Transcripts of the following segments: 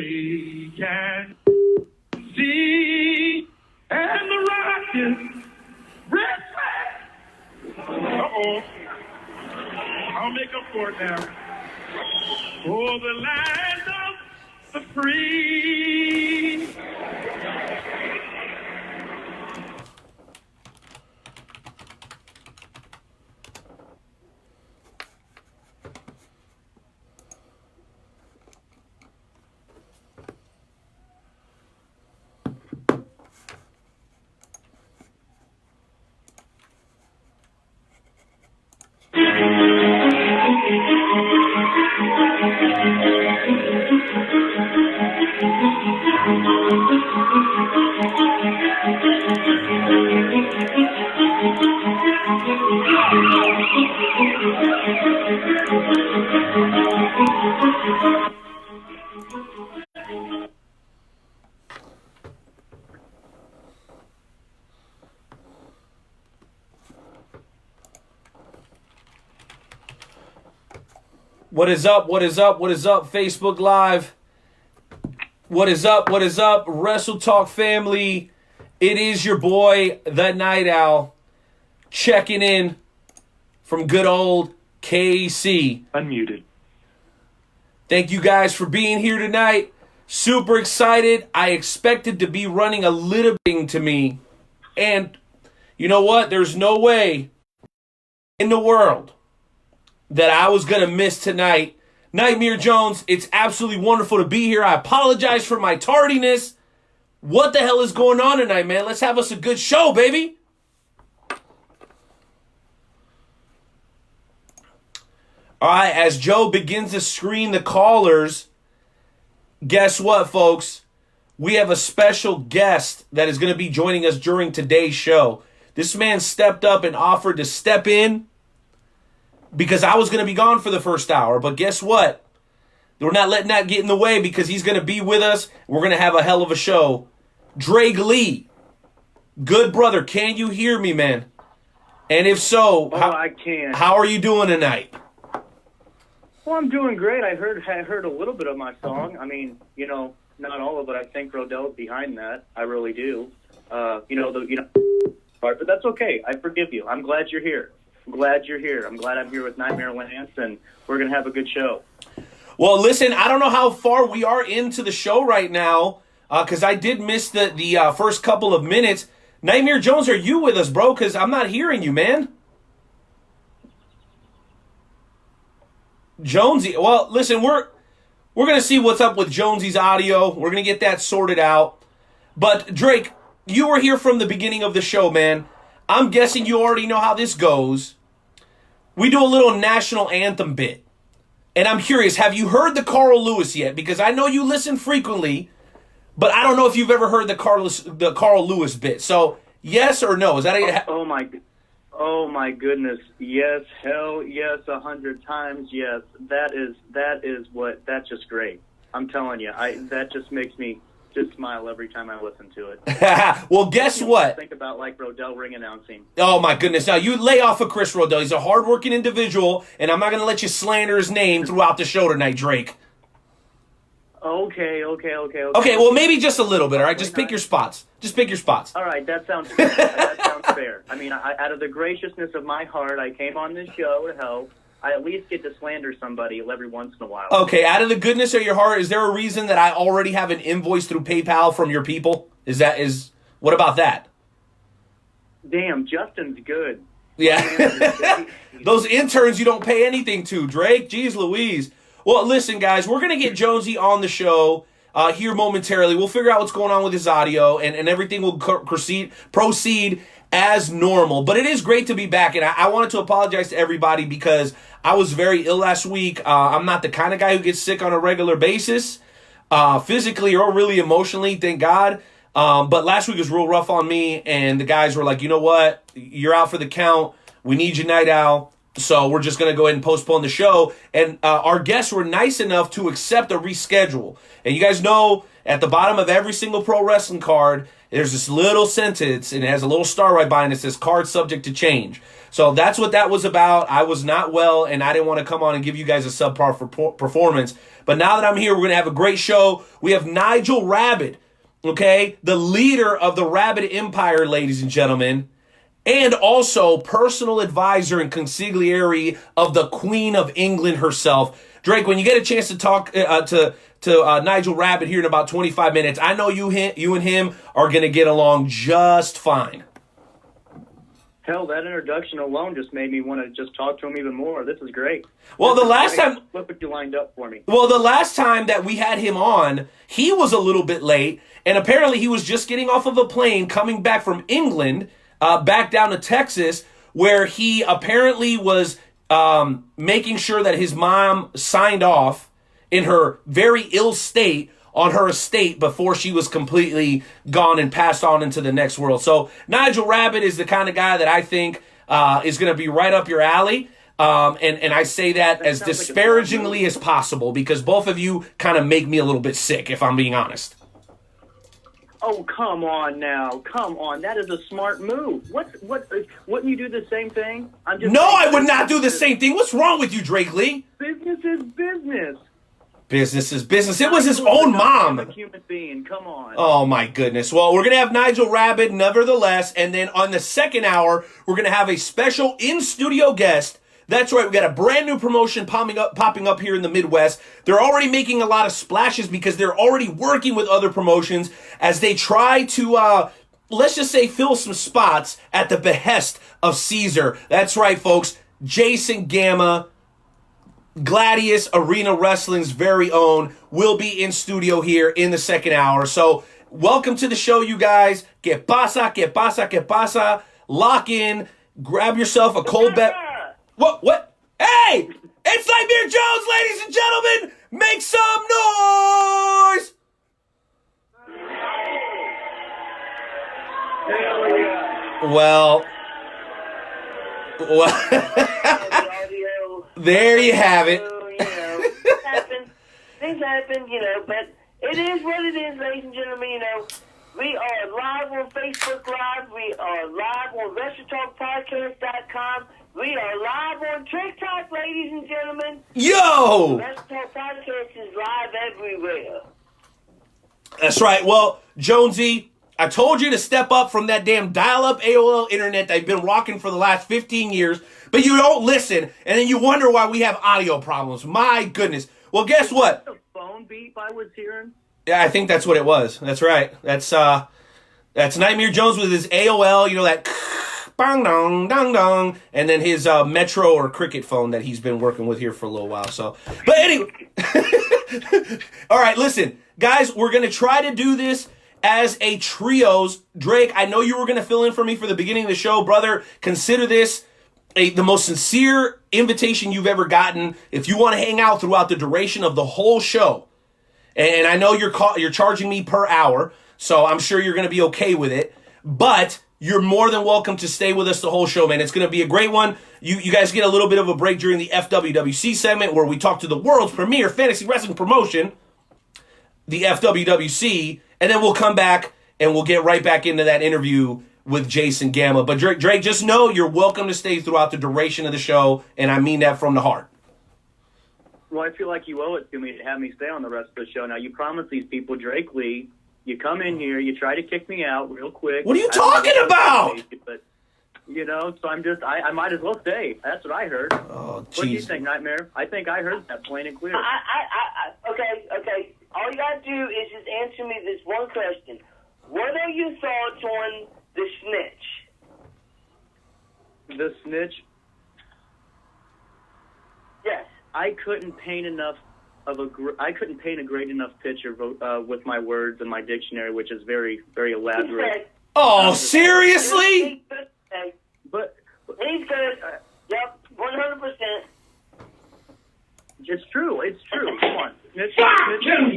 they can see, and the rockets red flag. Uh-oh. I'll make up for it now. For the land of the free. What is up? What is up? What is up? Facebook Live. What is up? What is up? Wrestle Talk family. It is your boy, the Night Owl, checking in from good old KC. Unmuted. Thank you guys for being here tonight. Super excited. I expected to be running a little bit to me. And you know what? There's no way in the world that I was going to miss tonight. Nightmare Jones, it's absolutely wonderful to be here. I apologize for my tardiness. What the hell is going on tonight, man? Let's have us a good show, baby. All right, as Joe begins to screen the callers, guess what, folks? We have a special guest that is going to be joining us during today's show. This man stepped up and offered to step in because I was going to be gone for the first hour. But guess what? We're not letting that get in the way because he's going to be with us. We're going to have a hell of a show. Drake Lee, good brother, can you hear me, man? And if so, I can. How are you doing tonight? Well, I'm doing great. I heard a little bit of my song. I mean, not all of it. I think Rodell's behind that. I really do. Part, but that's okay. I forgive you. I'm glad you're here. I'm glad I'm here with Nightmare Lance, and we're going to have a good show. Well, listen, I don't know how far we are into the show right now, because I did miss the first couple of minutes. Nightmare Jones, are you with us, bro? Because I'm not hearing you, man. Jonesy, well, listen, we're going to see what's up with Jonesy's audio. We're going to get that sorted out. But, Drake, you were here from the beginning of the show, man. I'm guessing you already know how this goes. We do a little national anthem bit. And I'm curious, have you heard the Carl Lewis yet? Because I know you listen frequently, but I don't know if you've ever heard the Carl Lewis bit. So, yes or no? Is that Oh my goodness. Yes, hell yes, 100 times yes. That's just great. I'm telling you, that just makes me just smile every time I listen to it. Well, guess what? Think about like Rodell ring announcing. Oh my goodness. Now you lay off of Chris Rodell. He's a hardworking individual, and I'm not going to let you slander his name throughout the show tonight, Drake. Okay. Okay, well, maybe just a little bit, all right? Just pick your spots. All right, that sounds fair. That sounds fair. I mean, out of the graciousness of my heart, I came on this show to help. I at least get to slander somebody every once in a while. Okay, out of the goodness of your heart, is there a reason that I already have an invoice through PayPal from your people? What about that? Damn, Justin's good. Yeah. Those interns you don't pay anything to, Drake. Jeez Louise. Well, listen, guys, we're going to get Jonesy on the show here momentarily. We'll figure out what's going on with his audio, and everything will proceed as normal. But it is great to be back, and I wanted to apologize to everybody because I was very ill last week. I'm not the kind of guy who gets sick on a regular basis, physically or really emotionally, thank God. But last week was real rough on me, and the guys were like, you know what? You're out for the count. We need you, Night Owl. So we're just going to go ahead and postpone the show. And our guests were nice enough to accept a reschedule. And you guys know, at the bottom of every single pro wrestling card, there's this little sentence, and it has a little star right behind it that says card subject to change. So that's what that was about. I was not well, and I didn't want to come on and give you guys a subpar performance. But now that I'm here, we're going to have a great show. We have Nigel Rabid, okay? The leader of the Rabid Empire, ladies and gentlemen. And also personal advisor and consigliere of the Queen of England herself. Drake, when you get a chance to talk to Nigel Rabid here in about 25 minutes, I know you and him are going to get along just fine. Hell, that introduction alone just made me want to just talk to him even more. This is great. Well, Look what you lined up for me. Well, the last time that we had him on, he was a little bit late, and apparently he was just getting off of a plane coming back from England, back down to Texas, where he apparently was making sure that his mom signed off in her very ill state on her estate before she was completely gone and passed on into the next world. So Nigel Rabid is the kind of guy that I think is going to be right up your alley. And I say that as disparagingly as possible because both of you kind of make me a little bit sick, if I'm being honest. Oh, come on now. Come on. That is a smart move. Wouldn't you do the same thing? No, I would not do the same thing. What's wrong with you, Drake Lee? Business is business. Business is business. It was his own mom. I'm a human being. Come on. Oh, my goodness. Well, we're going to have Nigel Rabid, nevertheless. And then on the second hour, we're going to have a special in-studio guest. That's right. We got a brand new promotion popping up here in the Midwest. They're already making a lot of splashes because they're already working with other promotions as they try to, let's just say, fill some spots at the behest of Caesar. That's right, folks. Jason Gamma, Gladius Arena Wrestling's very own, will be in studio here in the second hour. So welcome to the show, you guys. Que pasa, que pasa, que pasa. Lock in. Grab yourself a cold bet. What? Hey! It's Nightmare Jones, ladies and gentlemen! Make some noise! Well, there you have it. Things happen, but it is what it is, ladies and gentlemen, We are live on Facebook Live. We are live on WrestleTalkPodcast.com. We are live on TikTok, ladies and gentlemen. Yo! Wrestle Talk Podcast is live everywhere. That's right. Well, Jonesy, I told you to step up from that damn dial-up AOL internet that you've been rocking for the last 15 years, but you don't listen, and then you wonder why we have audio problems. My goodness. Well, guess what? The phone beep I was hearing? Yeah, I think that's what it was. That's right. That's Nightmare Jones with his AOL, that bang dong dong dong, and then his Metro or Cricket phone that he's been working with here for a little while. So, but anyway, all right. Listen, guys, we're gonna try to do this as a trios. Drake, I know you were gonna fill in for me for the beginning of the show, brother. Consider this the most sincere invitation you've ever gotten. If you want to hang out throughout the duration of the whole show. And I know you're charging me per hour, so I'm sure you're going to be okay with it. But you're more than welcome to stay with us the whole show, man. It's going to be a great one. You guys get a little bit of a break during the FWWC segment where we talk to the world's premier fantasy wrestling promotion, the FWWC, and then we'll come back and we'll get right back into that interview with Jason Gamma. But Drake, just know you're welcome to stay throughout the duration of the show, and I mean that from the heart. Well, I feel like you owe it to me to have me stay on the rest of the show. Now, you promised these people, Drake Lee, you come in here, you try to kick me out real quick. What are you talking about? But, so I might as well stay. That's what I heard. Oh, jeez. What do you think, Nightmare? I think I heard that plain and clear. Okay. All you got to do is just answer me this one question. What are your thoughts on the snitch? The snitch? Yes. I couldn't paint a great enough picture with my words and my dictionary, which is very, very elaborate. Oh, seriously? But he's good. Yep, 100%. It's true. Come on. Snitch.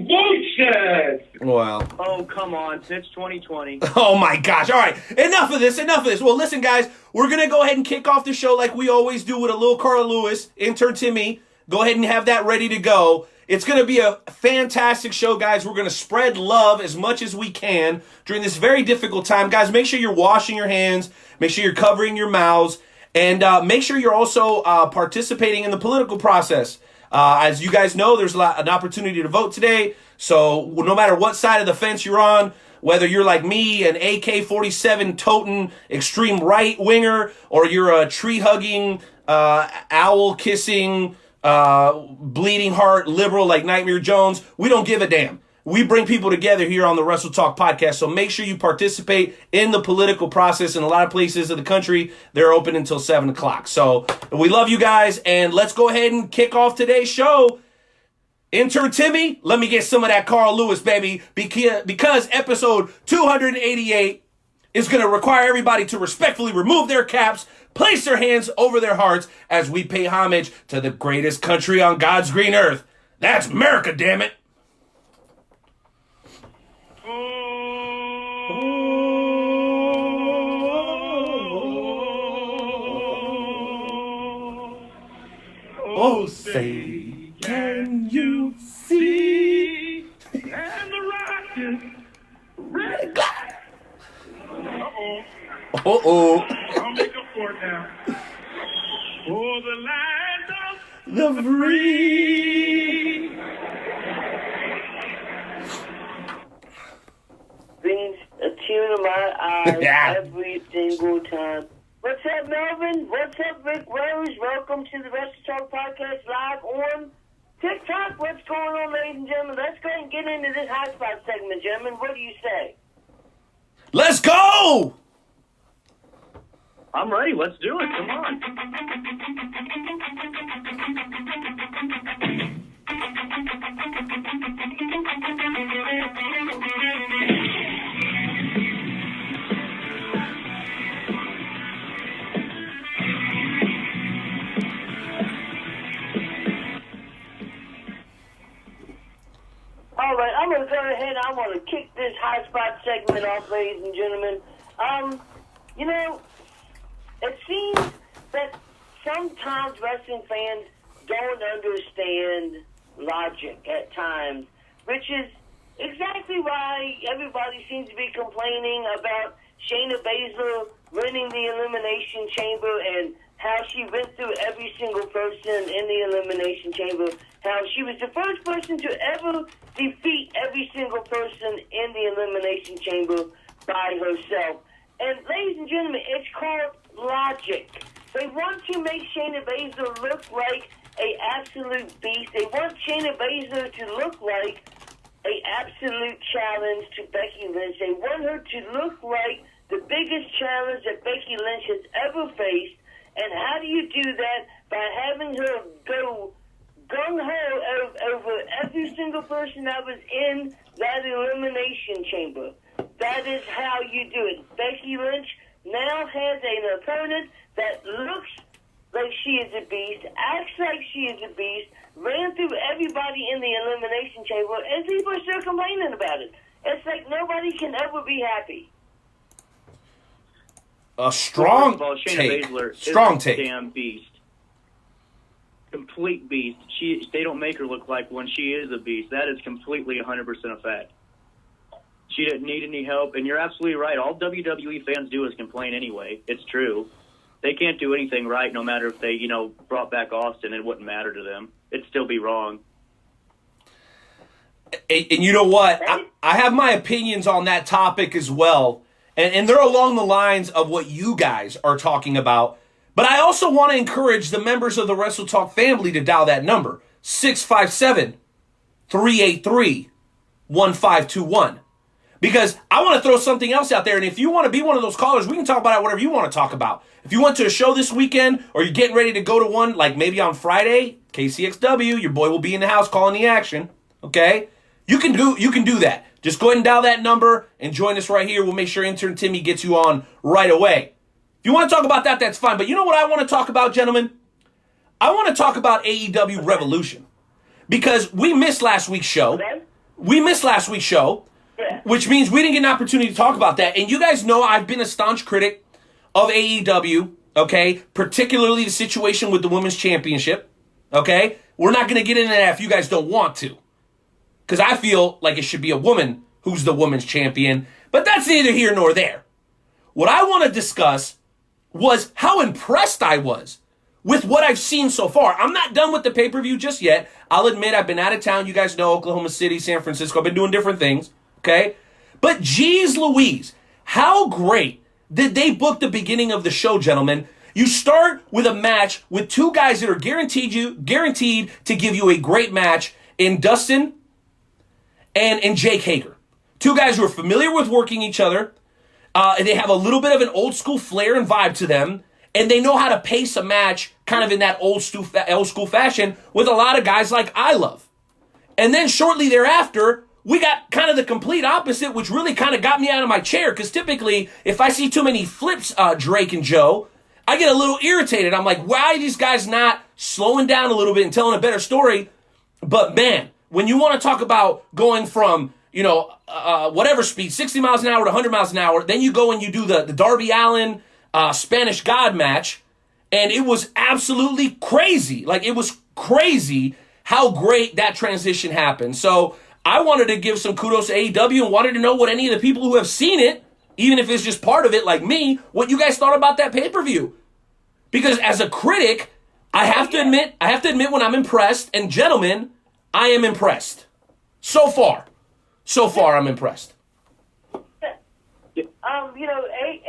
Bullshit! Wow. Oh, come on. Snitch 2020. Oh, my gosh. All right. Enough of this. Well, listen, guys. We're going to go ahead and kick off the show like we always do with a little Carl Lewis, intern Timmy. Go ahead and have that ready to go. It's going to be a fantastic show, guys. We're going to spread love as much as we can during this very difficult time. Guys, make sure you're washing your hands. Make sure you're covering your mouths. And make sure you're also participating in the political process. As you guys know, there's an opportunity to vote today. So no matter what side of the fence you're on, whether you're like me, an AK-47 toting extreme right winger, or you're a tree-hugging, owl-kissing, bleeding heart liberal like Nightmare Jones, we don't give a damn. We bring people together here on the Wrestle Talk podcast, so make sure you participate in the political process. In a lot of places of the country, they're open until 7 o'clock. So we love you guys, and let's go ahead and kick off today's show. Intern Timmy, let me get some of that Carl Lewis, baby, because episode 288 is going to require everybody to respectfully remove their caps, place their hands over their hearts as we pay homage to the greatest country on God's green earth. That's America, damn it. Oh, say, can you see? And the rockets red. Uh-oh. Uh-oh. I'll make up for it now. For the land of The free. Brings a tear to my eyes every single time. What's up, Melvin? What's up, Rick Rose? Welcome to the Wrestle Talk Podcast live on TikTok. What's going on, ladies and gentlemen? Let's go and get into this hot spot segment, gentlemen. What do you say? Let's go! I'm ready. Let's do it. Come on. All right, I'm going to go ahead. I want to kick this hot spot segment off, ladies and gentlemen. You know, it seems that sometimes wrestling fans don't understand logic at times, which is exactly why everybody seems to be complaining about Shayna Baszler winning the Elimination Chamber and how she went through every single person in the Elimination Chamber, how she was the first person to ever defeat every single person in the Elimination Chamber by herself. And ladies and gentlemen, it's called logic. They want to make Shayna Baszler look like an absolute beast. They want Shayna Baszler to look like an absolute challenge to Becky Lynch. They want her to look like the biggest challenge that Becky Lynch has ever faced. And how do you do that? By having her go gung-ho over every single person that was in that Elimination Chamber. That is how you do it. Becky Lynch now has an opponent that looks like she is a beast, acts like she is a beast, ran through everybody in the Elimination Chamber, and people are still complaining about it. It's like nobody can ever be happy. A strong Shayna take. Baszler Strong is take. a damn beast. Complete beast. They don't make her look like one. She is a beast. That is completely 100% a fact. She didn't need any help, and you're absolutely right. All WWE fans do is complain anyway. It's true. They can't do anything right, no matter if they, brought back Austin. It wouldn't matter to them. It'd still be wrong. And you know what? I have my opinions on that topic as well. And they're along the lines of what you guys are talking about. But I also want to encourage the members of the Wrestle Talk family to dial that number, 657-383-1521. Because I want to throw something else out there. And if you want to be one of those callers, we can talk about whatever you want to talk about. If you went to a show this weekend or you're getting ready to go to one, like maybe on Friday, KCXW, your boy will be in the house calling the action. Okay? You can do that. Just go ahead and dial that number and join us right here. We'll make sure intern Timmy gets you on right away. If you want to talk about that, that's fine. But you know what I want to talk about, gentlemen? I want to talk about AEW Revolution. Because we missed last week's show. Which means we didn't get an opportunity to talk about that. And you guys know I've been a staunch critic of AEW, okay? Particularly the situation with the Women's Championship, Okay? We're not going to get into that if you guys don't want to. Because I feel like it should be a woman who's the women's champion. But that's neither here nor there. What I want to discuss was how impressed I was with what I've seen so far. I'm not done with the pay-per-view just yet. I'll admit I've been out of town. You guys know Oklahoma City, San Francisco. I've been doing different things. Okay? But geez Louise, how great did they book the beginning of the show, gentlemen? You start with a match with two guys that are guaranteed to give you a great match in Dustin and Jake Hager. Two guys who are familiar with working each other. And they have a little bit of an old school flair and vibe to them. And they know how to pace a match kind of in that old school fashion with a lot of guys like I love. And then shortly thereafter, we got kind of the complete opposite, which really kind of got me out of my chair. Because typically, if I see too many flips, Drake and Joe, I get a little irritated. I'm like, why are these guys not slowing down a little bit and telling a better story? But man, when you want to talk about going from, whatever speed, 60 miles an hour to 100 miles an hour, then you go and you do the Darby Allin Spanish God match, and it was absolutely crazy. Like, it was crazy how great that transition happened. So I wanted to give some kudos to AEW and wanted to know what any of the people who have seen it, even if it's just part of it like me, what you guys thought about that pay-per-view. Because as a critic, I have to admit when I'm impressed, and gentlemen, I am impressed. So far, I'm impressed.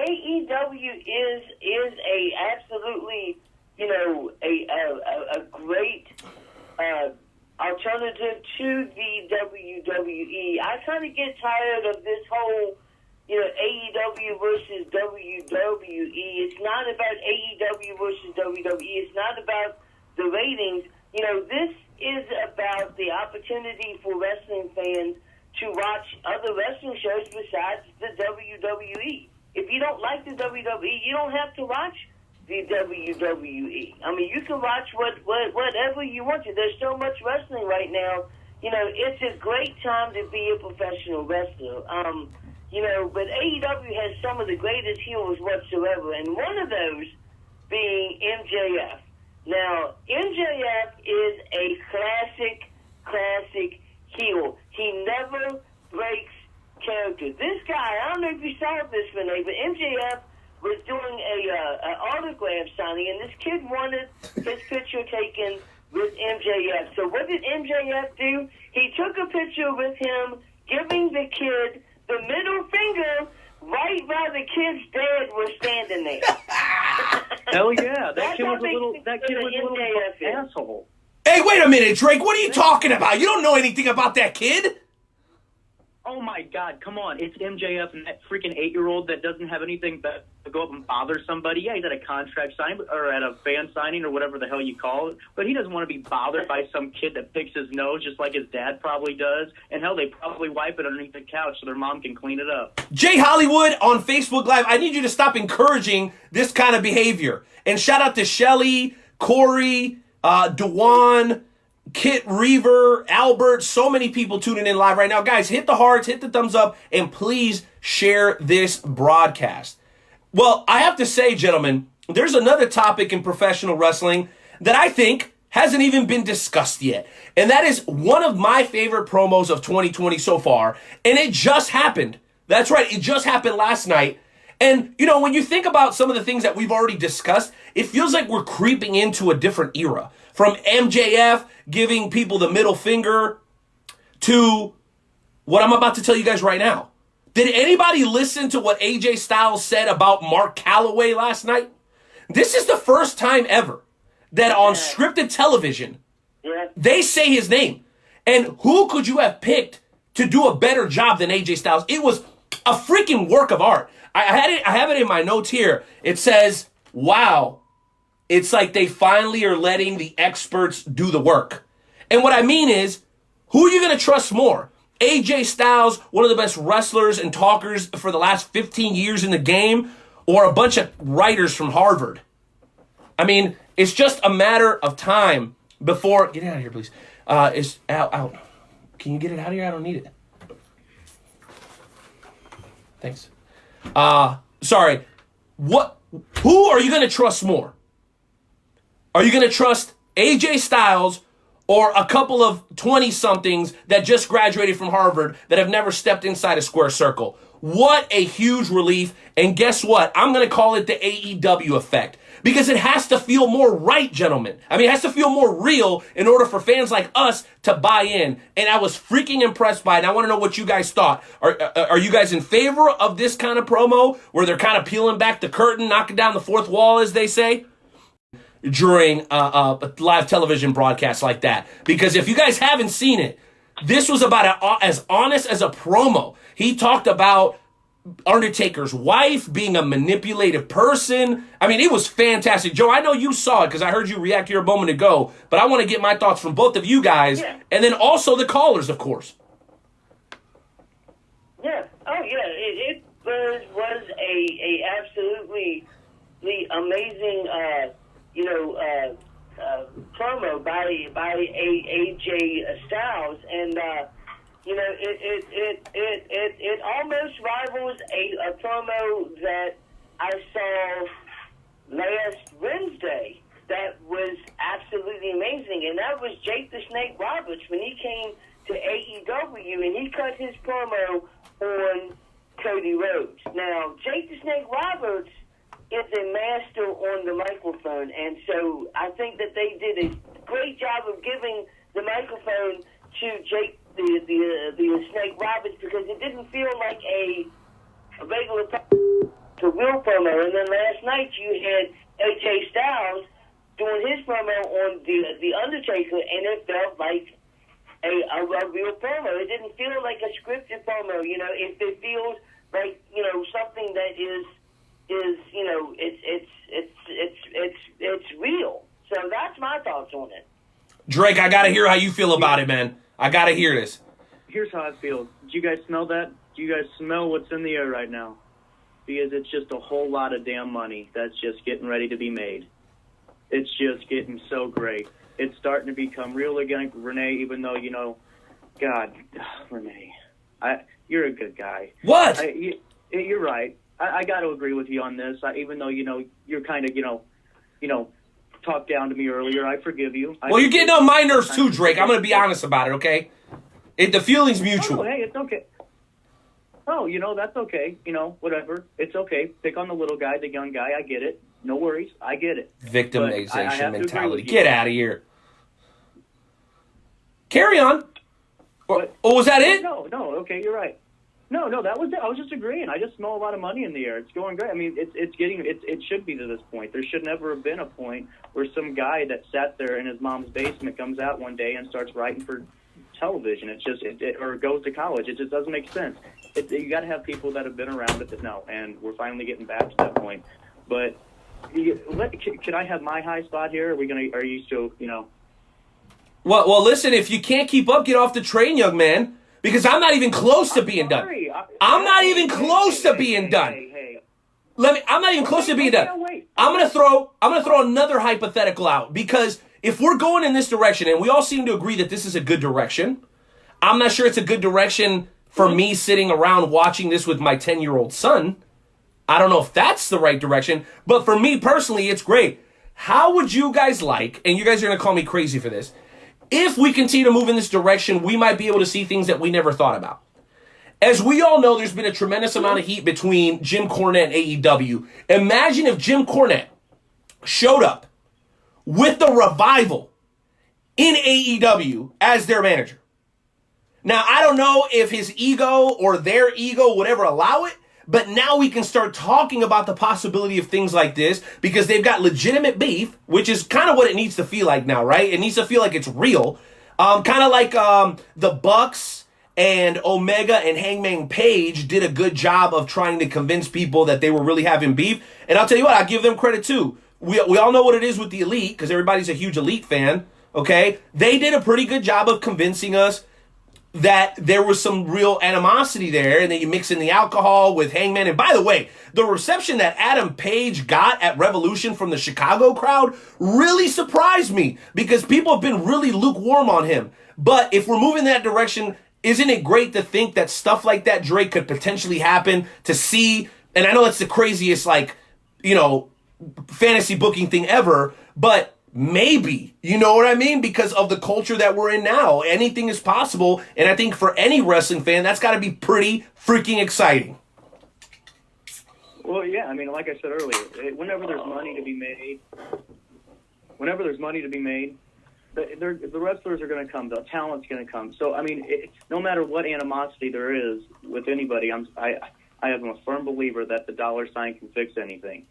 AEW is a absolutely, a great alternative to the WWE. I kind of get tired of this whole, AEW versus WWE. It's not about AEW versus WWE. It's not about the ratings. This is about the opportunity for wrestling fans to watch other wrestling shows besides the WWE. If you don't like the WWE, you don't have to watch the WWE. I mean, you can watch whatever you want to. There's so much wrestling right now. It's a great time to be a professional wrestler. But AEW has some of the greatest heroes whatsoever, and one of those being MJF. Now, MJF is a classic heel. He never breaks character. This guy, I don't know if you saw this, Renee, but MJF was doing a autograph signing, and this kid wanted his picture taken with MJF. So what did MJF do? He took a picture with him, giving the kid the middle finger right while the kid's dad was standing there. Hell yeah, that kid was a little asshole. Hey, wait a minute, Drake. What are you talking about? You don't know anything about that kid. Oh my God, come on. It's MJF and that freaking 8-year-old that doesn't have anything but to go up and bother somebody. Yeah, he's at a contract signing or at a fan signing or whatever the hell you call it. But he doesn't want to be bothered by some kid that picks his nose just like his dad probably does. And hell, they probably wipe it underneath the couch so their mom can clean it up. Jay Hollywood on Facebook Live, I need you to stop encouraging this kind of behavior. And shout out to Shelly, Corey, Dewan, Kit Reaver, Albert, so many people tuning in live right now. Guys, hit the hearts, hit the thumbs up, and please share this broadcast. Well, I have to say, gentlemen, there's another topic in professional wrestling that I think hasn't even been discussed yet. And that is one of my favorite promos of 2020 so far. And it just happened. That's right, it just happened last night. And, when you think about some of the things that we've already discussed, it feels like we're creeping into a different era. From MJF giving people the middle finger to what I'm about to tell you guys right now. Did anybody listen to what AJ Styles said about Mark Calloway last night? This is the first time ever that on scripted television, they say his name. And who could you have picked to do a better job than AJ Styles? It was a freaking work of art. I have it in my notes here. It says, wow, it's like they finally are letting the experts do the work. And what I mean is, who are you going to trust more? AJ Styles, one of the best wrestlers and talkers for the last 15 years in the game, or a bunch of writers from Harvard? I mean, it's just a matter of time before... Get it out of here, please. It's out. Can you get it out of here? I don't need it. Thanks. Sorry. Who are you going to trust more? Are you going to trust AJ Styles or a couple of 20-somethings that just graduated from Harvard that have never stepped inside a square circle. What a huge relief. And guess what? I'm going to call it the AEW effect. Because it has to feel more right, gentlemen. I mean, it has to feel more real in order for fans like us to buy in. And I was freaking impressed by it. And I want to know what you guys thought. Are you guys in favor of this kind of promo where they're kind of peeling back the curtain, knocking down the fourth wall, as they say, during a live television broadcast like that? Because if you guys haven't seen it, this was about as honest as a promo. He talked about Undertaker's wife being a manipulative person. I mean, it was fantastic. Joe, I know you saw it because I heard you react here a moment ago, but I want to get my thoughts from both of you guys, and then also the callers, of course. Yeah. Oh, yeah. It was a absolutely amazing, promo by AJ Styles, and it almost rivals a promo that I saw last Wednesday that was absolutely amazing, and that was Jake the Snake Roberts when he came to AEW and he cut his promo on Cody Rhodes. Now, Jake the Snake Roberts is a master on the microphone, and so I think that they did a great job of giving the microphone to Jake the Snake Roberts, because it didn't feel like a regular to real promo. And then last night you had AJ Styles doing his promo on the Undertaker, and it felt like a real promo. It didn't feel like a scripted promo. It feels like something that is it's real. So that's my thoughts on it. Drake, I gotta hear how you feel about it, man. I gotta hear this. Here's how I feel. Do you guys smell that? Do you guys smell what's in the air right now? Because it's just a whole lot of damn money that's just getting ready to be made. It's just getting so great. It's starting to become real again, Renee, even though, God, Renee, you're a good guy. What? You're right. I got to agree with you on this. Even though, you're kind of, talked down to me earlier. I forgive you. Well, you're getting on my nerves too, Drake. I'm going to be honest about it, okay? The feeling's mutual. Oh, hey, it's okay. Oh, that's okay. Whatever. It's okay. Pick on the little guy, the young guy. I get it. No worries. I get it. Victimization mentality. Get out of here. Carry on. But, was that it? No. Okay, you're right. No, that was it. I was just agreeing. I just smell a lot of money in the air. It's going great. I mean, it should be to this point. There should never have been a point where some guy that sat there in his mom's basement comes out one day and starts writing for television. Or goes to college. It just doesn't make sense. You got to have people that have been around it that know, and we're finally getting back to that point. But can I have my high spot here? Are you still, Well, listen, if you can't keep up, get off the train, young man. Because I'm not even close to being done. I'm not even close to being done. I'm not even close to being done. I'm gonna throw another hypothetical out, because if we're going in this direction, and we all seem to agree that this is a good direction, I'm not sure it's a good direction for me sitting around watching this with my 10-year-old son. I don't know if that's the right direction, but for me personally, it's great. How would you guys like, and you guys are gonna call me crazy for this, if we continue to move in this direction, we might be able to see things that we never thought about. As we all know, there's been a tremendous amount of heat between Jim Cornette and AEW. Imagine if Jim Cornette showed up with the Revival in AEW as their manager. Now, I don't know if his ego or their ego would ever allow it, but now we can start talking about the possibility of things like this, because they've got legitimate beef, which is kind of what it needs to feel like now, right? It needs to feel like it's real. Kind of like the Bucks and Omega and Hangman Page did a good job of trying to convince people that they were really having beef. And I'll tell you what, I give them credit too. We all know what it is with the Elite, because everybody's a huge Elite fan, okay? They did a pretty good job of convincing us that there was some real animosity there, and then you mix in the alcohol with Hangman. And by the way, the reception that Adam Page got at Revolution from the Chicago crowd really surprised me, because people have been really lukewarm on him. But if we're moving that direction, isn't it great to think that stuff like that, Drake, could potentially happen, to see, and I know it's the craziest, fantasy booking thing ever, but Maybe. You know what I mean? Because of the culture that we're in now. Anything is possible. And I think for any wrestling fan, that's got to be pretty freaking exciting. Well, yeah, I mean, like I said earlier, whenever there's money to be made, the wrestlers are going to come. The talent's going to come. So, I mean, no matter what animosity there is with anybody, I am a firm believer that the dollar sign can fix anything.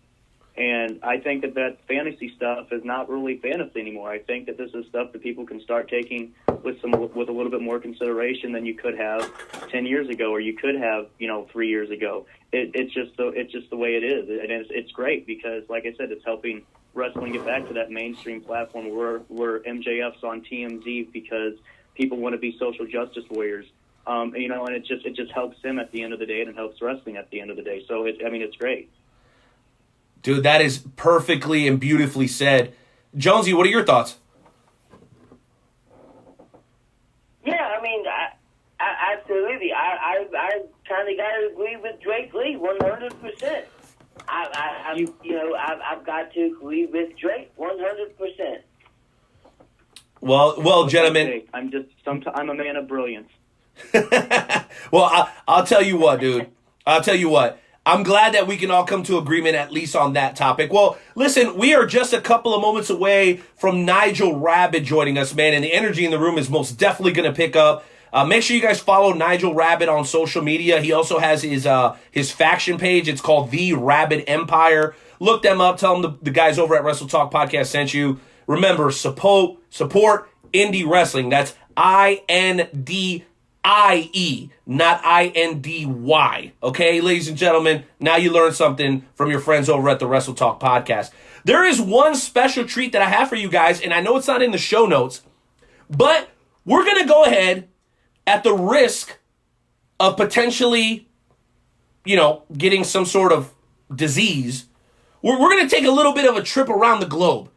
And I think that fantasy stuff is not really fantasy anymore. I think that this is stuff that people can start taking with a little bit more consideration than you could have 10 years ago, or you could have 3 years ago. It's just the way it is, and it's great because, like I said, it's helping wrestling get back to that mainstream platform where MJF's on TMZ because people want to be social justice warriors. And it just helps them at the end of the day, and it helps wrestling at the end of the day. So it's great. Dude, that is perfectly and beautifully said. Jonesy, what are your thoughts? Yeah, I mean, I absolutely. I kind of got to agree with Drake Lee 100%. I've got to agree with Drake 100%. Well, gentlemen. I'm a man of brilliance. Well, I'll tell you what, dude. I'll tell you what. I'm glad that we can all come to agreement at least on that topic. Well, listen, we are just a couple of moments away from Nigel Rabid joining us, man, and the energy in the room is most definitely going to pick up. Make sure you guys follow Nigel Rabid on social media. He also has his faction page. It's called The Rabid Empire. Look them up. Tell them the guys over at Wrestle Talk Podcast sent you. Remember, support indie wrestling. That's INDIE, not INDY. Okay, ladies and gentlemen, now you learned something from your friends over at the Wrestle Talk Podcast. There is one special treat that I have for you guys, and I know it's not in the show notes, but we're going to go ahead at the risk of potentially, getting some sort of disease. We're going to take a little bit of a trip around the globe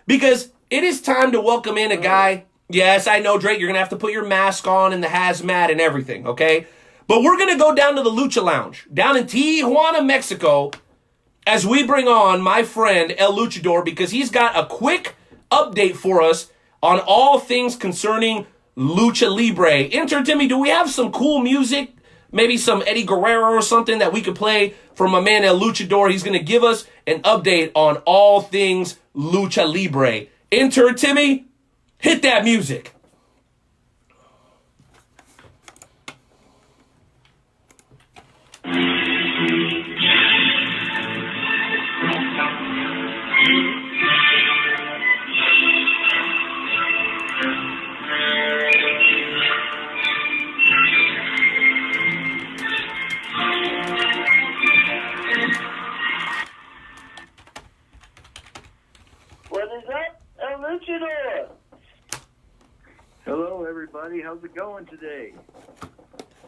because it is time to welcome in a guy. Yes, I know, Drake, you're going to have to put your mask on and the hazmat and everything, okay? But we're going to go down to the Lucha Lounge, down in Tijuana, Mexico, as we bring on my friend El Luchador, because he's got a quick update for us on all things concerning Lucha Libre. Intern Timmy, do we have some cool music? Maybe some Eddie Guerrero or something that we could play from my man El Luchador. He's going to give us an update on all things Lucha Libre. Intern Timmy, hit that music. What is up, El Luchador? Hello, everybody. How's it going today?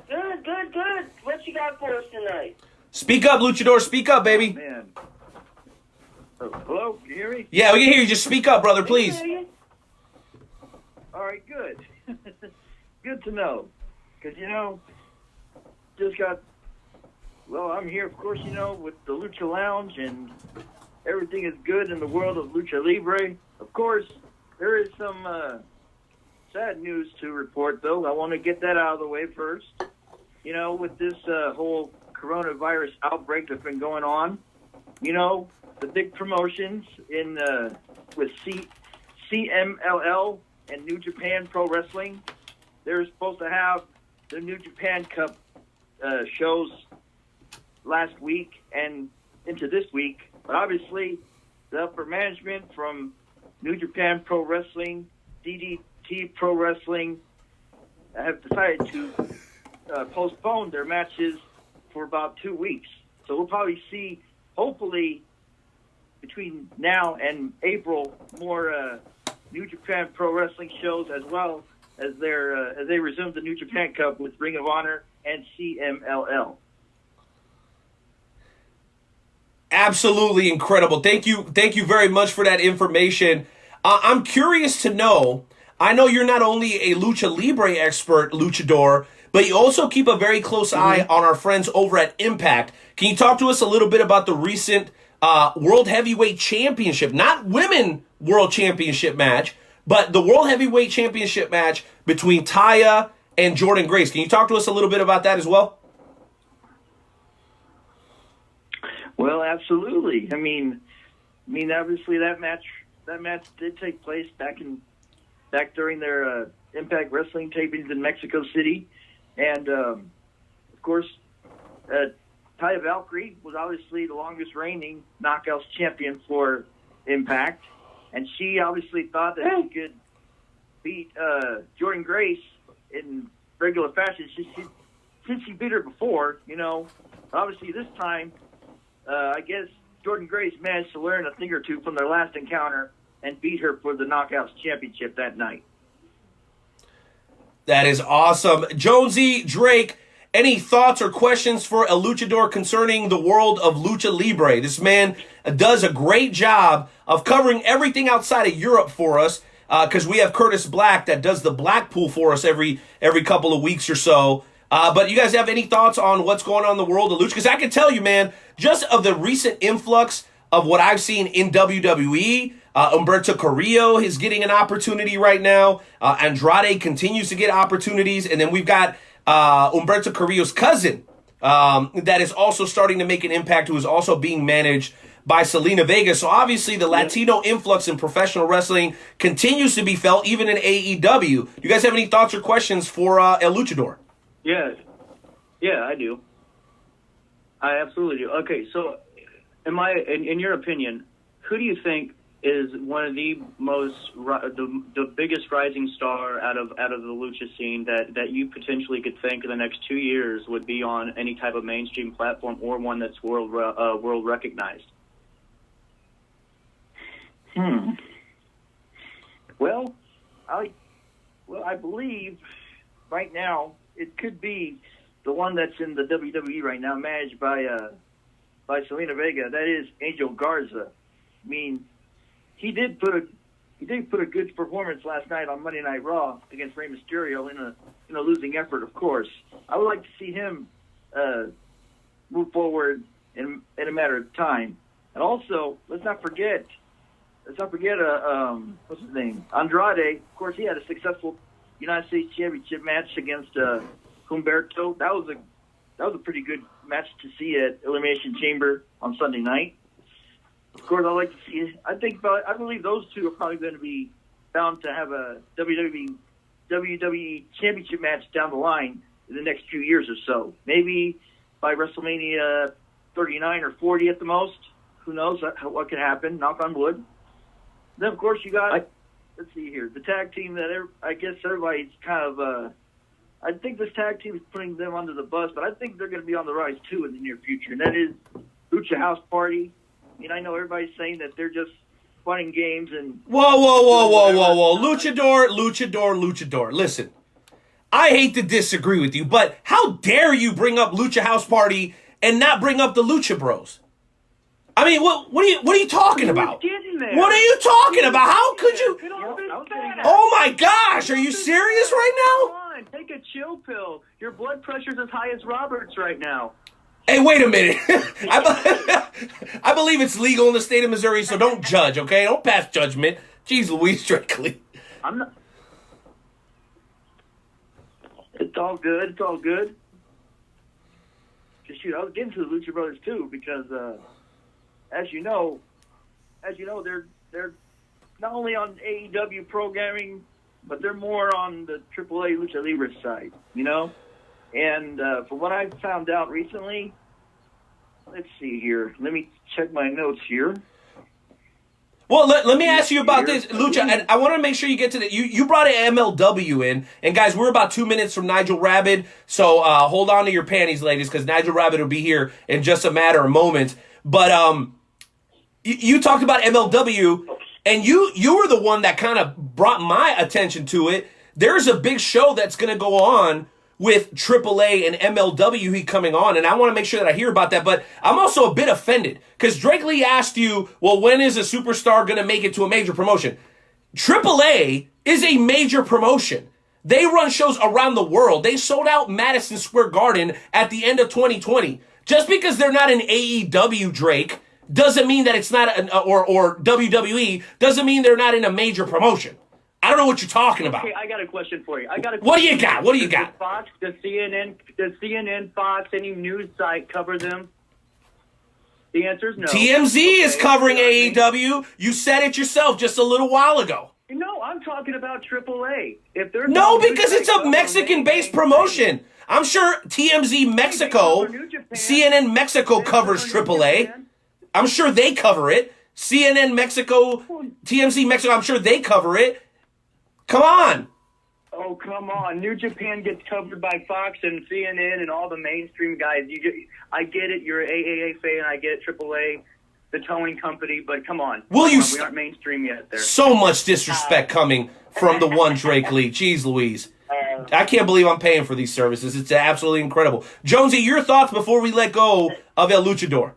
Good. What you got for us tonight? Speak up, Luchador. Speak up, baby. Man. Oh, hello? Can you hear me? Yeah, we can hear you. Just speak up, brother, please. All right, good. Good to know. Because, I'm here, of course, with the Lucha Lounge, and everything is good in the world of Lucha Libre. Of course, there is some sad news to report, though. I want to get that out of the way first. With this whole coronavirus outbreak that's been going on, the big promotions with CMLL and New Japan Pro Wrestling, they're supposed to have the New Japan Cup shows last week and into this week. But obviously, the upper management from New Japan Pro Wrestling, DDT Pro Wrestling, have decided to postpone their matches for about 2 weeks. So we'll probably see, hopefully, between now and April, more New Japan Pro Wrestling shows, as well as as they resume the New Japan Cup with Ring of Honor and CMLL. Absolutely incredible. Thank you very much for that information. I'm curious to know, I know you're not only a Lucha Libre expert, Luchador, but you also keep a very close eye on our friends over at Impact. Can you talk to us a little bit about the recent World Heavyweight Championship, not Women World Championship match, but the World Heavyweight Championship match between Taya and Jordynne Grace. Can you talk to us a little bit about that as well? Well, absolutely. I mean, obviously that match did take place back during their Impact Wrestling tapings in Mexico City, and of course, Taya Valkyrie was obviously the longest reigning Knockouts champion for Impact, and she obviously thought that she could beat Jordynne Grace in regular fashion. Since she beat her before, obviously this time, I guess Jordynne Grace managed to learn a thing or two from their last encounter and beat her for the Knockouts championship that night. That is awesome. Jonesy, Drake, any thoughts or questions for El Luchador concerning the world of Lucha Libre? This man does a great job of covering everything outside of Europe for us, because we have Curtis Black that does the Blackpool for us every couple of weeks or so. But you guys have any thoughts on what's going on in the world of Lucha? Because I can tell you, man, just of the recent influx of what I've seen in WWE, Humberto Carrillo is getting an opportunity right now. Andrade continues to get opportunities. And then we've got Humberto Carrillo's cousin that is also starting to make an impact, who is also being managed by Selena Vega. So obviously the Latino influx in professional wrestling continues to be felt even in AEW. Do you guys have any thoughts or questions for El Luchador? Yeah, I do. I absolutely do. Okay, so in your opinion, who do you think is one of the the biggest rising star out of the lucha scene that you potentially could think in the next 2 years would be on any type of mainstream platform or one that's world recognized? Well, I believe right now it could be the one that's in the WWE right now, managed by Selena Vega. That is Angel Garza. I mean, he did put a good performance last night on Monday Night Raw against Rey Mysterio in a losing effort, of course. I would like to see him move forward in a matter of time. And also, let's not forget what's his name? Andrade. Of course, he had a successful United States Championship match against Humberto. That was a pretty good match to see at Elimination Chamber on Sunday night. Of course, I like to see. I believe those two are probably going to be bound to have a WWE Championship match down the line in the next few years or so. Maybe by WrestleMania 39 or 40 at the most. Who knows what could happen? Knock on wood. Then, of course, you got, let's see here, the tag team that I guess everybody's kind of, I think this tag team is putting them under the bus, but I think they're going to be on the rise, too, in the near future, and that is Lucha House Party. I mean, I know everybody's saying that they're just fun and games and... Whoa. Luchador. Listen, I hate to disagree with you, but how dare you bring up Lucha House Party and not bring up the Lucha Bros? I mean, what are you talking about? What are you talking about? How could you? Oh my gosh, are you serious right now? Come on, take a chill pill. Your blood pressure's as high as Robert's right now. Hey, wait a minute. I believe it's legal in the state of Missouri, so don't judge, okay? Don't pass judgment. Jeez Louise, strictly. I'm not. It's all good. It's all good. Shoot, I was getting to the Lucha Brothers too because, as you know, they're not only on AEW programming, but they're more on the AAA Lucha Libre side, And from what I found out recently, let's see here. Let me check my notes here. Well, let me ask you about this, Lucha, and I want to make sure you get to the... You brought an MLW in, and guys, we're about 2 minutes from Nigel Rabid, so hold on to your panties, ladies, because Nigel Rabid will be here in just a matter of moments. But you talked about MLW, and you were the one that kind of brought my attention to it. There's a big show that's going to go on with AAA and MLW coming on, and I want to make sure that I hear about that, but I'm also a bit offended, because Drake Lee asked you, well, when is a superstar going to make it to a major promotion? AAA is a major promotion. They run shows around the world. They sold out Madison Square Garden at the end of 2020. Just because they're not an AEW, Drake, doesn't mean that it's not or WWE doesn't mean they're not in a major promotion. I don't know what you're talking about. Okay, I got a question for you. What do you got? What do you got? Does CNN, Fox, any news site cover them? The answer is no. TMZ is covering AEW. You said it yourself just a little while ago. No, I'm talking about AAA. If there's no, because it's a Mexican-based promotion. I'm sure TMZ Mexico, CNN Mexico covers AAA. I'm sure they cover it. CNN Mexico, TMZ Mexico, I'm sure they cover it. Come on. Oh, come on. New Japan gets covered by Fox and CNN and all the mainstream guys. I get it. You're an AAA fan. I get AAA, the towing company, but come on. We aren't mainstream yet there. So much disrespect coming from the one Drake Lee. Jeez Louise. I can't believe I'm paying for these services. It's absolutely incredible. Jonesy, your thoughts before we let go of El Luchador?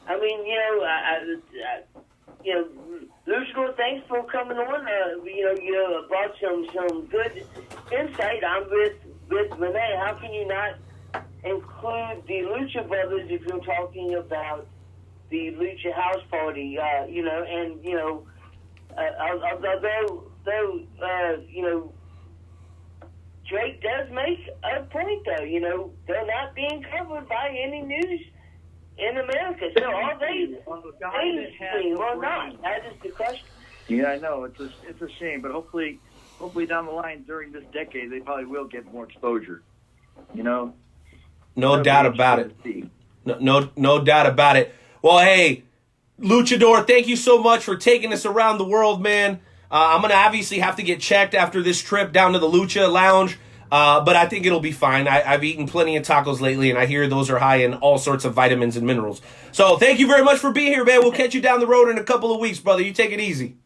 I mean, Luchador, thanks for coming on. You brought some good insight. I'm with Renee. How can you not include the Lucha Brothers if you're talking about the Lucha House Party? Although Drake does make a point, though. They're not being covered by any news in America. So are they mainstream or not? That is the question. Yeah, I know. It's a shame, but hopefully down the line during this decade, they probably will get more exposure. No doubt about it. No doubt about it. Well, hey, Luchador, thank you so much for taking us around the world, man. I'm going to obviously have to get checked after this trip down to the Lucha Lounge, but I think it'll be fine. I've eaten plenty of tacos lately, and I hear those are high in all sorts of vitamins and minerals. So thank you very much for being here, man. We'll catch you down the road in a couple of weeks, brother. You take it easy.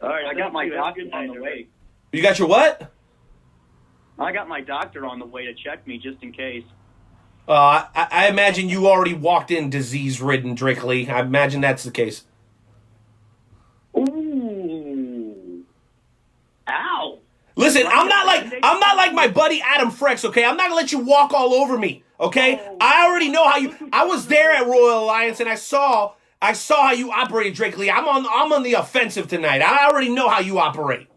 All right, I got my doctor on the way. You got your what? I got my doctor on the way to check me just in case. I imagine you already walked in disease-ridden, Drake Lee. I imagine that's the case. Ooh. Ow. Listen, I'm not like my buddy Adam Frex, okay? I'm not gonna let you walk all over me, okay? I already know how you. I was there at Royal Alliance and I saw how you operated, Drake Lee. I'm on the offensive tonight. I already know how you operate.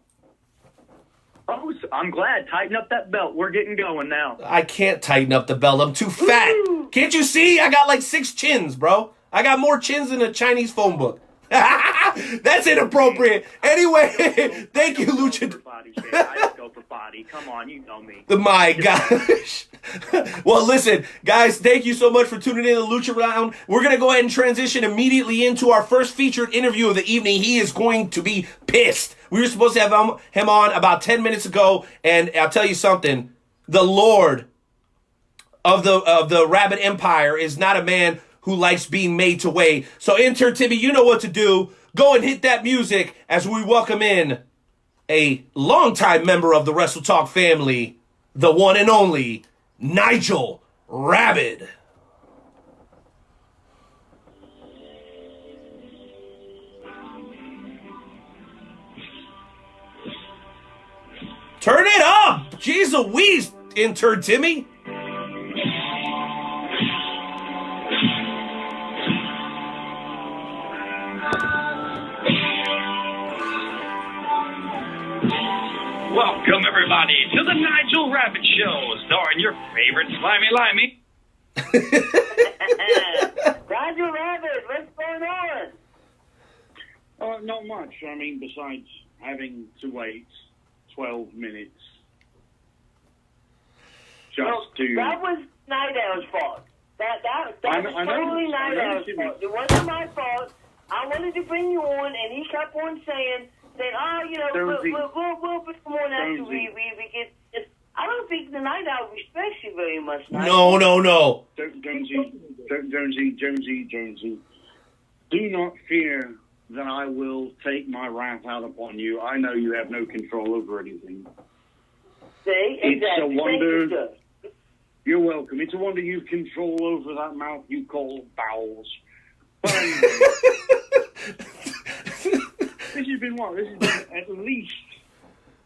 Oh, I'm glad. Tighten up that belt. We're getting going now. I can't tighten up the belt. I'm too fat. Ooh. Can't you see? I got like 6 chins, bro. I got more chins than a Chinese phone book. That's inappropriate. Anyway, thank you, Lucha. I just go for body. Come on, you know me. My gosh. Well, listen, guys, thank you so much for tuning in to the Lucha Round. We're going to go ahead and transition immediately into our first featured interview of the evening. He is going to be pissed. We were supposed to have him on about 10 minutes ago, and I'll tell you something. The Lord of the Rabid Empire is not a man who likes being made to wait. So, intern Timmy, you know what to do. Go and hit that music as we welcome in a longtime member of the Wrestle Talk family, the one and only Nigel Rabid. Turn it up! Jeez Louise, intern Timmy. Welcome, everybody, to the Nigel Rabid Show, starring your favorite Slimy Limey. Nigel Rabid, what's going on? Not much. I mean, besides having to wait 12 minutes to... That was Night Owl's fault. That was totally Night Owl's fault. It wasn't my fault. I wanted to bring you on, and he kept on saying, we'll put him on after we get this. I don't think the Night Owl respects you very much. No. Jonesy. Do not fear that I will take my wrath out upon you. I know you have no control over anything. See? It's exactly. a wonder. You're welcome. It's a wonder you've control over that mouth you call bowels. But anyway, this has been at least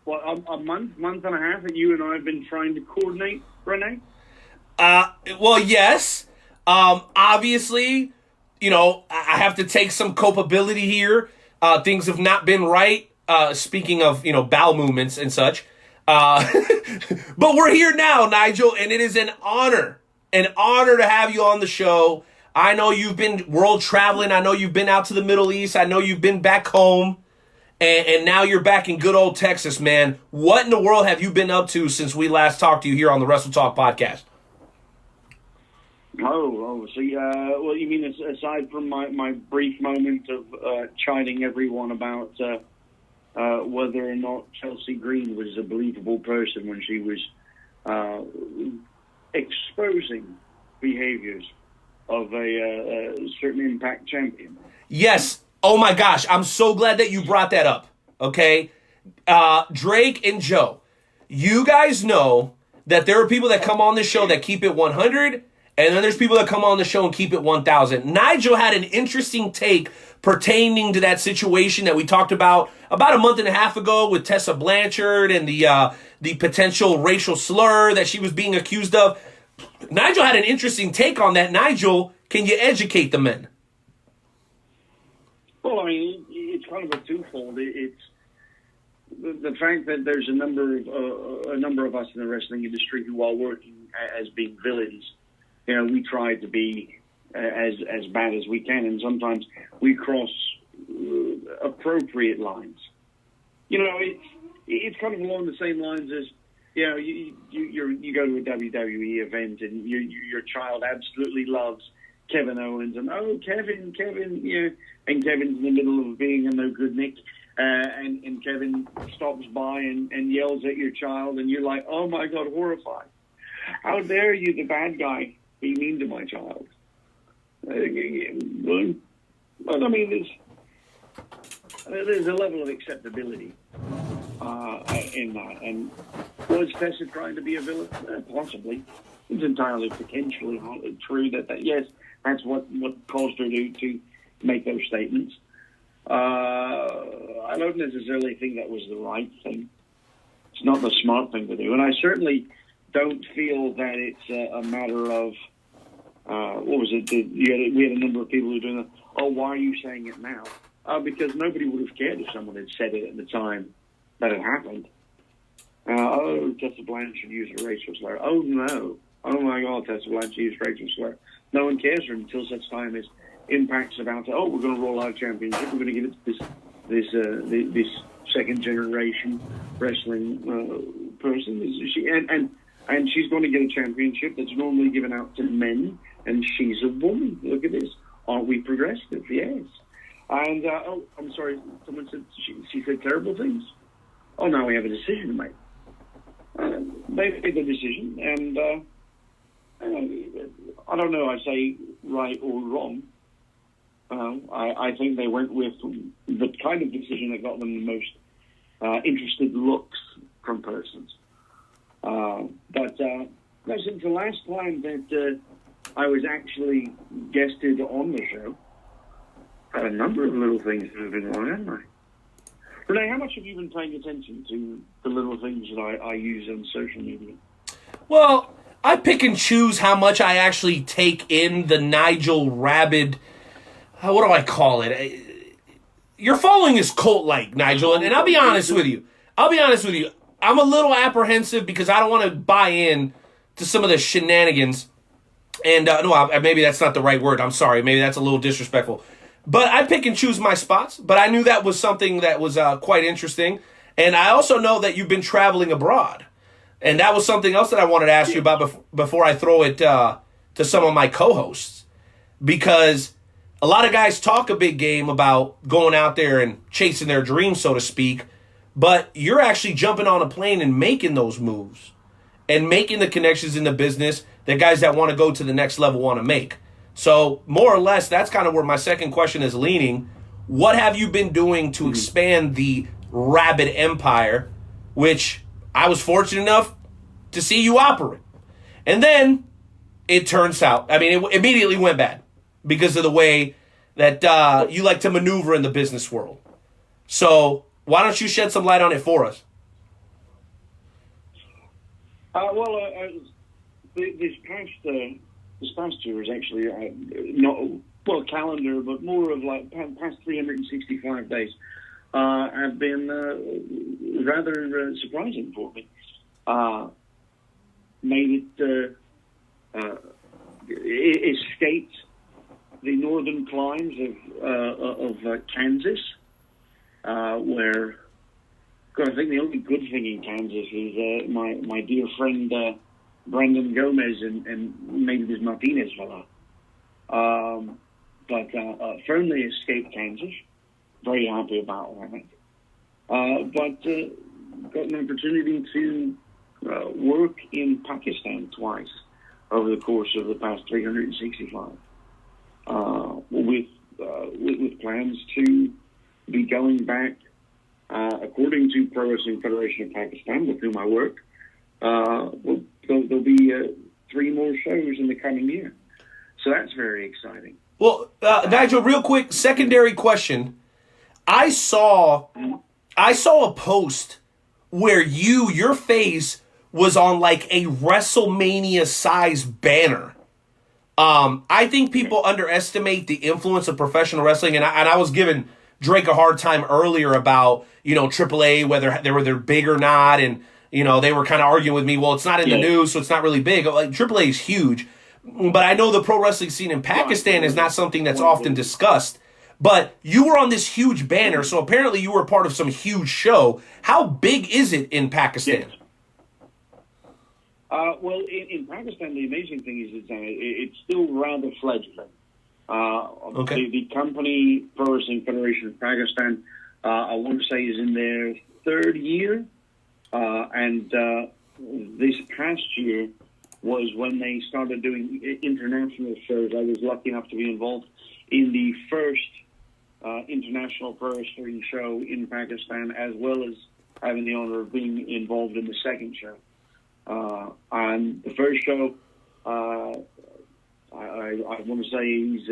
a month and a half that you and I have been trying to coordinate, Renee? Well, yes. Obviously, you know, I have to take some culpability here. Things have not been right. Speaking of, you know, bowel movements and such. But we're here now, Nigel, and it is an honor to have you on the show. I know you've been world traveling. I know you've been out to the Middle East. I know you've been back home. And now you're back in good old Texas, man. What in the world have you been up to since we last talked to you here on the Wrestle Talk podcast? See, well, you mean aside from my brief moment of chiding everyone about whether or not Chelsea Green was a believable person when she was exposing behaviors of a certain Impact champion. Yes. Oh my gosh, I'm so glad that you brought that up, okay? Drake and Joe, you guys know that there are people that come on this show that keep it 100, and then there's people that come on the show and keep it 1,000. Nigel had an interesting take pertaining to that situation that we talked about a month and a half ago with Tessa Blanchard and the potential racial slur that she was being accused of. Nigel had an interesting take on that. Nigel, can you educate the men? Well, I mean, it's kind of a twofold. It's the fact that there's a number of us in the wrestling industry who are working as being villains. You know, we try to be as bad as we can, and sometimes we cross appropriate lines. You know, it's kind of along the same lines as, you know, you go to a WWE event and your child absolutely loves Kevin Owens, and Kevin, you know, and Kevin's in the middle of being a no good Nick, and Kevin stops by and yells at your child, and you're like, oh my God, horrified! How dare you, the bad guy, be mean to my child? Well, I mean, there's a level of acceptability in that, and was Tessa trying to be a villain? Possibly. It's entirely potentially true that yes, that's what caused her to make those statements. I don't necessarily think that was the right thing. It's not the smart thing to do, and I certainly don't feel that it's a matter of what was it? We had a number of people who were doing that. Oh, why are you saying it now? Because nobody would have cared if someone had said it at the time that it happened. Tessa Blanchard used a racial slur. Oh no! Oh my God, Tessa Blanchard used racial slur. No one cares until such time as Impact's about to, we're going to roll out a championship. We're going to give it to this second generation wrestling person. And she's going to get a championship that's normally given out to men, and she's a woman. Look at this. Aren't we progressive? Yes. And, I'm sorry, someone said she said terrible things. Oh, now we have a decision to make. They made the decision, and I don't know, I say right or wrong. I think they went with the kind of decision that got them the most interested looks from persons. But since the last time that I was actually guested on the show, had a number of little things that have been wrong, haven't I? Renee, how much have you been paying attention to the little things that I use on social media? Well, I pick and choose how much I actually take in the Nigel Rabid. What do I call it? Your following is cult-like, Nigel, and I'll be honest with you. I'm a little apprehensive because I don't want to buy in to some of the shenanigans. And maybe that's not the right word. I'm sorry. Maybe that's a little disrespectful. But I pick and choose my spots. But I knew that was something that was quite interesting. And I also know that you've been traveling abroad. And that was something else that I wanted to ask you about before I throw it to some of my co-hosts. Because a lot of guys talk a big game about going out there and chasing their dreams, so to speak. But you're actually jumping on a plane and making those moves. And making the connections in the business that guys that want to go to the next level want to make. So more or less, that's kind of where my second question is leaning. What have you been doing to expand the Rabid empire, which I was fortunate enough to see you operate? And then it turns out, it immediately went bad because of the way that you like to maneuver in the business world. So why don't you shed some light on it for us? This past this past year is actually not, well, calendar, but more of like past 365 days have been rather surprising for me. Made it, escaped the northern climes of Kansas, where, God, I think the only good thing in Kansas is my dear friend Brendan Gomez and maybe this Martinez fella. But firmly escaped Kansas. Very happy about that. But got an opportunity to work in Pakistan twice over the course of the past 365, with plans to be going back, according to Pro Wrestling Federation of Pakistan, with whom I work. There'll be 3 more shows in the coming year, so that's very exciting. Well, Nigel, real quick, secondary question. I saw a post where your face was on like a WrestleMania size banner. I think people underestimate the influence of professional wrestling, and I was giving Drake a hard time earlier about, AAA, whether they're big or not, and they were kind of arguing with me. Well, it's not in the news, so it's not really big. Like, AAA is huge, but I know the pro wrestling scene in Pakistan is not something that's often discussed. But you were on this huge banner, so apparently you were part of some huge show. How big is it in Pakistan? Yes. Well, in Pakistan, the amazing thing is it's still rather fledgling. Okay. The company, Pro Wrestling Federation of Pakistan, I want to say is in their 3rd year. And this past year was when they started doing international shows. I was lucky enough to be involved in the first international pro wrestling show in Pakistan, as well as having the honor of being involved in the second show. And the first show, I want to say he's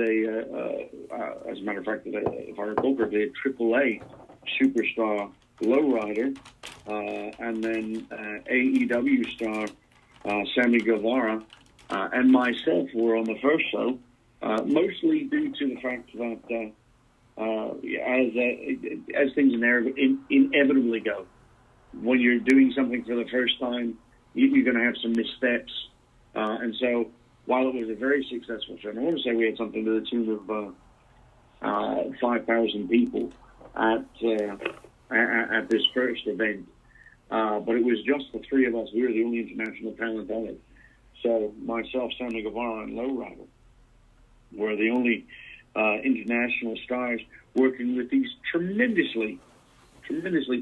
as a matter of fact, if I recall correctly, a AAA superstar lowrider, and then AEW star Sammy Guevara and myself were on the first show, mostly due to the fact that as things inevitably go, when you're doing something for the first time, you're going to have some missteps, and so while it was a very successful show, and I want to say we had something to the tune of 5,000 people at this first event, but it was just the 3 of us. We were the only international talent on it. So myself, Sammy Guevara, and Lowrider were the only international stars working with these tremendously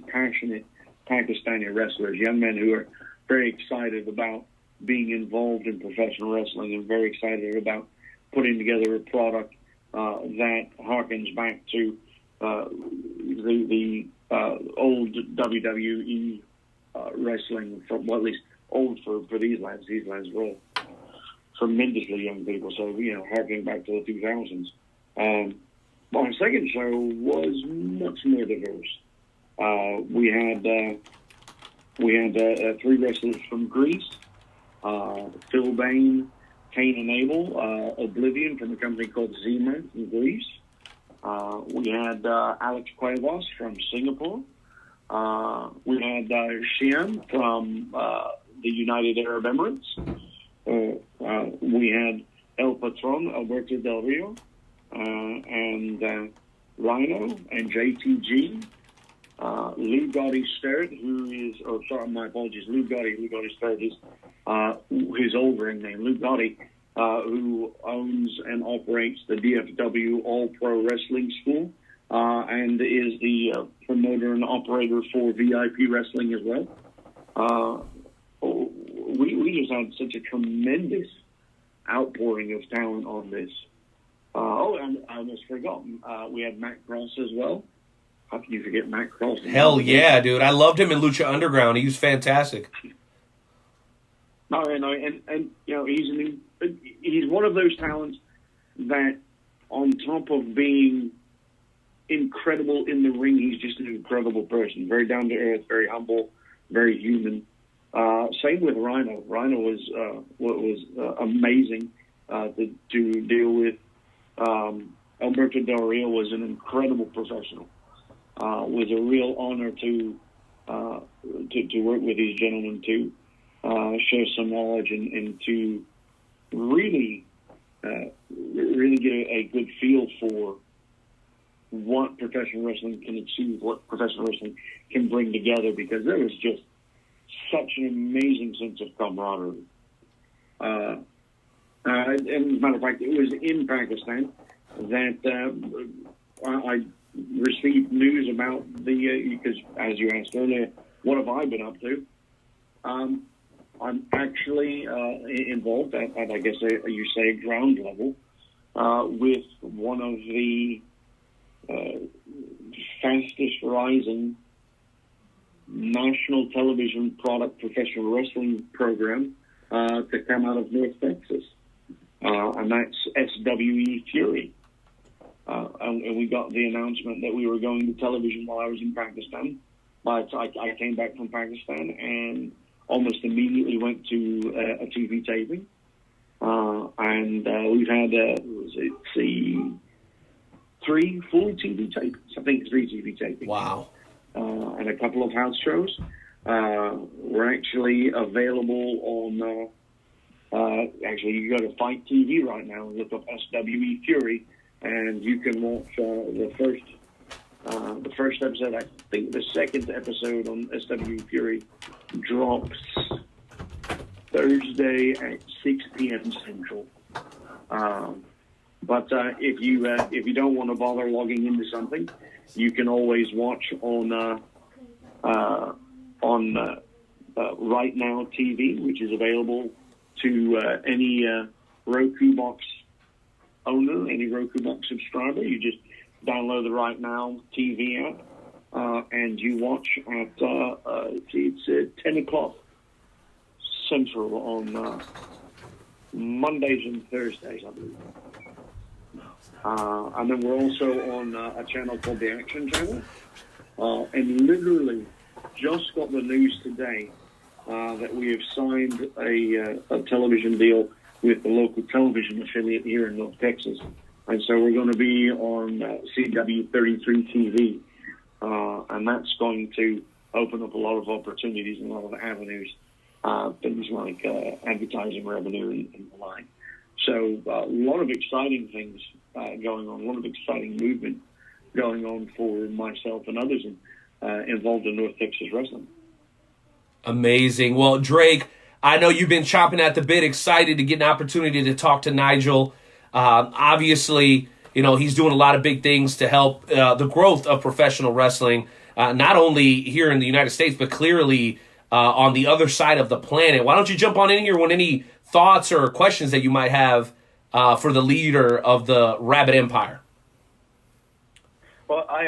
passionate Pakistani wrestlers, young men who are very excited about being involved in professional wrestling and very excited about putting together a product that harkens back to the old WWE wrestling, from, well, at least old for these lads. These lads were all tremendously young people, so harkening back to the 2000s. Our second show was much more diverse. We had 3 wrestlers from Greece: Phil Bain, Cain and Abel, Oblivion from a company called Zima in Greece. We had Alex Cuevas from Singapore. We had Shiam from the United Arab Emirates. We had El Patron, Alberto Del Rio, and Rhino and JTG. Lou Gotti Sturt, who is, my apologies, Lou Gotti Sturt is his old ring name, Lou Gotti, who owns and operates the DFW All Pro Wrestling School, and is the promoter and operator for VIP Wrestling as well. We just had such a tremendous outpouring of talent on this. And I almost forgotten, we had Matt Cross as well. How can you forget Matt Cross? Hell yeah, dude. I loved him in Lucha Underground. He was fantastic. No, and he's one of those talents that, on top of being incredible in the ring, he's just an incredible person. Very down to earth, very humble, very human. Same with Rhino. Rhino was amazing to deal with. Alberto Del Rio was an incredible professional. Was a real honor to work with these gentlemen, to share some knowledge and to really get a good feel for what professional wrestling can achieve, what professional wrestling can bring together, because there was just such an amazing sense of camaraderie. And as a matter of fact, it was in Pakistan that I received news about because as you asked earlier, what have I been up to? I'm actually involved at I guess you say ground level with one of the fastest rising national television product professional wrestling program to come out of North Texas, and that's SWE Fury. And we got the announcement that we were going to television while I was in Pakistan. But I came back from Pakistan and almost immediately went to a TV taping. And we've had, three full TV tapings. I think 3 TV tapings. Wow. And a couple of house shows. We're actually available on, actually you go to Fight TV right now and look up SWE Fury, and you can watch the first episode. I think the second episode on SWE Fury drops Thursday at 6 p.m. Central. But if you don't want to bother logging into something, you can always watch on Right Now TV, which is available to any Roku box owner, any Roku box subscriber. You just download the Right Now TV app, and you watch at it's 10 o'clock Central on Mondays and Thursdays, I believe. And then we're also on a channel called the Action Channel, and literally just got the news today that we have signed a television deal with the local television affiliate here in North Texas. And so we're going to be on CW33 TV, and that's going to open up a lot of opportunities and a lot of avenues, things like advertising revenue and the like. So a lot of exciting things going on, a lot of exciting movement going on for myself and others involved in North Texas wrestling. Amazing. Well, Drake, I know you've been chomping at the bit, excited to get an opportunity to talk to Nigel. Obviously, he's doing a lot of big things to help the growth of professional wrestling, not only here in the United States, but clearly on the other side of the planet. Why don't you jump on in here with any thoughts or questions that you might have for the leader of the Rabid Empire? Well, I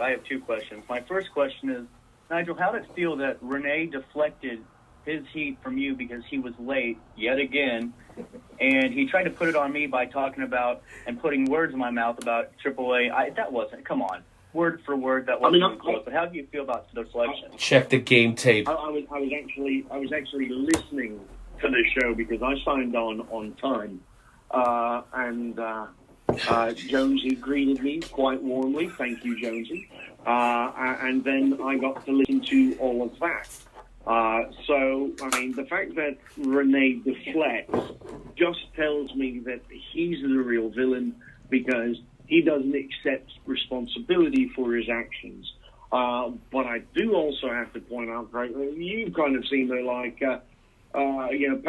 have 2 questions. My first question is, Nigel, how did it feel that Renee deflected his heat from you because he was late yet again, and he tried to put it on me by talking about and putting words in my mouth about AAA? That wasn't, come on, word for word, that wasn't even close. But how do you feel about the deflection? Check the game tape. I was actually listening to the show because I signed on time, and Jonesy greeted me quite warmly. Thank you, Jonesy. And then I got to listen to all of that. So, I mean, the fact that Renee deflects just tells me that he's the real villain because he doesn't accept responsibility for his actions. But I do also have to point out, right, you kind of seem to like, pay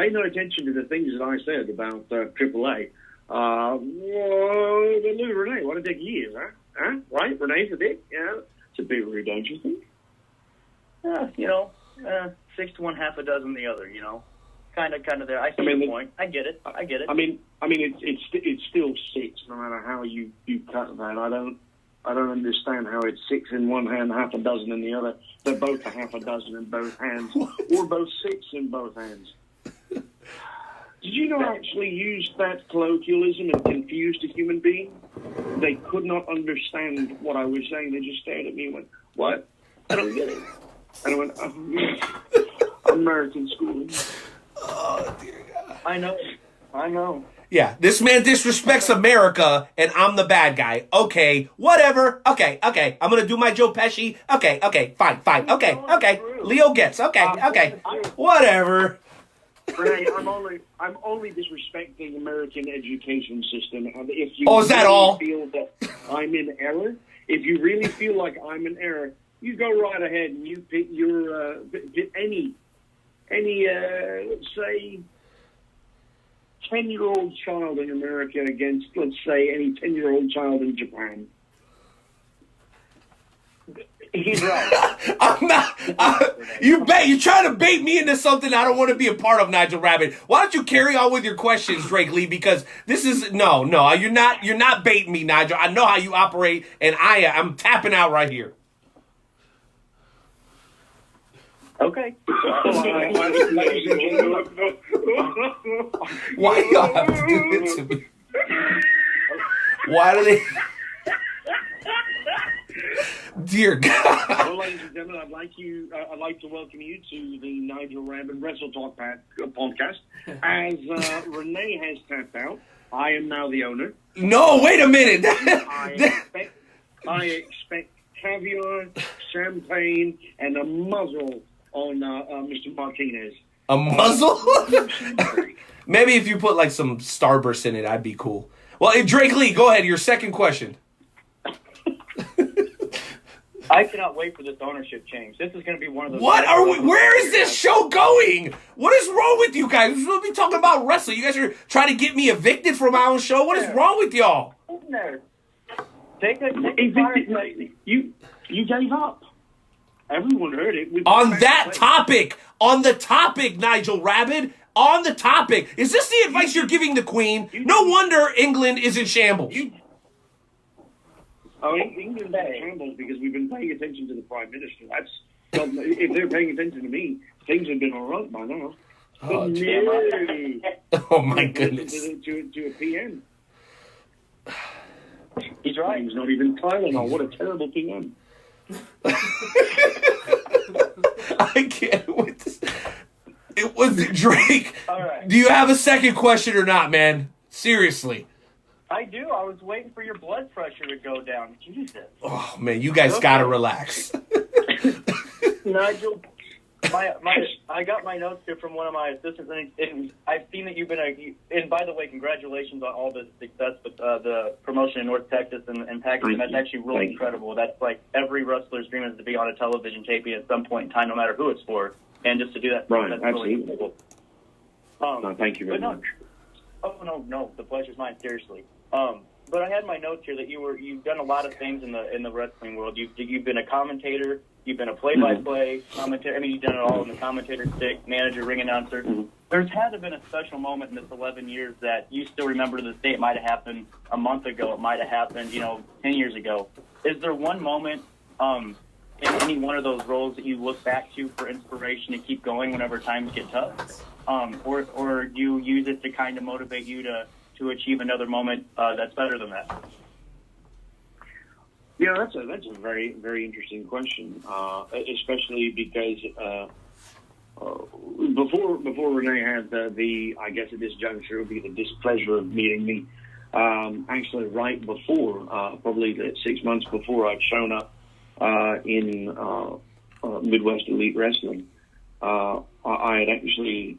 no attention to the things that I said about AAA. Lou Renee, what a dick he is, huh? Right? Renee's a dick? Yeah, it's a bit rude, don't you think? 6 to 1, half a dozen the other, kind of there. I see your point. I get it. I mean, it's still 6, no matter how you cut that. I don't understand how it's 6 in one hand, half a dozen in the other. They're both a half a dozen in both hands, or both 6 in both hands. Did you know I actually used that colloquialism and confused a human being? They could not understand what I was saying. They just stared at me and went, "What? I don't get it." And I went, "Oh, yes. American schooling." Oh, dear God. I know. Yeah, this man disrespects America, and I'm the bad guy. Okay, whatever. Okay. I'm gonna do my Joe Pesci. Okay, fine. Okay. Leo gets. Okay. Whatever. Renee, I'm only disrespecting American education system. And if you Oh, is that all? feel that I'm in error, if you really feel like I'm in error, you go right ahead and you pick your pick any let's say 10-year-old child in America against, let's say, any 10-year-old child in Japan. He's right. I'm not. You're trying to bait me into something I don't want to be a part of, Nigel Rabid. Why don't you carry on with your questions, Drake Lee? Because this is no. You're not baiting me, Nigel. I know how you operate, and I'm tapping out right here. Okay. Why do y'all have to do it to me? Why do they? Dear God. Well, ladies and gentlemen, I'd like to welcome you to the Nigel Rabid Wrestle Talk podcast. As Renee has tapped out, I am now the owner. No, wait a minute. I expect caviar, champagne, and a muzzle on Mr. Martinez. A muzzle? Maybe if you put like some Starburst in it, I'd be cool. Well, Drake Lee, go ahead. Your second question. I cannot wait for this ownership change. This is going to be one of those. Where is this show going? What is wrong with you guys? We're supposed to be talking about wrestling. You guys are trying to get me evicted from my own show. What is wrong with y'all? Take a You gave up. Everyone heard it. On the topic, Nigel Rabid. On the topic. Is this the advice you're giving the Queen? No wonder England is in shambles. England's in shambles because we've been paying attention to the Prime Minister. If they're paying attention to me, things have been all right by now. Oh, no. Oh my goodness. To a PM. He's right. He's not even Tylenol. What a terrible PM. I can't with this. It was Drake. All right. Do you have a second question or not, man? Seriously. I do. I was waiting for your blood pressure to go down. Jesus. Oh man, you guys gotta relax. Nigel, I got my notes here from one of my assistants, and I've seen that you've been and by the way, congratulations on all the success with the promotion in North Texas and packaging. That's actually really incredible. That's like every wrestler's dream is to be on a television taping at some point in time, no matter who it's for, and just to do that. Right, that's absolutely. Really cool. Thank you very much. Oh no, the pleasure's mine. Seriously. But I had my notes here that you've done a lot of things in the wrestling world. You've been a commentator, you've been a play-by-play commentator. I mean, you've done it all in the commentator stick, manager, ring announcer. There's had to have been a special moment in this 11 years that you still remember to this day. It might have happened a month ago. It might have happened, 10 years ago. Is there one moment in any one of those roles that you look back to for inspiration to keep going whenever times get tough? Or do you use it to kind of motivate you to achieve another moment that's better than that? Yeah, that's a very, very interesting question, especially because before Renee had the I guess at this juncture would be the displeasure of meeting me. Actually, right before, probably 6 months before I'd shown up in Midwest Elite Wrestling, I had actually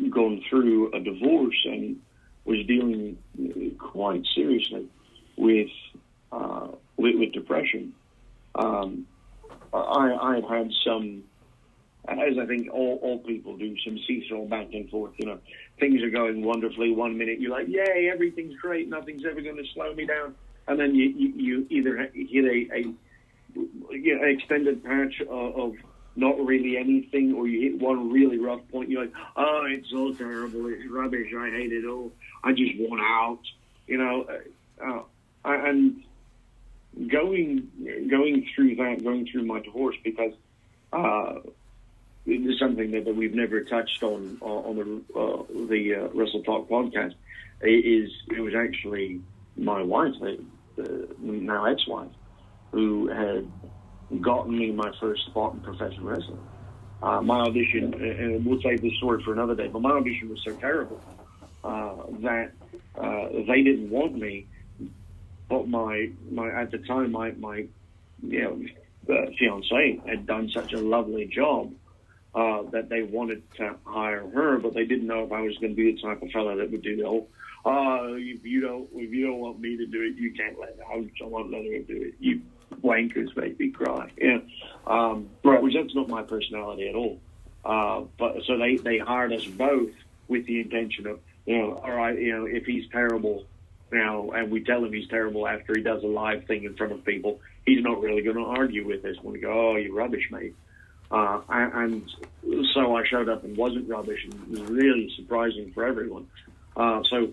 gone through a divorce and was dealing quite seriously with depression. I had some, as I think all people do, some seesaw back and forth. Things are going wonderfully. 1 minute you're like, yay, everything's great, nothing's ever going to slow me down, and then you either hit a extended patch of not really anything, or you hit one really rough point. You're like, oh, it's so terrible, it's rubbish, I hate it all, I just want out, and going through that, going through my divorce, because it is something that we've never touched on the Wrestle Talk podcast. It was actually my wife, now ex-wife, who had gotten me my first spot in professional wrestling. My audition, and we'll save this story for another day, but my audition was so terrible that they didn't want me, but my at the time my fiance had done such a lovely job that they wanted to hire her, but they didn't know if I was going to be the type of fella that would do the whole, if you don't want me to do it, you can't let I won't let her do it. You wankers make me cry. Yeah, right. Which that's not my personality at all. But so they hired us both with the intention of, all right, if he's terrible now, and we tell him he's terrible after he does a live thing in front of people, he's not really going to argue with us when we go, oh, you're rubbish, mate. And so I showed up and wasn't rubbish, and it was really surprising for everyone. So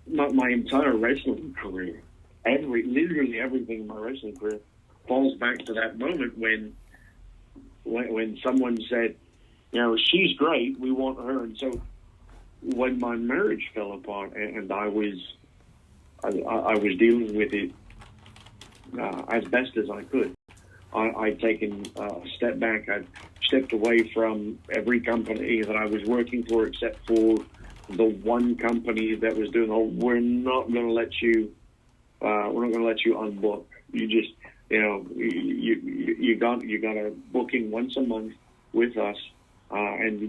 my entire wrestling career, literally everything in my wrestling career, falls back to that moment when someone said, she's great, we want her. And so when my marriage fell apart and I was dealing with it as best as I could, I'd taken a step back. I'd stepped away from every company that I was working for, except for the one company that was doing, we're not going to let you unbook. You just, you got a booking once a month with us, and you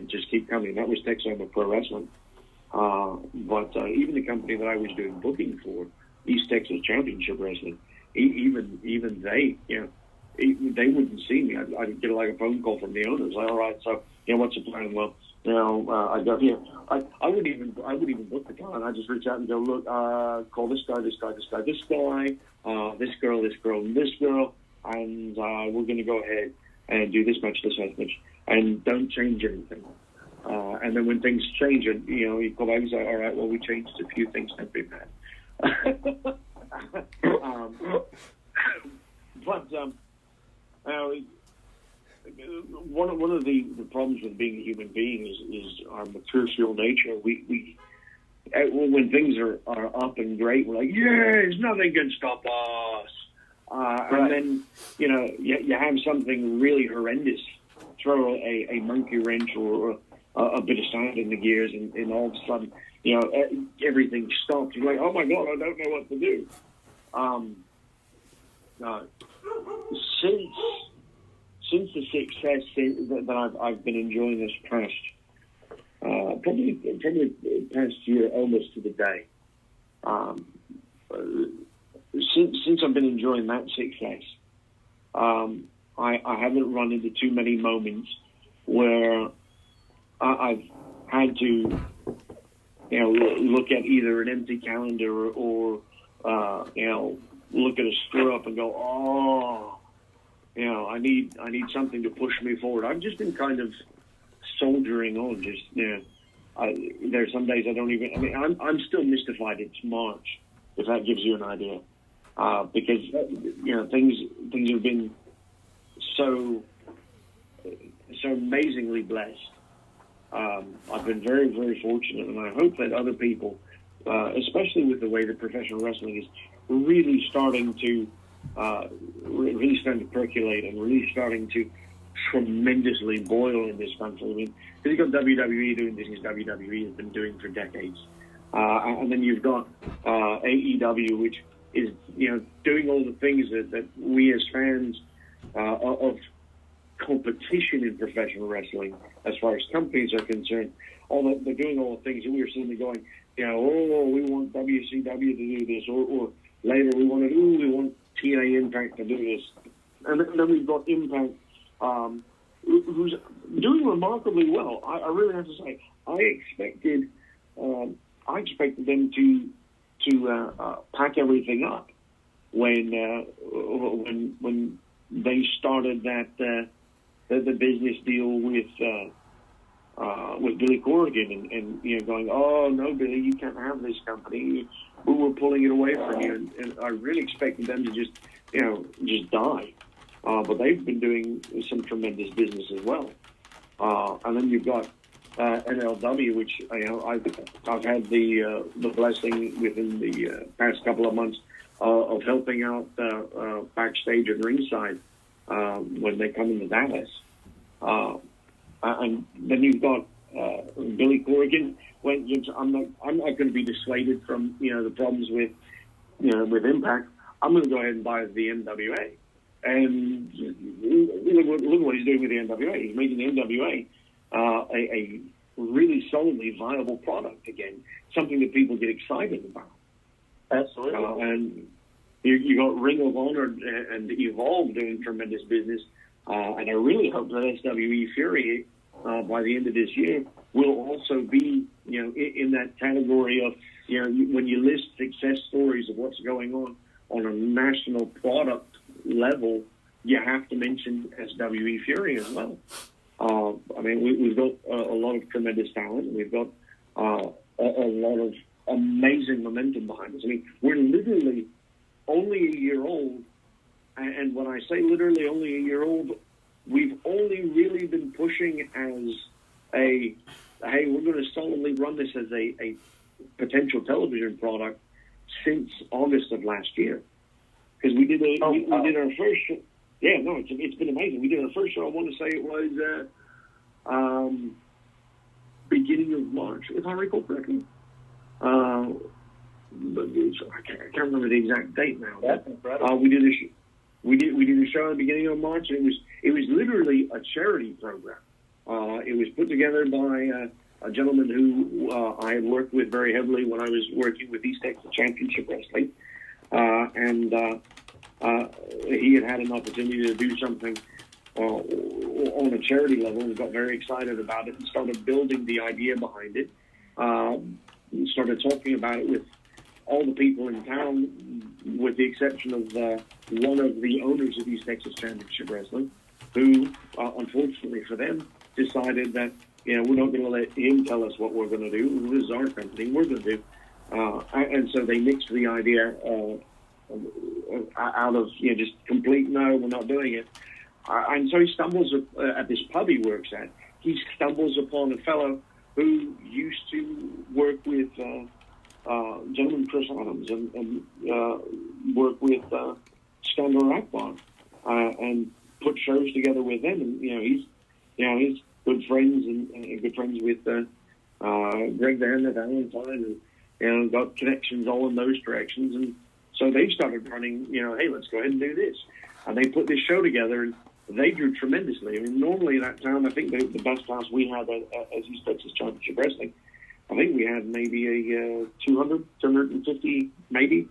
just keep coming. That was Texoma Pro Wrestling. But even the company that I was doing booking for, East Texas Championship Wrestling, even they, they wouldn't see me. I'd get like a phone call from the owners. Like, all right, so what's the plan? Well, I go here. I wouldn't even book the guy. I just reach out and go, look, call this guy, this guy, this guy, this guy, this girl, and this girl, and we're going to go ahead and do this match, and don't change anything. And then when things change, and you call back and say, all right, well, we changed a few things. Don't be mad. One of the problems with being a human being is our mercurial nature. We when things are up and great, we're like, yes, nothing can stop us. Right. And then you have something really horrendous, throw a monkey wrench or a bit of sand in the gears, and all of a sudden, everything stops. You're like, oh my God, I don't know what to do. Since the success that I've been enjoying this past, probably past year, almost to the day, since I've been enjoying that success, I haven't run into too many moments where I've had to, look at either an empty calendar or look at a screw up and go, oh, I need something to push me forward. I've just been kind of soldiering on. Just there's some days I don't even. I mean, I'm still mystified. It's March, if that gives you an idea, because things have been so amazingly blessed. I've been very, very fortunate, and I hope that other people, especially with the way that professional wrestling is really starting to percolate and really starting to tremendously boil in this country. I mean, because you've got WWE doing things WWE has been doing for decades, and then you've got AEW, which is doing all the things that we as fans of competition in professional wrestling, as far as companies are concerned, they're doing all the things that we are suddenly going, we want WCW to do this, or later we want TNA Impact to do this, and then we've got Impact, who's doing remarkably well. I really have to say, I expected them to pack everything up when they started the business deal with Billy Corrigan and going, oh no, Billy, you can't have this company. We were pulling it away from you, and I really expected them to just die. But they've been doing some tremendous business as well. And then you've got NLW, which I've had the blessing within the past couple of months of helping out backstage and ringside when they come into Dallas. And then you've got Billy Corrigan, I'm not going to be dissuaded from the problems with Impact. I'm going to go ahead and buy the NWA. And look what he's doing with the NWA. He's making the NWA a really solidly viable product again, something that people get excited about. Absolutely. And you got Ring of Honor and Evolve doing tremendous business. And I really hope that SWE Fury, by the end of this year, will also be, in that category of, when you list success stories of what's going on a national product level, you have to mention SWE Fury as well. We've got a lot of tremendous talent. We've got a lot of amazing momentum behind us. I mean, we're literally only a year old. And when I say literally only a year old, we've only really been pushing as hey, we're going to solemnly run this as a potential television product since August of last year. Because we did our first show. Yeah, no, it's been amazing. We did our first show, I want to say it was beginning of March, if I recall correctly. But I can't remember the exact date now. That's incredible. We did a show at the beginning of March, and it was literally a charity program. It was put together by a gentleman who I had worked with very heavily when I was working with East Texas Championship Wrestling, and he had an opportunity to do something on a charity level, and got very excited about it and started building the idea behind it. Started talking about it with all the people in town, with the exception of one of the owners of East Texas Championship Wrestling, who, unfortunately for them, decided that, we're not going to let him tell us what we're going to do. This is our company. We're going to do. And so they mixed the idea out of, just complete, no, we're not doing it. And so he stumbles at this pub he works at. He stumbles upon a fellow who used to work with gentleman Chris Adams and work with Skandar Akbar and put shows together with them. And he's good friends and good friends with Greg Van the Valentine, and got connections all in those directions. And so they started running. Hey, let's go ahead and do this. And they put this show together, and they grew tremendously. I mean, normally in that time, I think the best house we had as East Texas Championship Wrestling, I think we had maybe a 200, 250 maybe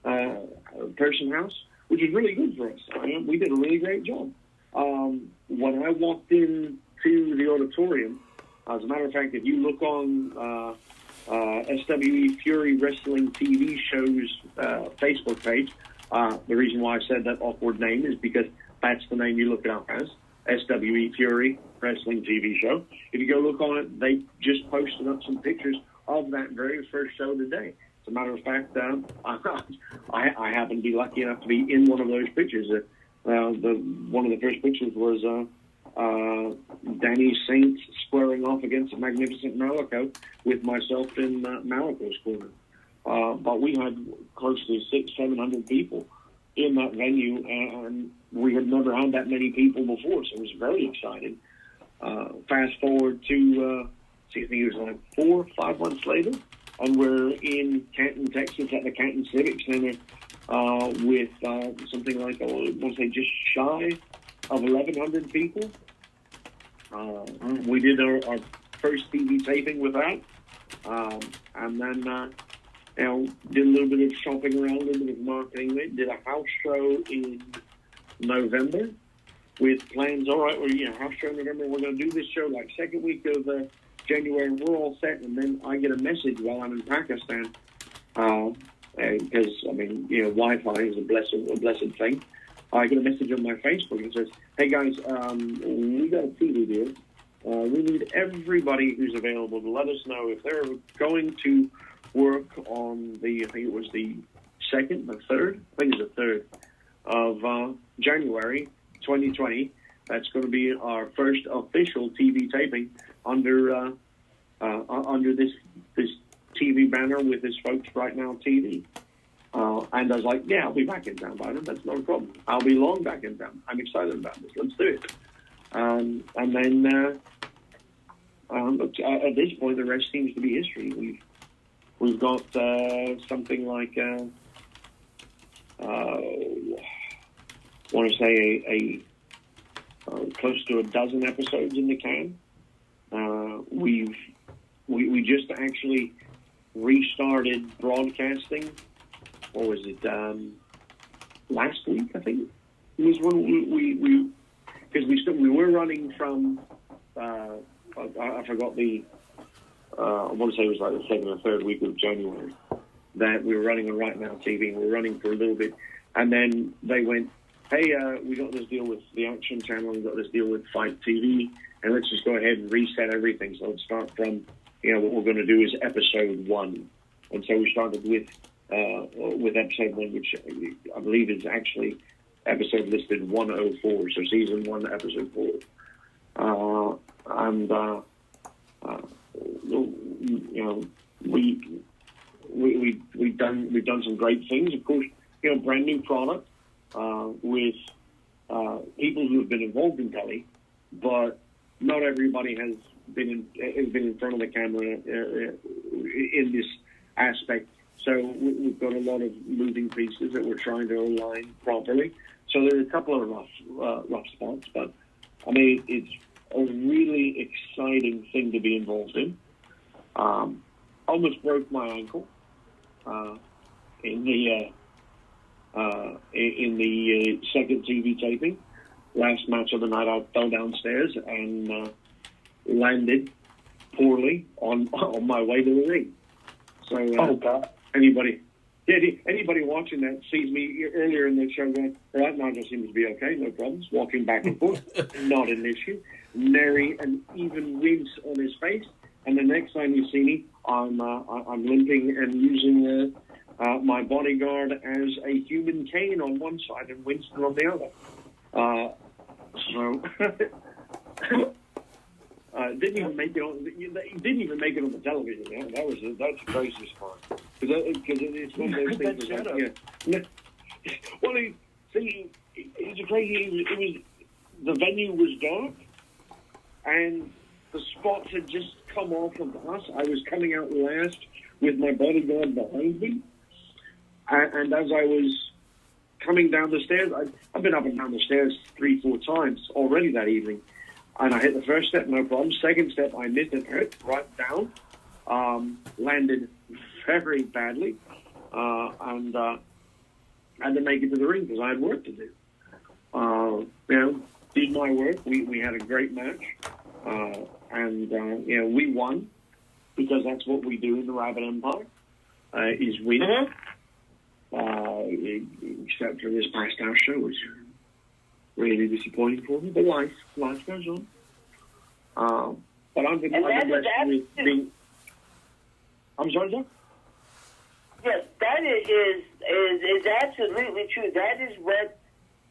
person house, which is really good for us. We did a really great job. When I walked into the auditorium, as a matter of fact, if you look on SWE Fury Wrestling TV show's Facebook page, the reason why I said that awkward name is because that's the name you look it up as, SWE Fury Wrestling TV show. If you go look on it, they just posted up some pictures of that very first show today. As a matter of fact, I happen to be lucky enough to be in one of those pictures. One of the first pictures was Danny Saint squaring off against a magnificent Malico with myself in Malico's corner. But we had close to 600-700 people in that venue, and we had never had that many people before, so it was very exciting. Fast forward to, I think it was like 4 or 5 months later, and we're in Canton, Texas at the Canton Civic Center with something like, I want to say just shy of 1,100 people. We did our first TV taping with that, and then did a little bit of shopping around, a little bit of marketing. We did a house show in November with plans. All right, house show in November. We're going to do this show like second week of January, and we're all set. And then I get a message while I'm in Pakistan, because Wi-Fi is a blessed thing. I get a message on my Facebook and says, "Hey guys, we got a TV deal. We need everybody who's available to let us know if they're going to work on I think it was the 2nd, the 3rd, I think it's the 3rd of January 2020. That's going to be our first official TV taping under this TV banner with this Folks Right Now TV." And I was like, yeah, I'll be back in town by then. That's not a problem. I'll be long back in town. I'm excited about this. Let's do it. And then But at this point, the rest seems to be history. We've got something like I want to say a close to a dozen episodes in the can. We just actually restarted broadcasting. What was it? Last week, I think, was when we because we were running from I forgot the I want to say it was like the second or third week of January that we were running on Right Now TV, and we were running for a little bit, and then they went, hey, we got this deal with the Action Channel, we got this deal with Fight TV, and let's just go ahead and reset everything. So let's start from, what we're going to do is episode 1. And so we started with episode 1, which I believe is actually episode listed 104, so season 1, episode 4. We've done some great things. Of course, brand new product with people who have been involved in telly, but not everybody has been in front of the camera in this aspect. So we've got a lot of moving pieces that we're trying to align properly. So there's a couple of rough spots, but I mean, it's a really exciting thing to be involved in. Almost broke my ankle in the second TV taping. Last match of the night, I fell downstairs and landed poorly on my way to the ring. So, anybody watching that sees me earlier in the show going, all right, Nigel seems to be okay, no problems, walking back and forth, not an issue. Nary an even wince on his face. And the next time you see me, I'm limping and using my bodyguard as a human cane on one side and Winston on the other. Didn't even make it on. Didn't even make it on the television. Yeah? That's the craziest part because it's one of those things. Well, it's crazy. It was the venue was dark and the spots had just come off of us. I was coming out last with my bodyguard behind me, and as I was coming down the stairs, I've been up and down the stairs 3-4 times already that evening. And I hit the first step, no problem. Second step, I missed and hit right down. Landed very badly. And had to make it to the ring because I had work to do. Did my work. We had a great match. We won because that's what we do in the Rabid Empire, is win. Except for this past house show, which really disappointing for me, but life goes on. But I'm blessed with being. I'm sorry, John? Yes, that is absolutely true. That is what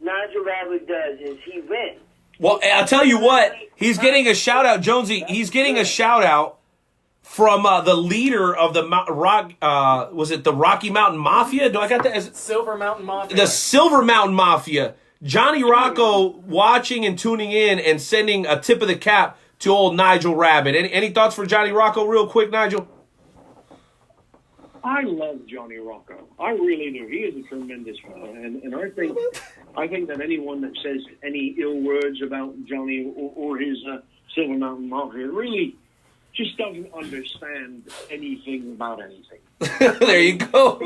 Nigel Rabid does. Is he wins. Well, I'll tell you what. He's getting a shout out, Jonesy. He's getting a shout out from the leader of the was it the Rocky Mountain Mafia? Do I got that? Silver Mountain Mafia. The Silver Mountain Mafia. Johnny Rocco watching and tuning in and sending a tip of the cap to old Nigel Rabid. Any thoughts for Johnny Rocco real quick, Nigel? I love Johnny Rocco. I really do. He is a tremendous fellow. And I think that anyone that says any ill words about Johnny or his Silver Mountain Mafia really just doesn't understand anything about anything. There you go.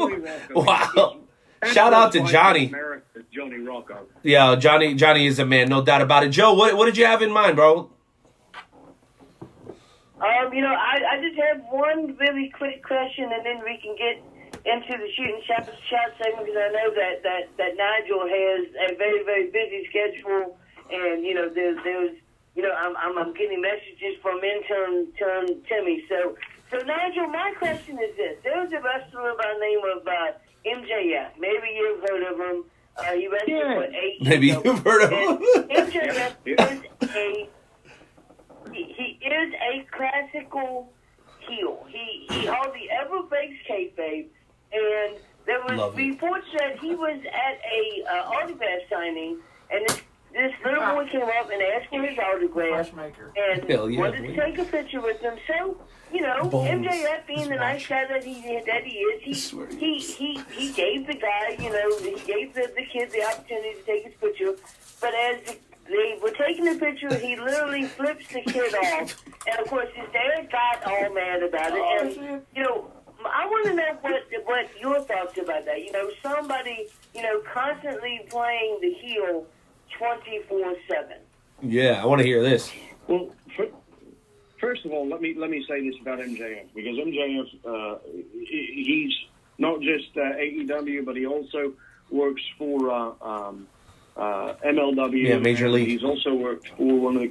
Wow. Shout out to Johnny. America, Johnny Rocco. Yeah, Johnny is a man, no doubt about it. Joe, what did you have in mind, bro? I just have one really quick question, and then we can get into the shooting shout segment because I know that Nigel has a very, very busy schedule, and there's I'm getting messages from intern Timmy. So Nigel, my question is this: there's a wrestler by the name of MJF. Maybe you've heard of him. He wrestled for 8 years. Maybe you've heard of him. MJF is a classical heel. He hardly ever breaks kayfabe, and there was reports that he was at a autograph signing, and this this little boy came up and asked for his autograph and wanted to take a picture with him. So, you know, MJF being the nice guy that he is, he gave the guy, you know, he gave the kid the opportunity to take his picture. But as they were taking the picture, he literally flips the kid off. And, of course, his dad got all mad about it. And, you know, I want to know what your thoughts about that. You know, somebody, you know, constantly playing the heel 24/7. Yeah, I want to hear this. Well, first of all, let me say this about MJF, because MJF, he's not just AEW, but he also works for MLW. Yeah, Major League. He's also worked for one other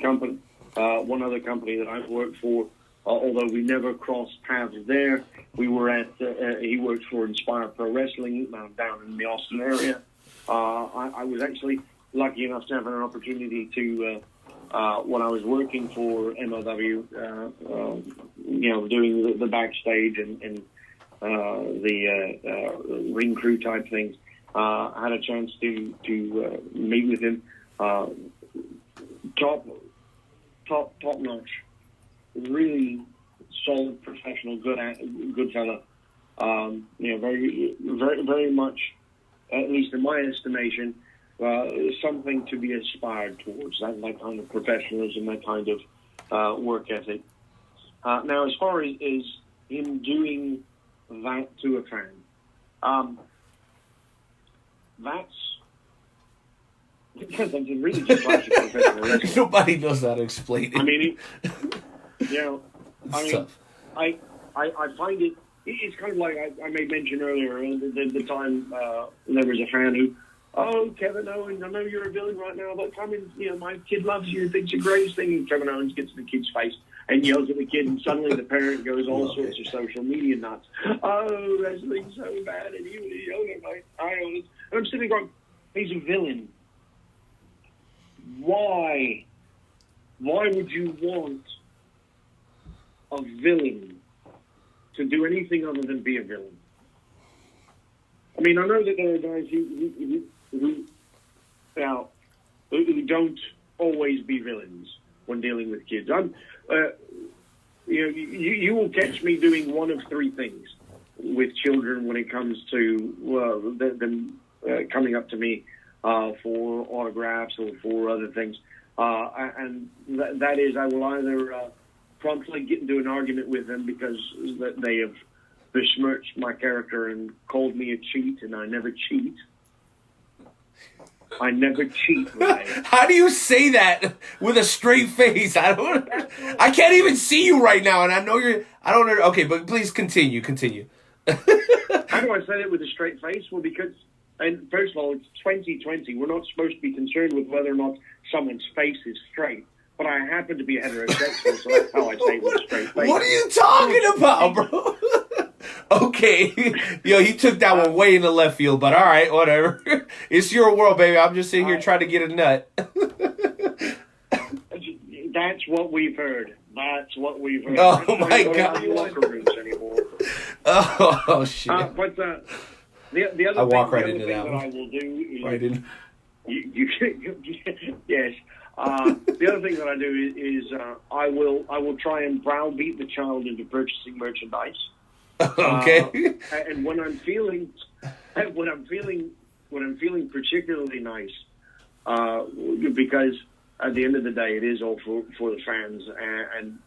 company that I've worked for. Although we never crossed paths there, we were at. He worked for Inspire Pro Wrestling down in the Austin area. I was actually lucky enough to have an opportunity to, when I was working for MLW, you know, doing the backstage and the ring crew type things. I had a chance to meet with him. Top notch, really solid professional, good fella. You know, very much, at least in my estimation, something to be aspired towards. That kind of professionalism, that kind of work ethic. Now, as far as him doing that to a fan, that's really just classic professional wrestling. Nobody knows how to explain it. I mean, you know, I find it's kind of like I made mention earlier, the time there was a fan who, oh, Kevin Owens, I know you're a villain right now, but come in, you know, my kid loves you, thinks you're the greatest thing. And Kevin Owens gets in the kid's face and yells at the kid, and suddenly the parent goes all sorts of social media nuts. Oh, wrestling's so bad, and you yelling at my Owens. And I'm sitting going, he's a villain. Why would you want a villain to do anything other than be a villain? I mean, I know that there are guys who don't always be villains when dealing with kids. You will catch me doing one of three things with children when it comes to them coming up to me for autographs or for other things. And that is, I will either promptly get into an argument with them because they have besmirched my character and called me a cheat, and I never cheat. I never cheat, right? How do you say that with a straight face? I can't even see you right now, and I know you're. I don't know. Okay, but please continue. How do I say that with a straight face? Well, because, and first of all, it's 2020. We're not supposed to be concerned with whether or not someone's face is straight. But I happen to be heterosexual, so that's how I say it with a straight face. What are you talking about, bro? Okay. Yo, he took that one way in the left field, but all right, whatever. It's your world, baby. I'm just sitting here trying to get a nut. That's what we've heard. Oh, my God. Oh, shit. But the other I walk thing, right into that that one. I will do is... Right in. Yes. The other thing that I do is I will try and browbeat the child into purchasing merchandise. Okay. And when I'm feeling particularly nice, because at the end of the day, it is all for the fans, and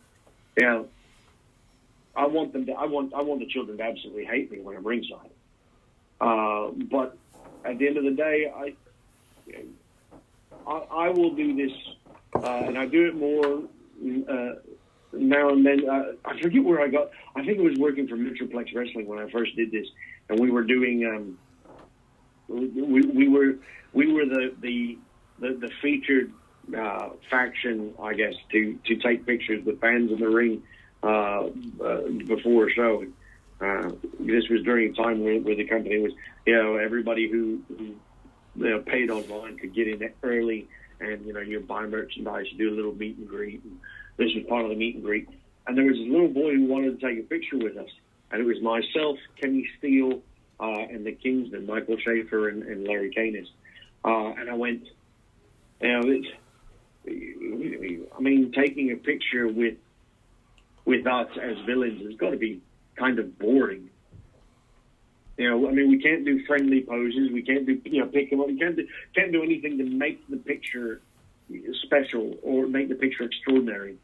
you know, I want the children to absolutely hate me when I'm ringside. But at the end of the day, I will do this, and I do it more now and then. I forget where I got. I think it was working for Metroplex Wrestling when I first did this, and we were doing. We were the featured faction, I guess, to take pictures with fans in the ring before a show. This was during a time where the company was, you know, everybody who paid online could get in early, and you buy merchandise, you do a little meet and greet, and this was part of the meet and greet. And there was this little boy who wanted to take a picture with us, and it was myself, Kenny Steele, and the Kingsmen, Michael Schaefer and Larry Canis. And I went, I mean, taking a picture with us as villains has got to be kind of boring. I mean, we can't do friendly poses. We can't do, pick them up. We can't do anything to make the picture special or make the picture extraordinary.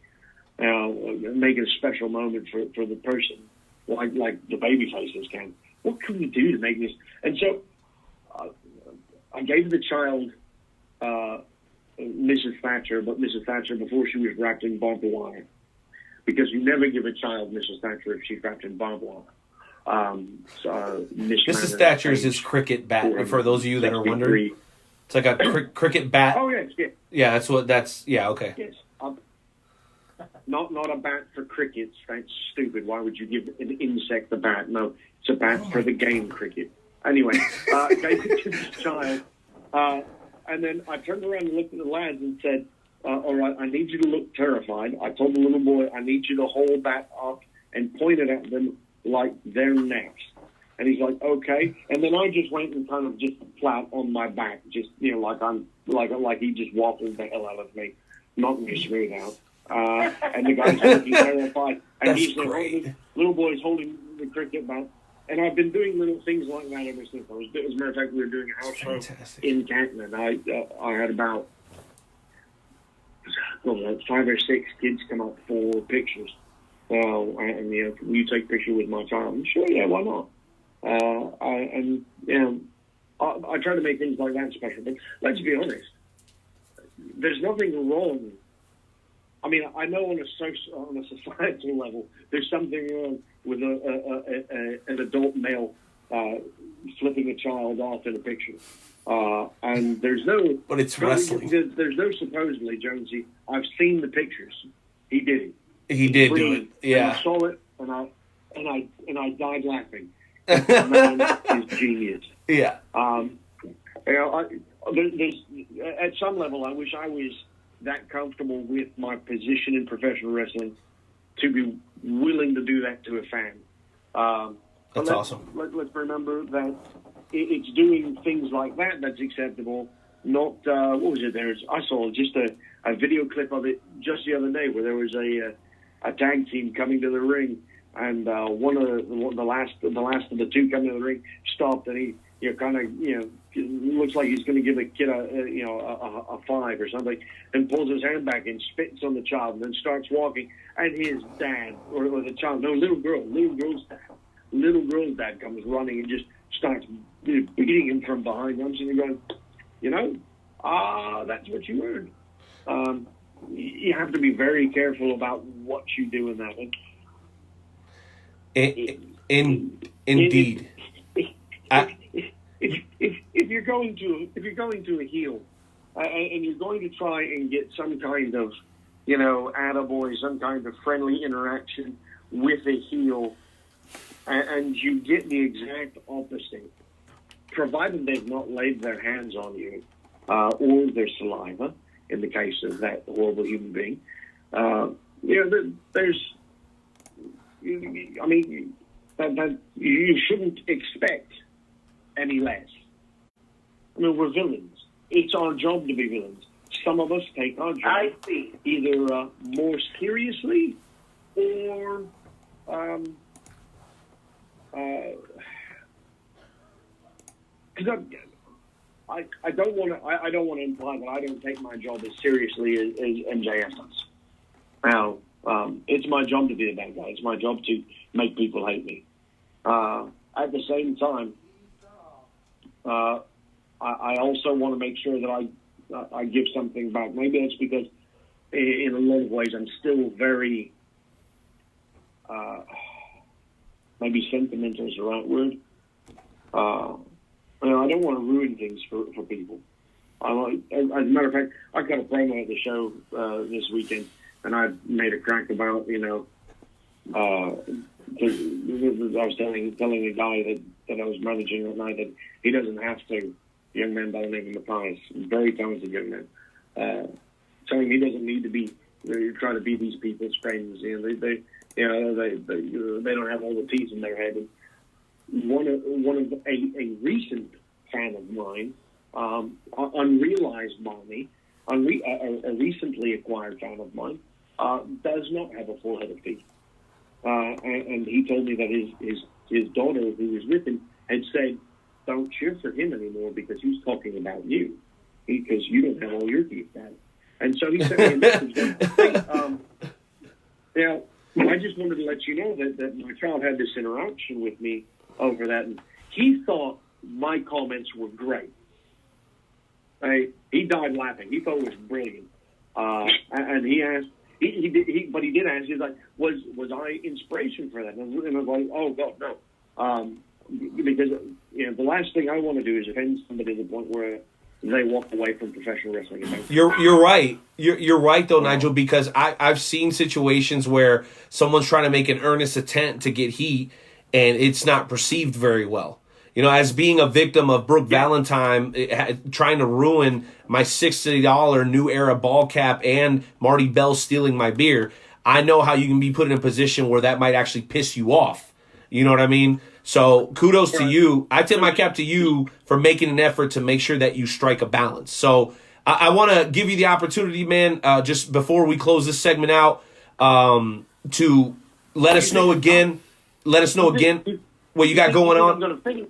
Make it a special moment for the person, like the baby faces can. What can we do to make this? And so I gave the child Mrs. Thatcher, but Mrs. Thatcher before she was wrapped in barbed wire, because you never give a child Mrs. Thatcher if she's wrapped in barbed wire. Mrs. Thatcher's his cricket bat. For those of you that are wondering, it's like a cricket bat. Oh yes, yeah. Yeah, yeah, okay. Yes, not a bat for crickets. That's stupid. Why would you give an insect a bat? No, it's a bat for the game cricket. Anyway, gave it to this child, and then I turned around and looked at the lads and said, "All right, I need you to look terrified." I told the little boy, "I need you to hold that up and point it at them like they're next." And he's like, "Okay." And then I just went and kind of just flat on my back, just like he just waffled the hell out of me, knocked me smooth out. And the guy's looking terrified, and he's little boy's holding the cricket bat. And I've been doing little things like that ever since. As a matter of fact, we were doing a house show in Canton, and I had about 5 or 6 kids come up for pictures. And will you take a picture with my child? I'm sure, yeah, why not? I try to make things like that special. But let's be honest, there's nothing wrong. I mean, I know on a societal level, there's something wrong with an adult male flipping a child off in a picture. And there's no... But it's wrestling. There's no supposedly, Jonesy. I've seen the pictures. He did it. He did do it. Yeah. And I saw it, and I died laughing. The man is genius. Yeah. There's, at some level, I wish I was that comfortable with my position in professional wrestling to be willing to do that to a fan. That's awesome. Let's remember that it's doing things like that that's acceptable. Not what was it? I saw just a video clip of it just the other day where there was a tag team coming to the ring, and the last of the two coming to the ring stopped, and he looks like he's going to give a kid a 5 or something, and pulls his hand back and spits on the child, and then starts walking, and his dad or the child, no, little girl's dad comes running and just starts beating him from behind. I'm sitting there going, that's what you earned. You have to be very careful about what you do in that. Indeed. If you're going to a heel, and you're going to try and get some kind of, attaboy, some kind of friendly interaction with a heel, and you get the exact opposite, provided they've not laid their hands on you, or their saliva, in the case of that horrible human being, there's, I mean, that you shouldn't expect any less. I mean, we're villains. It's our job to be villains. Some of us take our job either more seriously or because I don't want to imply that I don't take my job as seriously as MJF does. Now, it's my job to be a bad guy. It's my job to make people hate me. At the same time, I also want to make sure that I give something back. Maybe it's because in a lot of ways I'm still very, maybe sentimental is the right word. I don't want to ruin things for people. As a matter of fact, I got a promo at the show this weekend, and I made a crack about, I was telling the guy that I was managing that night that he doesn't have to. Young man by the name of Matthias, very talented young man. Telling him he doesn't need to be try to be these people's friends. They don't have all the teeth in their head. And one of a recent fan of mine, unrealized by me, a recently acquired fan of mine, does not have a full head of teeth. And he told me that his daughter, who was with him, had said, "Don't cheer for him anymore because he's talking about you, because you don't have all your teeth back." And so he sent me a message going, "Hey, now, I just wanted to let you know that my child had this interaction with me over that, and he thought my comments were great. He died laughing. He thought it was brilliant. And he asked, but he did ask, he's like, was I inspiration for that?" And I was like, "Oh, God, no." Because the last thing I want to do is offend somebody to the point where they walk away from professional wrestling. You're right. You're right though, Nigel, because I've seen situations where someone's trying to make an earnest attempt to get heat, and it's not perceived very well. As being a victim of Brooke Valentine trying to ruin my $60 New Era ball cap and Marty Bell stealing my beer, I know how you can be put in a position where that might actually piss you off. You know what I mean? So kudos to you. I tip my cap to you for making an effort to make sure that you strike a balance. So I want to give you the opportunity, man, just before we close this segment out, to let us know again. Let us know again what you got going on. I'm going to finish.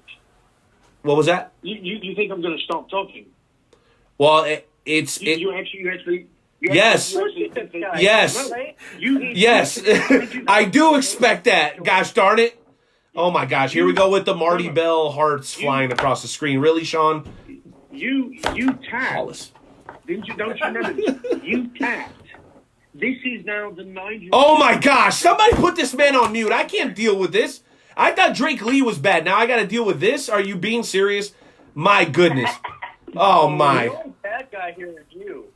What was that? You think I'm going to stop talking? Well, You actually. Yes. Yes. Yes. I do expect that. Gosh darn it. Oh my gosh. Here we go with the Marty Bell hearts flying across the screen. Really, Sean? You tapped. Don't you remember this? You tapped. This is now the Nigel. Oh my gosh. Somebody put this man on mute. I can't deal with this. I thought Drake Lee was bad. Now I got to deal with this? Are you being serious? My goodness. Oh my. The only bad guy here is you.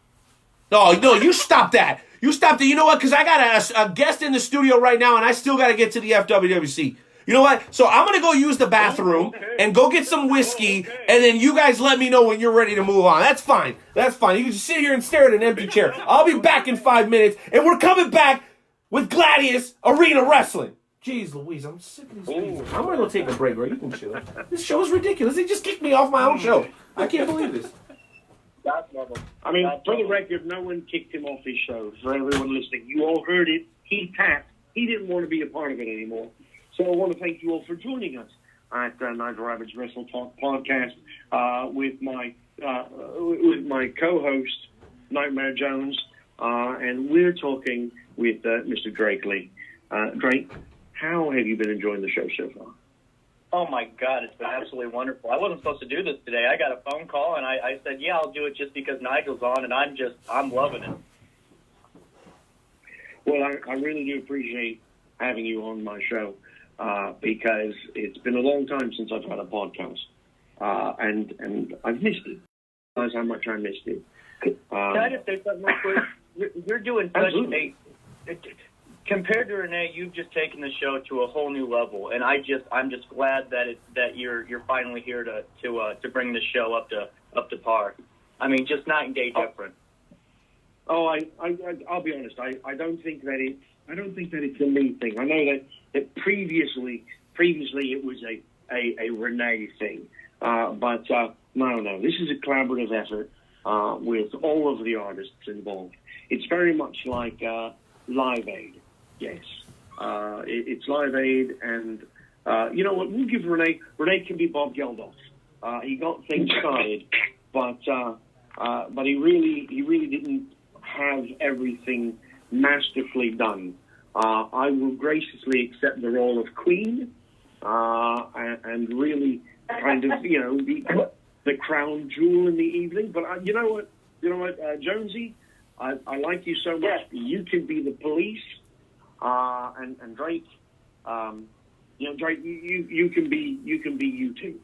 Oh, no, you stop that. You stop that. You know what? Because I got a guest in the studio right now, and I still got to get to the FWWC. You know what? So I'm going to go use the bathroom and go get some whiskey, and then you guys let me know when you're ready to move on. That's fine. That's fine. You can just sit here and stare at an empty chair. I'll be back in 5 minutes, and we're coming back with Gladius Arena Wrestling. Jeez Louise, I'm sick of these people. I'm going to go take a break, right? You can chill. This show is ridiculous. They just kicked me off my own show. I can't believe this. I mean, for the record, no one kicked him off his show. For everyone listening, you all heard it. He tapped. He didn't want to be a part of it anymore. So I want to thank you all for joining us at Nigel Rabid's Wrestle Talk podcast with my co-host Nightmare Jones, and we're talking with Mr. Drake Lee. Drake, how have you been enjoying the show so far? Oh my God, it's been absolutely wonderful. I wasn't supposed to do this today. I got a phone call and I said, yeah, I'll do it just because Nigel's on, and I'm loving it. Well, I really do appreciate having you on my show because it's been a long time since I've had a podcast, and I've missed it. I realize how much I missed it. Can I just say something real quick? You're doing such a... Compared to Renee, you've just taken the show to a whole new level, and I'm just glad that you're finally here to bring the show up to par. I mean, just night and day different. Oh, I'll be honest. I don't think that it's a me thing. I know that previously it was a Renee thing, but no. This is a collaborative effort with all of the artists involved. It's very much like Live Aid. Yes, it's Live Aid, and you know what? We'll give Renee. Renee can be Bob Geldof. He got things started, but he really didn't have everything masterfully done. I will graciously accept the role of Queen, and really kind of the crown jewel in the evening. But you know what, Jonesy, I like you so much. Yeah. You can be the police. And Drake, Drake, you can be you too.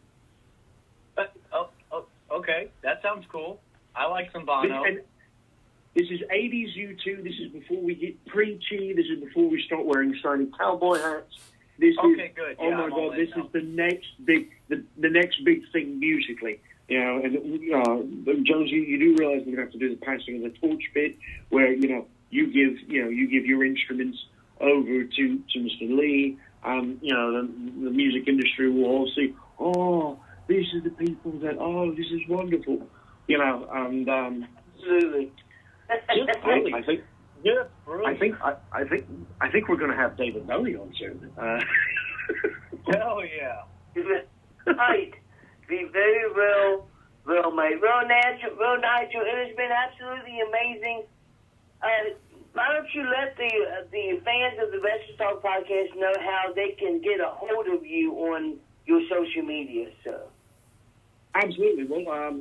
Okay, that sounds cool. I like some Bono. This is 80s U2. This is before we get preachy. This is before we start wearing shiny cowboy hats. This is good. Oh my God! This is the next big thing musically. And Jonesy, you do realize we're gonna have to do the passing of the torch bit, where you give your instruments over to Mr. Lee. The music industry will all see, oh, these are the people that, oh, this is wonderful. And Absolutely. I think. Yeah, I think we're going to have David Bowie on soon. Hell yeah. Right. Be very real, mate. Real Nigel. It has been absolutely amazing. Why don't you let the fans of the Wrestle Talk podcast know how they can get a hold of you on your social media, sir? Absolutely. Well,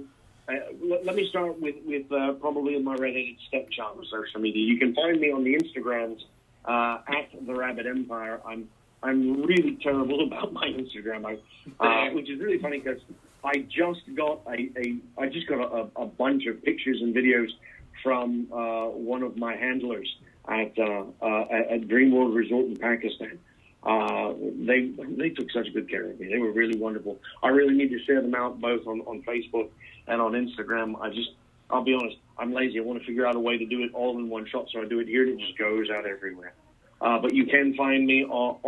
let me start with probably my redheaded stepchild on social media. You can find me on the Instagrams at the Rabid Empire. I'm really terrible about my Instagram, which is really funny because I just got a bunch of pictures and videos from one of my handlers at Dream World Resort in Pakistan. They took such good care of me. They were really wonderful. I really need to share them out both on Facebook and on Instagram. I'll be honest, I'm lazy. I want to figure out a way to do it all in one shot, so I do it here and it just goes out everywhere. But you can find me on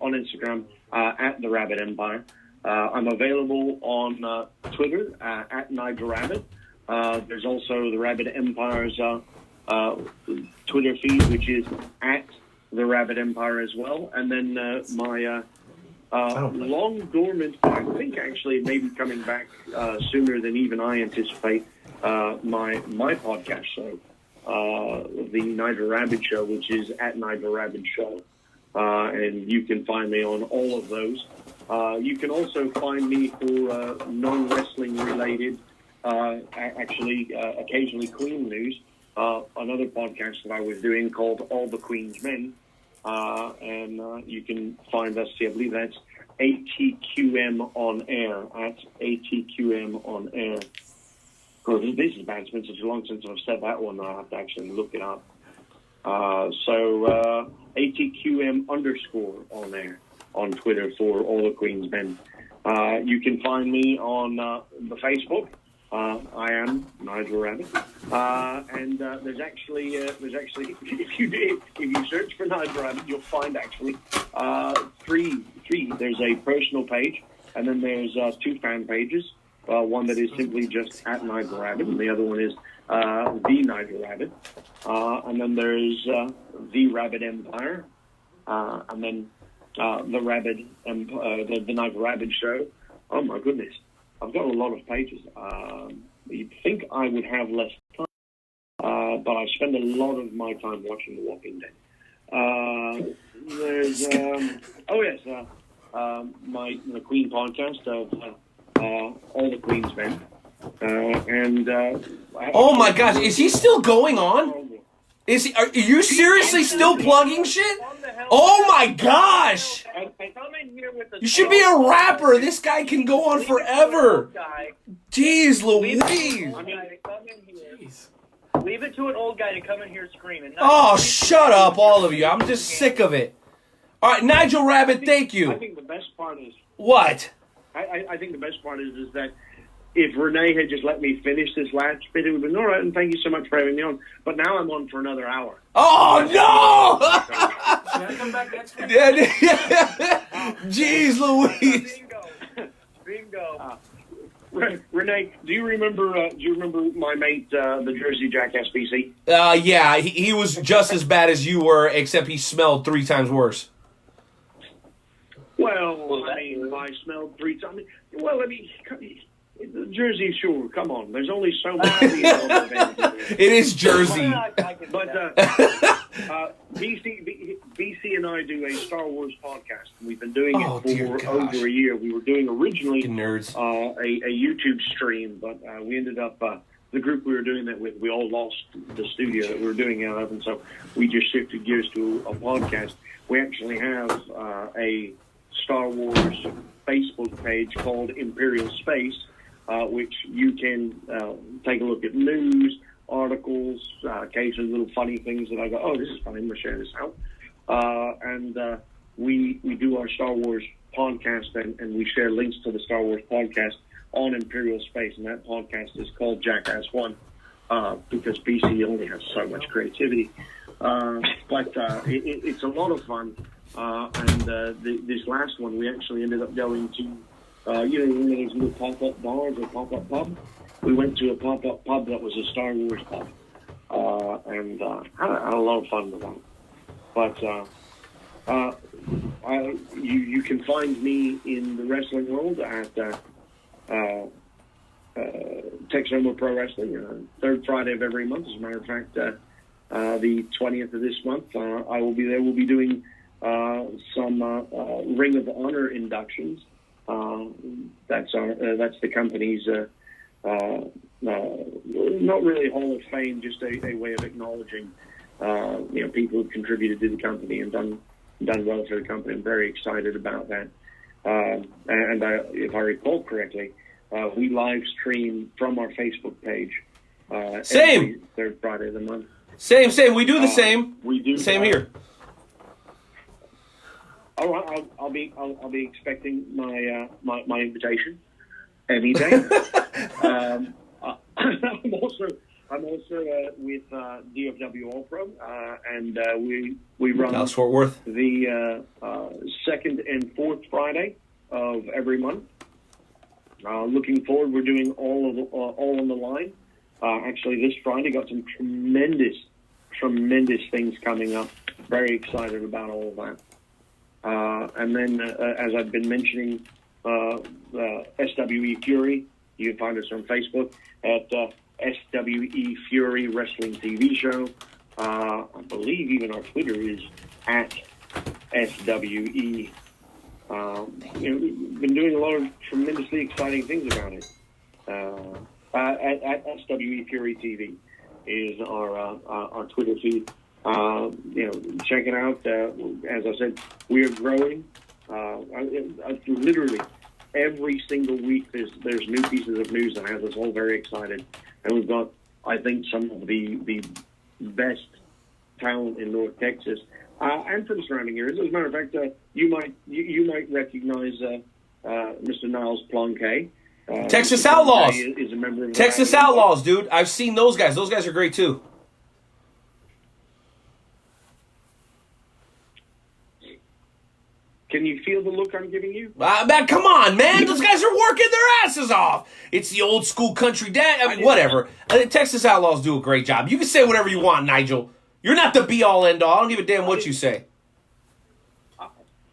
Instagram at the Rabid Empire. I'm available on Twitter at Nigel Rabid. There's also the Rabid Empire's Twitter feed, which is at the Rabid Empire as well. And then my long dormant, I think actually maybe coming back sooner than even I anticipate, my podcast show, the Nigel Rabid Show, which is at Nigel Rabid Show. And you can find me on all of those. You can also find me for non-wrestling related, occasionally Queen news, another podcast that I was doing called All the Queen's Men. And you can find us, I believe that's ATQM on air, at ATQM on air. This has been such a long since I've said that one, I have to actually look it up. So ATQM _ on air on Twitter for All the Queen's Men. You can find me on the Facebook. I am Nigel Rabid, and there's actually if you search for Nigel Rabid, you'll find actually three. There's a personal page, and then there's 2 fan pages. One that is simply just at Nigel Rabid, and the other one is the Nigel Rabid, and then there's the Rabid Empire, and then the Rabid the Nigel Rabid Show. Oh my goodness. I've got a lot of pages. You'd think I would have less time, but I spend a lot of my time watching The Walking Dead. There's, the Queen podcast of All the Queen's Men. Oh my gosh, is he still going on? Are you seriously still plugging shit? Oh my gosh! You should be a rapper. This guy can go on forever. Jeez Louise. Leave it to an old guy to come in here screaming. Oh, shut up, all of you. I'm just sick of it. All right, Nigel Rabid, thank you. I think the best part is... What? I think the best part is that if Renee had just let me finish this last bit, it would have been all right, and thank you so much for having me on. But now I'm on for another hour. Oh, no! Should I come back next week? Jeez Louise. Bingo. Renee, do you remember my mate, the Jersey Jackass BC? Yeah, he was just as bad as you were, except he smelled 3 times worse. Well, I mean, I smelled 3 times. Well, I mean, Jersey, sure, come on. There's only so much. It is Jersey. But BC and I do a Star Wars podcast. We've been doing it for over a year. We were doing originally nerds. A YouTube stream, but we ended up, the group we were doing that with, we all lost the studio that we were doing out of, and so we just shifted gears to a podcast. We actually have a Star Wars Facebook page called Imperial Space, which you can take a look at news, articles, occasionally little funny things that I go, oh, this is funny, I'm going to share this out. And we do our Star Wars podcast, and we share links to the Star Wars podcast on Imperial Space, and that podcast is called Jackass 1, because BC only has so much creativity. But it's a lot of fun. This last one, we actually ended up going to, one of those little pop-up bars or pop-up pub. we went to a pop-up pub that was a Star Wars pub, and had a lot of fun with that. But you can find me in the wrestling world at Texas Home Pro Wrestling, third Friday of every month. As a matter of fact, the 20th of this month, I will be there. We'll be doing some Ring of Honor inductions. That's the company's not really Hall of Fame, just a way of acknowledging people who've contributed to the company and done well for the company. I'm very excited about that. And if I recall correctly, we live stream from our Facebook page. Same. Every third Friday of the month. Same. We do the same. We do same here. All right, I'll be expecting my invitation any day. I'm also with DFW All Pro, and we run Dallas Fort Worth the second and fourth Friday of every month. Looking forward, we're doing all on the line. Actually, this Friday got some tremendous things coming up. Very excited about all of that. And then, as I've been mentioning, SWE Fury. You can find us on Facebook at SWE Fury Wrestling TV Show. I believe even our Twitter is at SWE. We've been doing a lot of tremendously exciting things about it. At SWE Fury TV is our Twitter feed. Check it out. As I said, we are growing. Literally every single week, there's new pieces of news that has us all very excited, and we've got, I think, some of the best talent in North Texas and from surrounding areas. As a matter of fact, you might recognize Mr. Niles Plonke. Texas Outlaws. Is a member of Texas Outlaws, dude. I've seen those guys. Those guys are great too. Can you feel the look I'm giving you? Man, come on, man. Those guys are working their asses off. It's the old school country dad. I mean, whatever. Texas Outlaws do a great job. You can say whatever you want, Nigel. You're not the be-all, end-all. I don't give a damn what you say.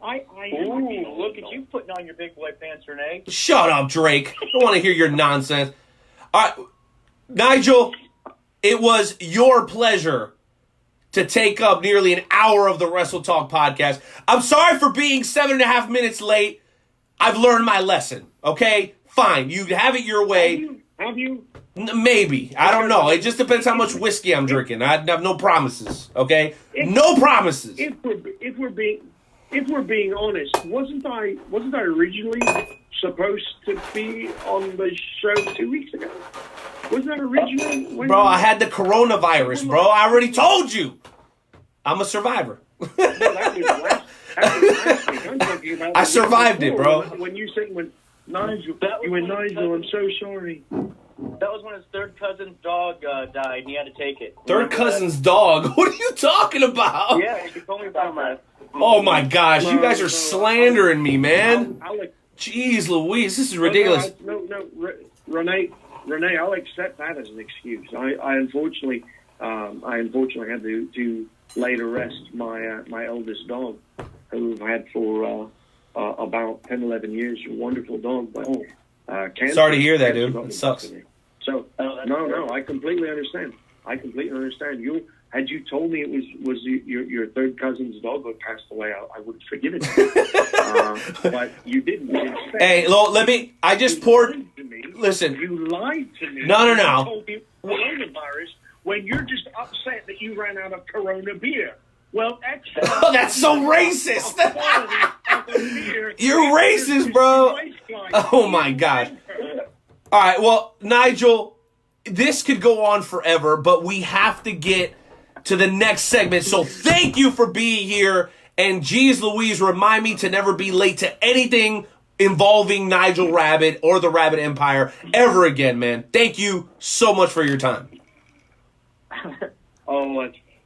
Look at you putting on your big boy pants, Renee. Shut up, Drake. I don't want to hear your nonsense. All right, Nigel, it was your pleasure to take up nearly an hour of the Wrestle Talk podcast. I'm sorry for being 7.5 minutes late. I've learned my lesson, okay? Fine, you have it your way. Have you? Maybe. I don't know. It just depends how much whiskey I'm drinking. I have no promises, okay? No promises. If we're being honest, wasn't I originally supposed to be on the show 2 weeks ago? Wasn't that originally? Bro, I had the coronavirus, bro. I already told you. I'm a survivor. I survived it, bro. When you said, Nigel, I'm so sorry. That was when his third cousin's dog died, and he had to take it. Third cousin's dog? What are you talking about? Yeah, you told me about that. Oh, my gosh. You guys are slandering me, man. Jeez Louise, this is ridiculous. No, Renee, I'll accept that as an excuse. I unfortunately had to lay to rest my eldest dog, who I've had for about 10, 11 years. A wonderful dog, but cancer. Sorry to hear that, dude. It sucks. So no, I completely understand. Had you told me it was your third cousin's dog who passed away, I would have forgiven it. But you didn't. Instead, hey, I just poured. Listen. You lied to me. No. You told me coronavirus when you're just upset that you ran out of Corona beer. Well, oh, that's so racist. You're racist, bro. Oh, my gosh. All right, well, Nigel, this could go on forever, but we have to get to the next segment. So thank you for being here. And geez Louise, remind me to never be late to anything involving Nigel Rabid or the Rabid Empire ever again, man. Thank you so much for your time.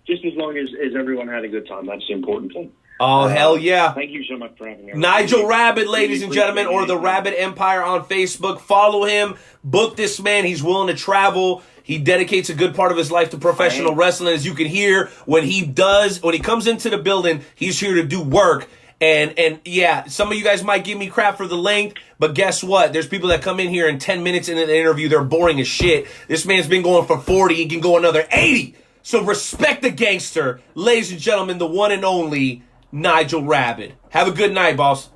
Just as long as everyone had a good time. That's the important thing. Oh, hell yeah. Thank you so much for having me. Nigel Rabid, ladies and gentlemen, or the Rabid Empire on Facebook. Follow him. Book this man. He's willing to travel. He dedicates a good part of his life to professional wrestling. As you can hear, when he comes into the building, he's here to do work. And yeah, some of you guys might give me crap for the length, but guess what? There's people that come in here in 10 minutes into the interview, they're boring as shit. This man's been going for 40, he can go another 80. So respect the gangster. Ladies and gentlemen, the one and only Nigel Rabid. Have a good night, boss.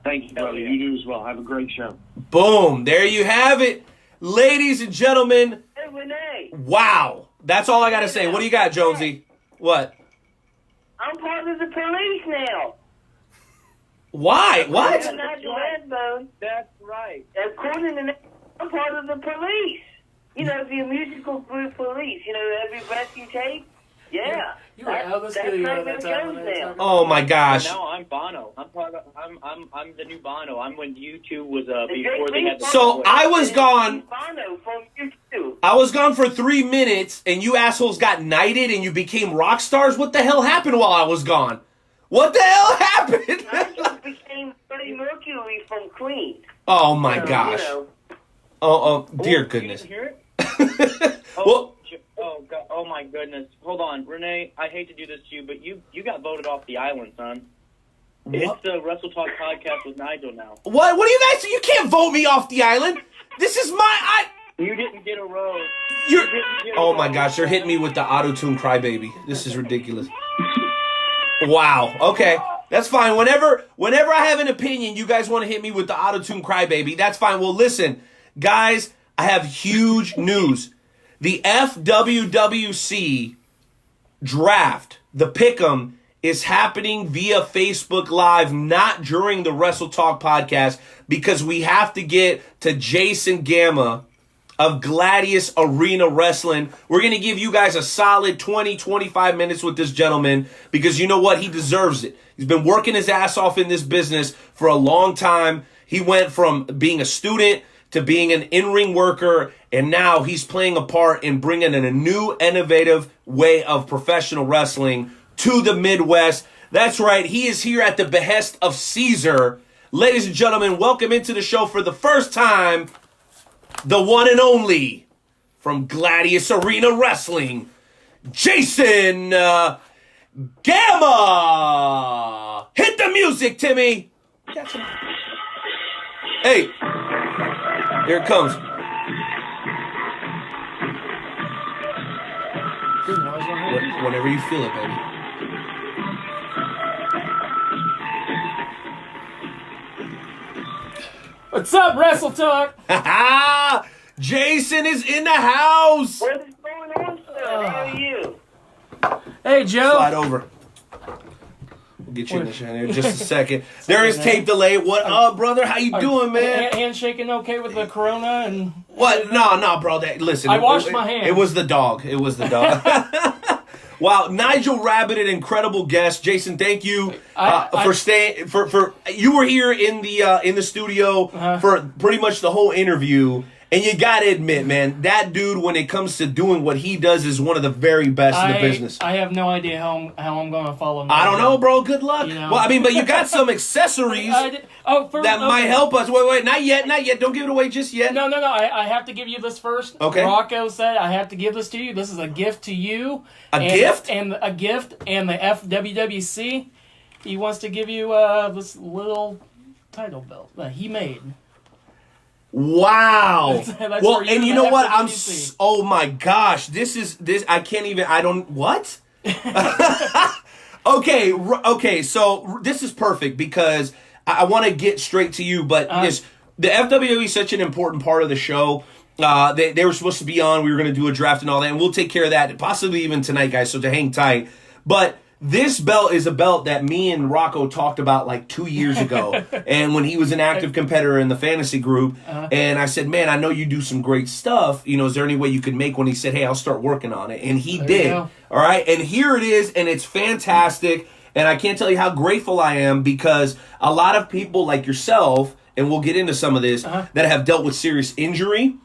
Thank you, brother. You do as well. Have a great show. Boom. There you have it. Ladies and gentlemen. Hey, Renee. Wow. That's all I got to say. What do you got, Jonesy? What? I'm part of the police now. Why? What? I'm not the Redbone. That's right. According to I'm part of the police. You know, the musical group Police. You know, every breath you take. Yeah. You were out of the studio that time. Oh my gosh. Now I'm Bono. I'm the new Bono. I'm when U2 was before they had the So I was gone. Bono from U2. I was gone for 3 minutes, and you assholes got knighted, and you became rock stars. What the hell happened while I was gone? What the hell happened? Nigel became Freddie Mercury from Queen. Oh my gosh. You know. Oh dear goodness. You didn't hear it? Well, Oh God! Oh my goodness! Hold on, Renee. I hate to do this to you, but you got voted off the island, son. It's the Wrestle Talk podcast with Nigel now. What are you guys? You can't vote me off the island. This is my. You didn't get a rose. Oh my gosh! You're hitting me with the auto-tune crybaby. This is ridiculous. Wow. Okay, that's fine. Whenever I have an opinion, you guys want to hit me with the auto-tune crybaby. That's fine. Well, listen, guys. I have huge news. The FWWC draft, the pick'em, is happening via Facebook Live, not during the Wrestle Talk podcast, because we have to get to Jason Gamma of Gladius Arena Wrestling. We're going to give you guys a solid 20, 25 minutes with this gentleman, because you know what? He deserves it. He's been working his ass off in this business for a long time. He went from being a student to being an in-ring worker, and now he's playing a part in bringing in a new, innovative way of professional wrestling to the Midwest. That's right, he is here at the behest of Caesar. Ladies and gentlemen, welcome into the show for the first time, the one and only, from Gladius Arena Wrestling, Jason Gamma! Hit the music, Timmy! Hey! Here it comes. Whenever you feel it, baby. What's up, Wrestle Talk? Jason is in the house. What is going on, sir? How are you? Hey, Joe. Slide over. We'll get you in just a second. There is tape delay. What up, brother? How you doing, man? Handshaking okay with the corona and what? No, bro. Listen. I washed my hands. It was the dog. Wow, Nigel Rabid, an incredible guest. Jason, thank you for staying. For you were here in the studio for pretty much the whole interview. And you gotta admit, man, that dude, when it comes to doing what he does, is one of the very best in the business. I have no idea how I'm going to follow him. I don't know, bro. Good luck. You know? Well, I mean, but you got some accessories that might help us. Wait, not yet. Don't give it away just yet. No. I have to give you this first. Okay. Rocco said I have to give this to you. This is a gift to you. Gift? And a gift, and the FWWC, he wants to give you this little title belt that he made. Wow. That's well, you and you know what? Oh my gosh. This. I can't even. I don't. What? Okay. So this is perfect because I want to get straight to you. But the FWA is such an important part of the show. They were supposed to be on. We were going to do a draft and all that, and we'll take care of that possibly even tonight, guys. So to hang tight. But this belt is a belt that me and Rocco talked about like 2 years ago, and when he was an active competitor in the fantasy group, and I said, man, I know you do some great stuff. You know, is there any way you could make one? He said, hey, I'll start working on it. And he did. All right. And here it is, and it's fantastic. And I can't tell you how grateful I am because a lot of people like yourself, and we'll get into some of this, that have dealt with serious injury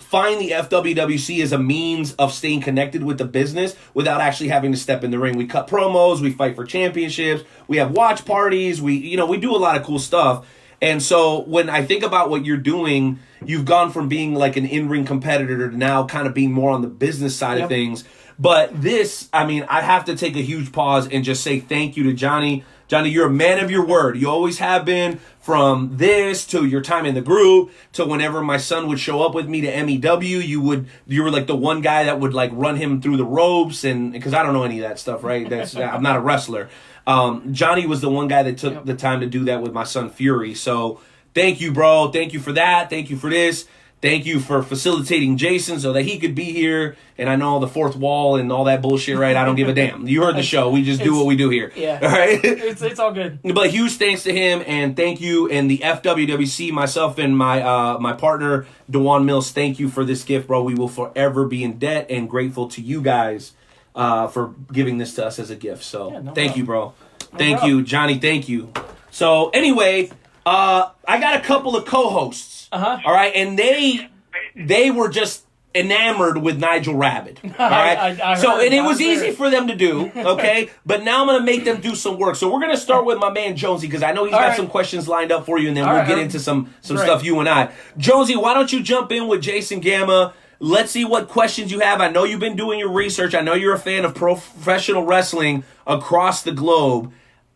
find the FWWC as a means of staying connected with the business without actually having to step in the ring. We cut promos, we fight for championships, we have watch parties, we do a lot of cool stuff. And so when I think about what you're doing, you've gone from being like an in-ring competitor to now kind of being more on the business side of things. But this, I mean, I have to take a huge pause and just say thank you to Johnny. Johnny, you're a man of your word. You always have been, from this to your time in the group to whenever my son would show up with me to MEW, you were like the one guy that would like run him through the ropes, and because I don't know any of that stuff, right? I'm not a wrestler. Johnny was the one guy that took the time to do that with my son Fury. So thank you, bro. Thank you for that. Thank you for this. Thank you for facilitating Jason so that he could be here. And I know the fourth wall and all that bullshit, right? I don't give a damn. You heard the show. We just do what we do here. Yeah. All right? It's all good. But huge thanks to him, and thank you. And the FWWC, myself and my partner, Dewan Mills, thank you for this gift, bro. We will forever be in debt and grateful to you guys for giving this to us as a gift. So thank you, bro. Thank you, Johnny. Thank you. So anyway, I got a couple of co-hosts. All right, and they were just enamored with Nigel Rabid. All right, and it was easy for them to do. Okay, but now I'm gonna make them do some work. So we're gonna start with my man Jonesy because I know he's got some questions lined up for you, and then we'll get into some stuff you and I. Jonesy, why don't you jump in with Jason Gamma? Let's see what questions you have. I know you've been doing your research. I know you're a fan of professional wrestling across the globe.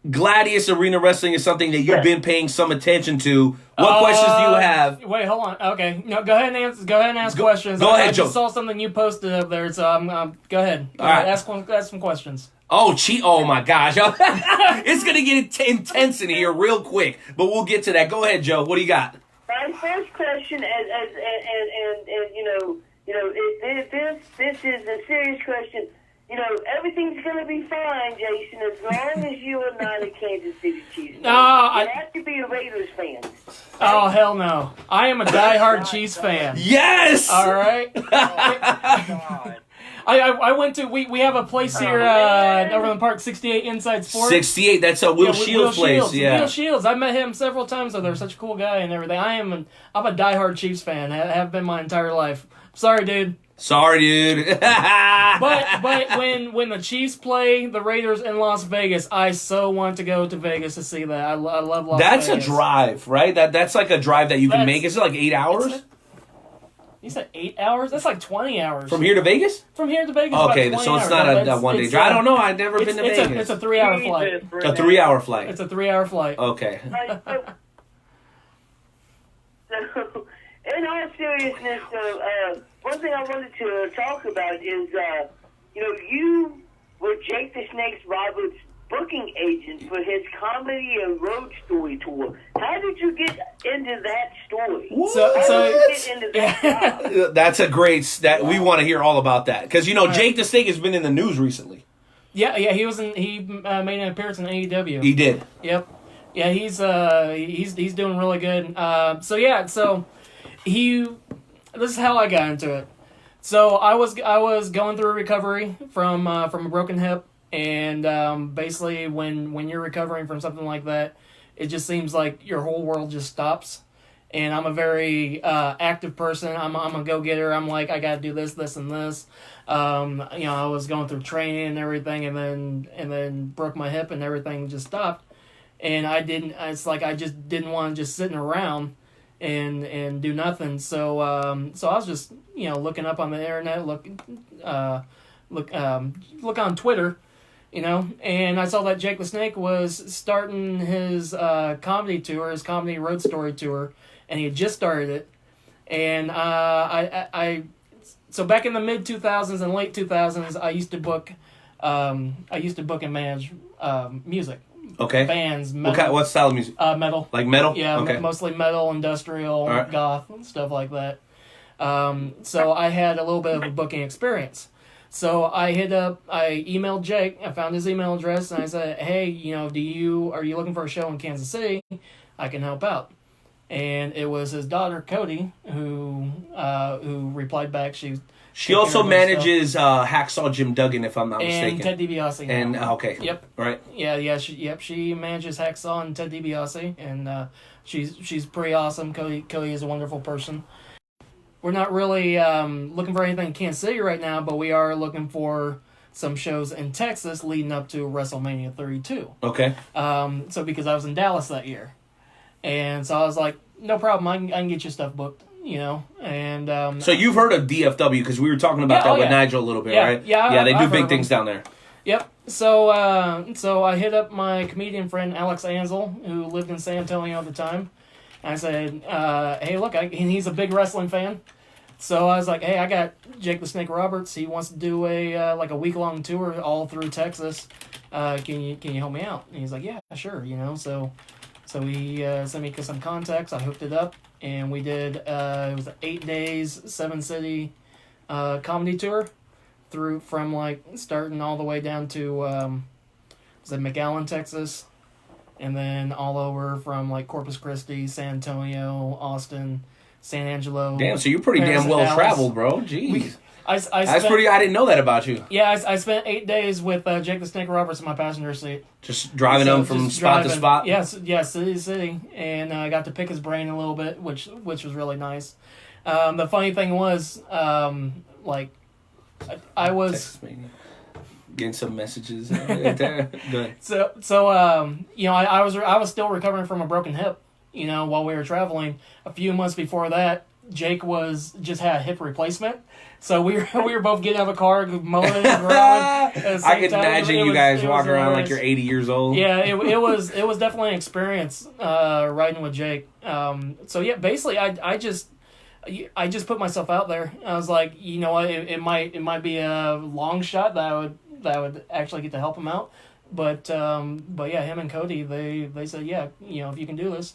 Gladius Arena Wrestling is something that you've been paying some attention to. What questions do you have? Wait, hold on. Okay, no, go ahead and answer. Go ahead and ask questions. Go ahead, I Joe. just saw something you posted up there, so go ahead. All right. Ask some questions. Oh my gosh. It's going to get intense in here real quick, but we'll get to that. Go ahead, Joe. What do you got? My first question, and this is a serious question. Everything's going to be fine, Jason, as long as you are not a Kansas City Chiefs fan. No, you have to be a Raiders fan. Oh, hell no. I am a diehard Chiefs fan. Yes! All right? I went to, we have a place here over in the park, 68 Inside Sports. 68, that's a Will Shields place. Yeah. Will Shields. I met him several times, so they're such a cool guy and everything. I'm a diehard Chiefs fan. I have been my entire life. Sorry, dude. Sorry, dude. but when the Chiefs play the Raiders in Las Vegas, I so want to go to Vegas to see that. I love Las Vegas. That's a drive, right? That's like a drive that you can make. Is it like 8 hours? You said 8 hours? That's like 20 hours. From here to Vegas? From here to Vegas. Okay, so it's not a one day drive. I don't know. I've never been to Vegas. It's a 3 hour flight. A 3 hour flight. It's a 3 hour flight. Okay. So, in all seriousness, one thing I wanted to talk about is, you were Jake the Snake Roberts' booking agent for his comedy and road story tour. How did you get into that story? How did you get into that job? That's a great. We want to hear all about that because Jake the Snake has been in the news recently. Yeah, he was He made an appearance in AEW. He did. Yep. Yeah, he's doing really good. This is how I got into it. So I was going through a recovery from a broken hip, and basically when you're recovering from something like that, it just seems like your whole world just stops. And I'm a very active person. I'm a go-getter. I'm like, I got to do this, and this. I was going through training and everything, and then broke my hip, and everything just stopped. And it's like I just didn't want to just sitting around and do nothing. So I was just looking up on the internet, look on Twitter, and I saw that Jake the Snake was starting his comedy tour, his comedy road story tour, and he had just started it. And so back in the mid 2000s and late 2000s, I used to book and manage music. Okay. Bands, metal. What style of music? Metal. Like metal? Yeah, okay. Mostly metal, industrial, right. goth, stuff like that. So I had a little bit of a booking experience. So I emailed Jake, I found his email address, and I said, hey, are you looking for a show in Kansas City? I can help out. And it was his daughter, Cody, who replied back. She also manages Hacksaw Jim Duggan, if I'm not mistaken. And Ted DiBiase. And okay. Yep. Right. Yeah. She manages Hacksaw and Ted DiBiase, and she's pretty awesome. Cody is a wonderful person. we're not really looking for anything in Kansas City right now, but we are looking for some shows in Texas leading up to WrestleMania 32. Okay. So because I was in Dallas that year, and so I was like, no problem, I can get your stuff booked, you know. And so you've heard of DFW because we were talking about that with Nigel a little bit, right? Yeah, they do I've big things down there. Yep. So so I hit up my comedian friend Alex Ansel, who lived in San Antonio at the time. I said, hey, look, and he's a big wrestling fan. So I was like, hey, I got Jake the Snake Roberts. He wants to do a week-long tour all through Texas. Can you help me out? And he's like, yeah, sure, you know. So he sent me some contacts. I hooked it up, and we did, it was 8 days, 7-city comedy tour from like starting all the way down to was it McAllen, Texas, and then all over from like Corpus Christi, San Antonio, Austin, San Angelo. Damn, so you're pretty damn well traveled, bro. Jeez. That's pretty. I didn't know that about you. Yeah, I spent 8 days with Jake the Snake Roberts in my passenger seat. Just driving him from spot to spot. Yes, city to city, and I got to pick his brain a little bit, which was really nice. The funny thing was, like, I was Texas Mania. Getting some messages right there. Good. So you know, I was still recovering from a broken hip. You know, while we were traveling, a few months before that, Jake just had a hip replacement. So we were both getting out of a car, mowing and growing. I could imagine you guys walking around like you're 80 years old. Yeah, it was definitely an experience riding with Jake. So yeah, basically I just put myself out there. I was like, you know what, it might be a long shot that I would actually get to help him out. But yeah, him and Cody, they said, yeah, you know, if you can do this,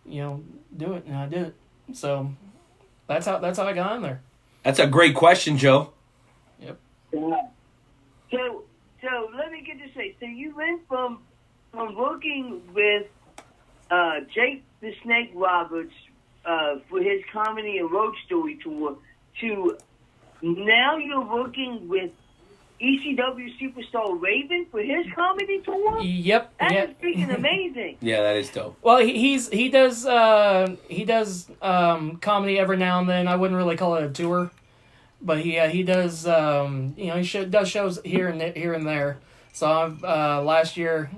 you know, do it, and I did it. So that's how I got in there. That's a great question, Joe. Yep. So let me get this straight. So you went from working with Jake the Snake Roberts for his comedy and road story tour to now you're working with ECW superstar Raven for his comedy tour? Yep. That is freaking amazing. Yeah, that is dope. Well, he does comedy every now and then. I wouldn't really call it a tour, but he does you know, does shows here and there. So last year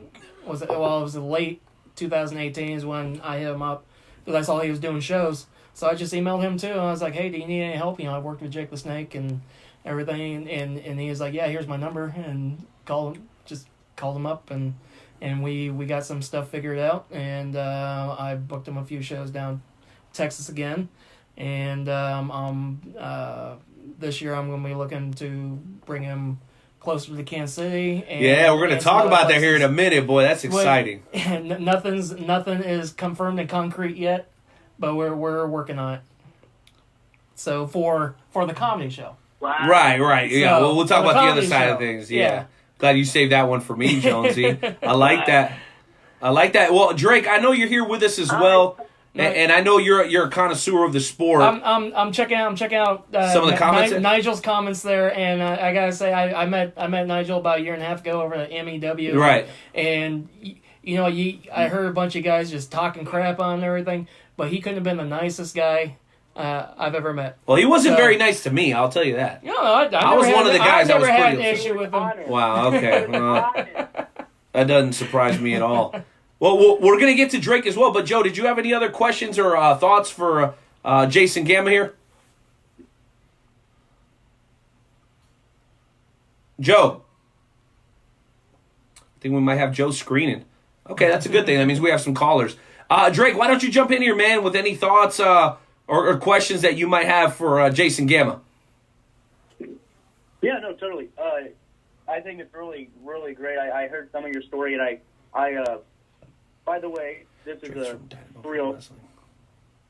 it was late 2018 is when I hit him up because I saw he was doing shows. So I just emailed him too, and I was like, hey, do you need any help? You know, I worked with Jake the Snake and everything, and he was like, yeah, here's my number, and called him up, and we got some stuff figured out, and I booked him a few shows down Texas again, and this year I'm going to be looking to bring him closer to Kansas City. And, yeah, we're going to talk about that here in a minute, boy. That's exciting. Nothing is confirmed and concrete yet, but we're working on it. So for the comedy show. Wow. Right. Yeah, So, we'll talk the about the other comedy side show. of things. Yeah. Yeah. Glad you saved that one for me, Jonesy. I like that. Well, Drake, I know you're here with us as well, and I know you're a connoisseur of the sport. I'm checking out some of the comments. Nigel's comments there, and I gotta say I met Nigel about a year and a half ago over at MEW. Right. And you know, I heard a bunch of guys just talking crap on him and everything, but he couldn't have been the nicest guy I've ever met. Well, he wasn't very nice to me, I'll tell you that. No, I was one of the guys I that was never had pretty an upset. issue with him. Wow, okay. That doesn't surprise me at all. Well, we're going to get to Drake as well, but Joe, did you have any other questions or thoughts for Jason Gamma here? Joe. I think we might have Joe screening. Okay, that's a good thing. That means we have some callers. Drake, why don't you jump in here, man, with any thoughts or questions that you might have for Jason Gamma? Yeah, no, totally. I think it's really, really great. I heard some of your story, and I by the way, this is a real.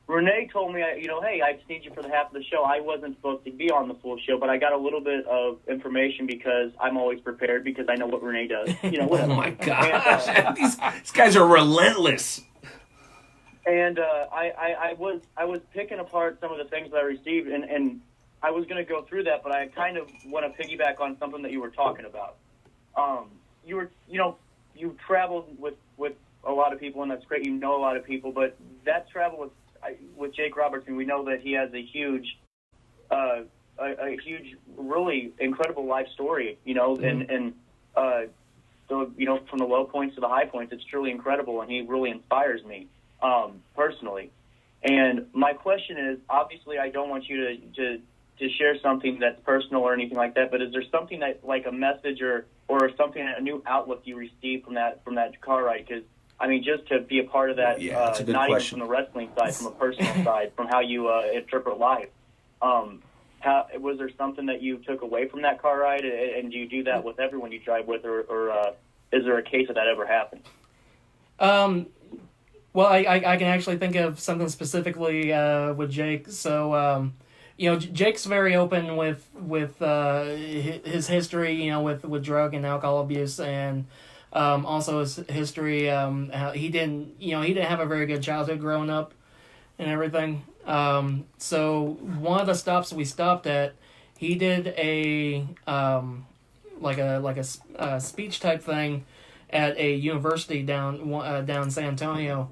Renee told me, hey, I just need you for the half of the show. I wasn't supposed to be on the full show, but I got a little bit of information because I'm always prepared because I know what Renee does. Whatever. Oh my gosh, and, these guys are relentless. And I was picking apart some of the things that I received, and I was going to go through that, but I kind of want to piggyback on something that you were talking about. You traveled with a lot of people, and that's great. You know a lot of people, but that travel with Jake Roberts, and we know that he has a huge a huge, really incredible life story, you know, and so, you know, from the low points to the high points, it's truly incredible, and he really inspires me personally. And my question is, obviously, I don't want you to share something that's personal or anything like that, but is there something that, like a message or something, a new outlook you received from that car ride? Because, I mean, just to be a part of that, not even from the wrestling side, from a personal side, from how you interpret life, was there something that you took away from that car ride, and do you do that with everyone you drive with, or is there a case of that ever happened? Well, I can actually think of something specifically with Jake. So, you know, Jake's very open with his history, you know, with drug and alcohol abuse, and also his history. How he didn't have a very good childhood growing up and everything. So one of the stops we stopped at, he did a speech type thing at a university down San Antonio,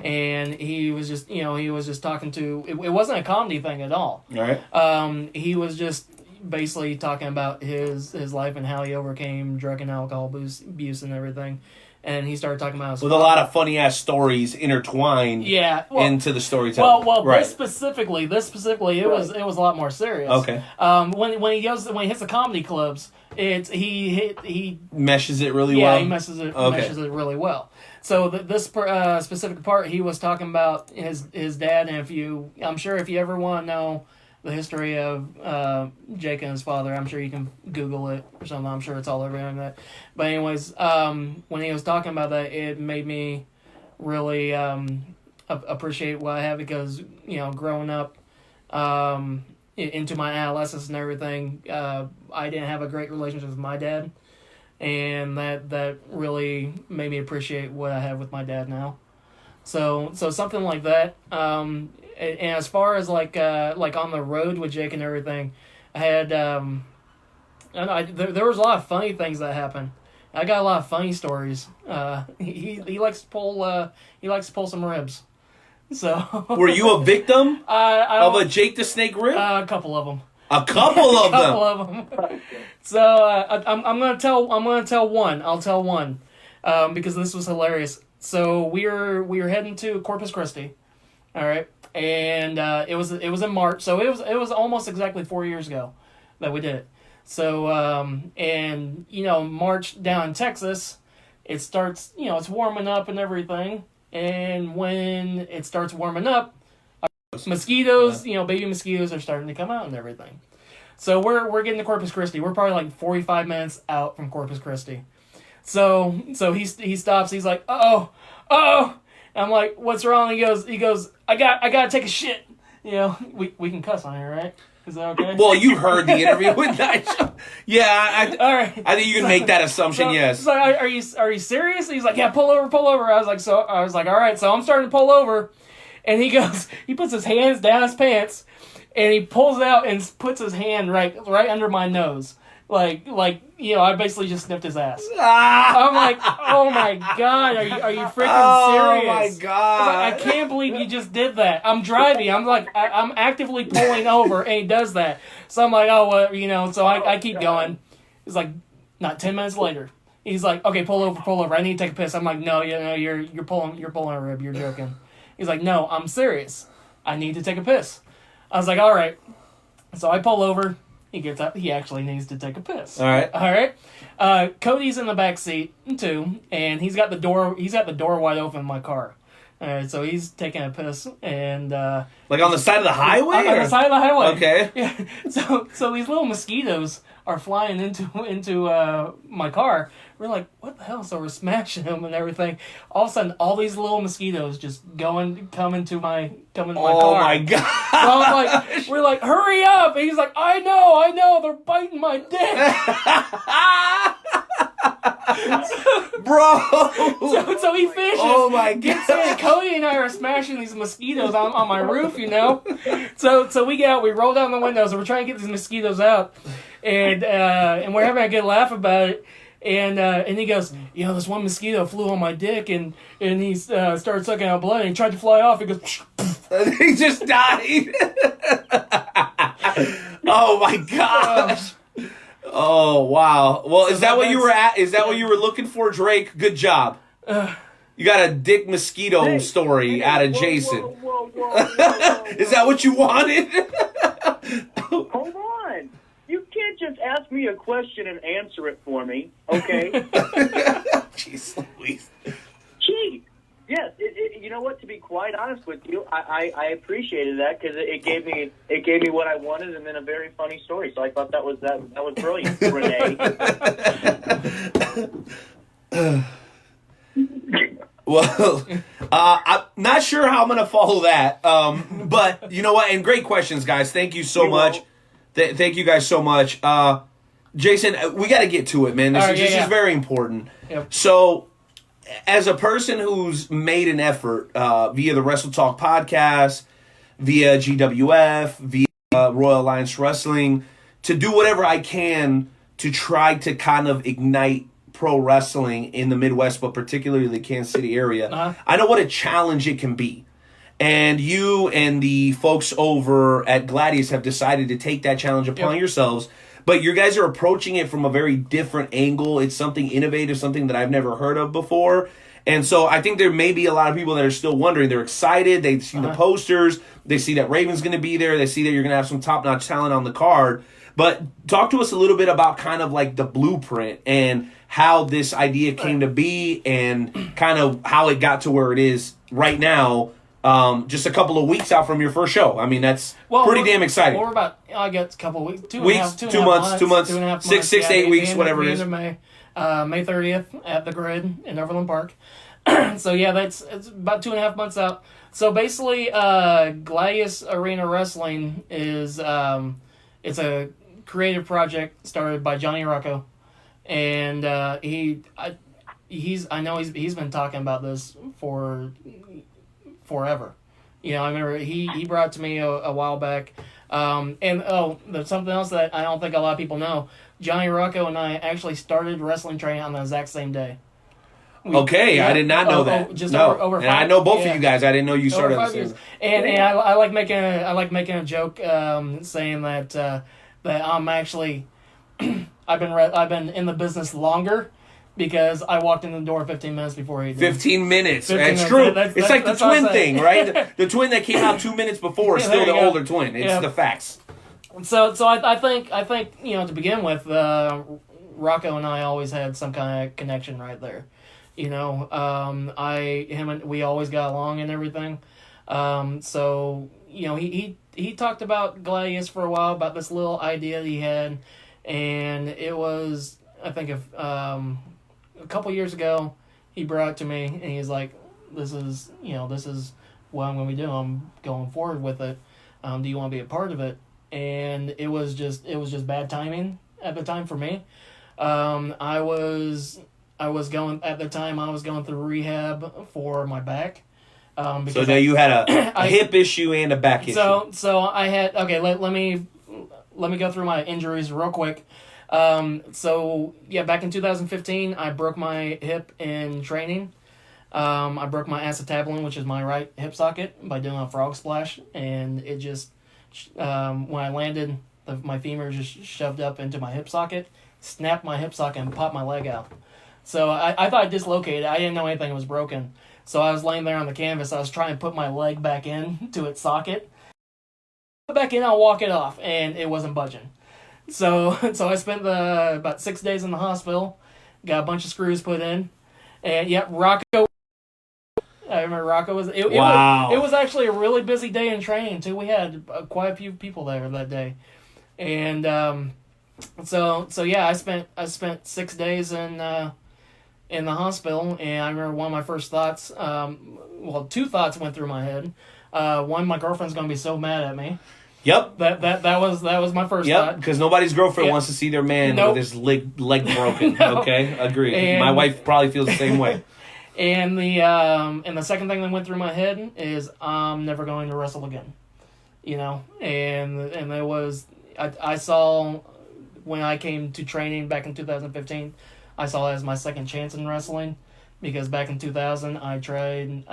and he was just talking to. It wasn't a comedy thing at all. All right. He was just basically talking about his life and how he overcame drug and alcohol abuse and everything. And he started talking about with a lot of funny ass stories intertwined into the storytelling. Well, this specifically, it was a lot more serious. Okay. When he hits the comedy clubs, he meshes it really well. Yeah, he meshes it really well. So this specific part, he was talking about his dad, and I'm sure if you ever want to know the history of Jake and his father, I'm sure you can Google it or something. I'm sure it's all over the internet. But anyways, when he was talking about that, it made me really appreciate what I have, because, you know, growing up into my adolescence and everything, I didn't have a great relationship with my dad, and that really made me appreciate what I have with my dad now. So something like that. And as far as like on the road with Jake and everything, I had there was a lot of funny things that happened. I got a lot of funny stories. He likes to pull some ribs. So were you a victim of a Jake the Snake rib? A couple of them. A couple of them. So I'm gonna tell one. I'll tell one because this was hilarious. So we were heading to Corpus Christi. All right. And it was in March, so it was almost exactly 4 years ago that we did it. So and you know, March down in Texas, it starts, you know, it's warming up and everything, and when it starts warming up, mosquitoes, you know, baby mosquitoes are starting to come out and everything. So we're getting to Corpus Christi. We're probably like 45 minutes out from Corpus Christi. So he stops. He's like, oh. I'm like, what's wrong? He goes, I gotta take a shit. You know, we can cuss on here, right? Is that okay? Well, you heard the interview with Nigel. Yeah, all right. I think you can make that assumption. Yes. So are you serious? He's like, yeah, pull over. I was like, all right. So I'm starting to pull over, and he puts his hands down his pants, and he pulls out and puts his hand right under my nose. Like, you know, I basically just sniffed his ass. I'm like, oh my God, are you freaking serious? Oh my God. I can't believe you just did that. I'm driving. I'm like, I'm actively pulling over, and he does that. So I'm like, oh, well, you know, so I keep going. It's like, not 10 minutes later. He's like, okay, pull over. I need to take a piss. I'm like, no, you know, you're pulling a rib. You're joking. He's like, no, I'm serious. I need to take a piss. I was like, all right. So I pull over. He gets up. He actually needs to take a piss. All right. Cody's in the back seat too, and he's got the door wide open in my car. All right, so he's taking a piss, and like on the side of the highway. On the side of the highway. Okay. Yeah. So these little mosquitoes are flying into my car. We're like, what the hell? So we're smashing them and everything. All of a sudden, all these little mosquitoes just come into my car. Oh my God! So I'm like, we're like, hurry up! And he's like, I know, they're biting my dick. Bro! So he finishes. Oh my God! Gets in. Cody and I are smashing these mosquitoes on my roof, you know. So we get out. We roll down the windows, and we're trying to get these mosquitoes out, and we're having a good laugh about it. And he goes, you know, this one mosquito flew on my dick, and he started sucking out blood, and he tried to fly off. He goes, he just died. Oh my gosh. Oh wow. Well, is that what you were at? Is that what you were looking for, Drake? Good job. You got a Dick Mosquito story out of Jason. Whoa. Is that what you wanted? Hold on. You can't just ask me a question and answer it for me, okay? Jeez Louise. Gee. Yes, you know what? To be quite honest with you, I appreciated that because it gave me what I wanted, and then a very funny story. So I thought that was brilliant, Renee. Well, I'm not sure how I'm going to follow that, but you know what? And great questions, guys. Thank you so much. Thank you guys so much. Jason, we got to get to it, man. This is very important. Yep. So, as a person who's made an effort via the Wrestle Talk podcast, via GWF, via Royal Alliance Wrestling, to do whatever I can to try to kind of ignite pro wrestling in the Midwest, but particularly the Kansas City area, I know what a challenge it can be. And you and the folks over at Gladius have decided to take that challenge upon yourselves. But you guys are approaching it from a very different angle. It's something innovative, something that I've never heard of before. And so I think there may be a lot of people that are still wondering. They're excited. They see the posters. They see that Raven's going to be there. They see that you're going to have some top-notch talent on the card. But talk to us a little bit about kind of like the blueprint and how this idea came to be and kind of how it got to where it is right now. Just a couple of weeks out from your first show. I mean, that's pretty damn exciting. We're about, I guess, a couple of weeks. 2 months, 2 months, 6 to 8 weeks, whatever it is. May 30th at the Grid in Overland Park. So yeah, it's about 2.5 months out. So basically, Gladius Arena Wrestling is it's a creative project started by Johnny Rocco, and he's been talking about this for forever. You know, I remember he brought it to me a while back. And there's something else that I don't think a lot of people know. Johnny Rocco and I actually started wrestling training on the exact same day. I did not know that. Just no. over 5 and I know both of you guys. I didn't know you started over 5 years. And I like making a joke saying that I'm actually I've been in the business longer because I walked in the door 15 minutes before he did. 15 minutes. 15 That's minutes. true. That's it's like the twin thing, right? The twin that came out 2 minutes before is still the older twin. It's the facts. So I think to begin with, Rocco and I always had some kind of connection right there. You know, we always got along and everything. So he talked about Gladius for a while, about this little idea that he had, and it was, I think, a couple years ago, he brought it to me, and he's like, this is what I'm going to be doing. I'm going forward with it. Do you want to be a part of it? And it was just bad timing at the time for me. I was going through rehab for my back. So now you had a hip issue and a back issue. So I had, let me go through my injuries real quick. Back in 2015, I broke my hip in training. I broke my acetabulum, which is my right hip socket, by doing a frog splash, and it just, when I landed, my femur just shoved up into my hip socket, snapped my hip socket, and popped my leg out. So I thought I dislocated. I didn't know anything was broken. So I was laying there on the canvas. I was trying to put my leg back in to its socket. Put back in, I'll walk it off, and it wasn't budging. So I spent about 6 days in the hospital, got a bunch of screws put in, and Rocco. I remember Rocco was. It was actually a really busy day in training too. We had quite a few people there that day, and I spent 6 days in the hospital, and I remember one of my first thoughts. Two thoughts went through my head. One, my girlfriend's gonna be so mad at me. Yep. That was my first thought. Because nobody's girlfriend wants to see their man with his leg broken. No. Okay, agreed. And my wife probably feels the same way. And the second thing that went through my head is I'm never going to wrestle again. You know, and it was I saw when I came to training back in 2015, I saw it as my second chance in wrestling, because back in 2000 I tried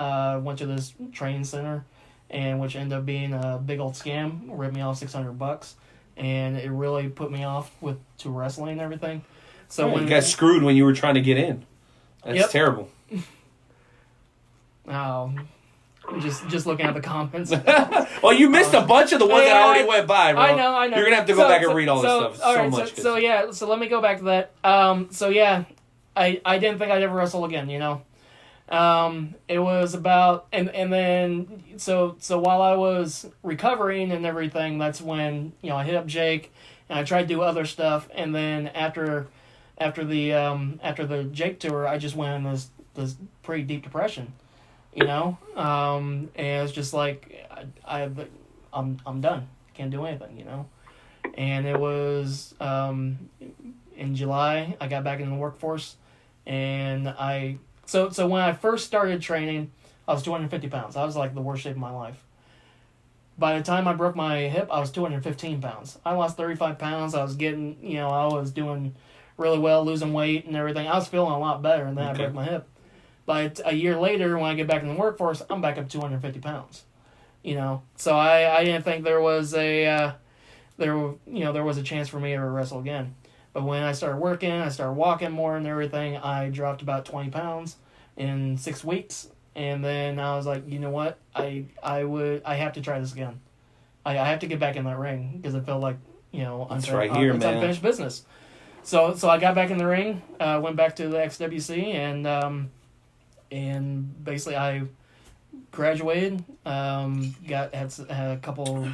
went to this training center, and which ended up being a big old scam, ripped me off $600. and it really put me off to wrestling and everything. So You when got screwed when you were trying to get in. That's Yep. terrible. just looking at the comments. Well, you missed a bunch of the ones that already I- went by, bro. I know. You're gonna have to go back and read all this stuff. It's all so right, much. So let me go back to that. I didn't think I'd ever wrestle again. It was about and then so while I was recovering and everything, that's when I hit up Jake and I tried to do other stuff, and then after the Jake tour, I just went in this pretty deep depression. And it's just like I'm done. Can't do anything. And it was in July I got back in the workforce, and so when I first started training, I was 250 pounds. I was like the worst shape of my life. By the time I broke my hip, I was 215 pounds. I lost 35 pounds. I was getting, I was doing really well, losing weight and everything. I was feeling a lot better, and then I broke my hip. But a year later, when I get back in the workforce, I'm back up 250 pounds. So I didn't think there was a there was a chance for me to ever wrestle again. But when I started working, I started walking more and everything, I dropped about 20 pounds in 6 weeks. And then I was like, you know what? I have to try this again. I have to get back in that ring because it felt like, It's unfinished business. So I got back in the ring, went back to the XWC, and basically I graduated, had a couple,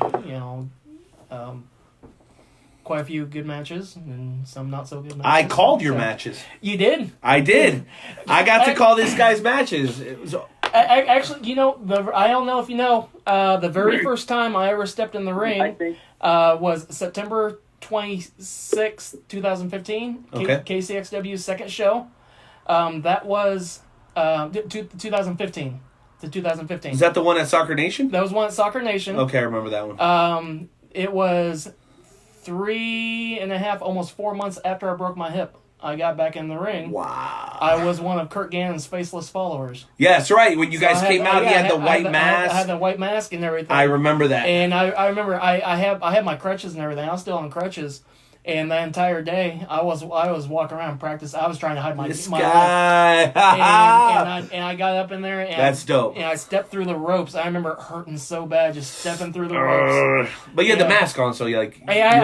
quite a few good matches and some not so good matches. I called your matches. You did? I did. I got to call this guy's matches. It was actually, I don't know if you know, the very first time I ever stepped in the ring was September 26th, 2015. Okay. KCXW's second show. That was 2015 to 2015. Is that the one at Soccer Nation? That was one at Soccer Nation. Okay, I remember that one. It was 3.5, almost 4 months after I broke my hip. I got back in the ring. Wow. I was one of Kurt Gannon's faceless followers. Yeah, that's right. When you guys came out, he had the white mask. I had the white mask and everything. I remember that. And I remember I had my crutches and everything. I was still on crutches. And the entire day, I was walking around practice. I was trying to hide my guy. and I got up in there. And that's dope. And I stepped through the ropes. I remember it hurting so bad just stepping through the ropes. But you had the mask on, so your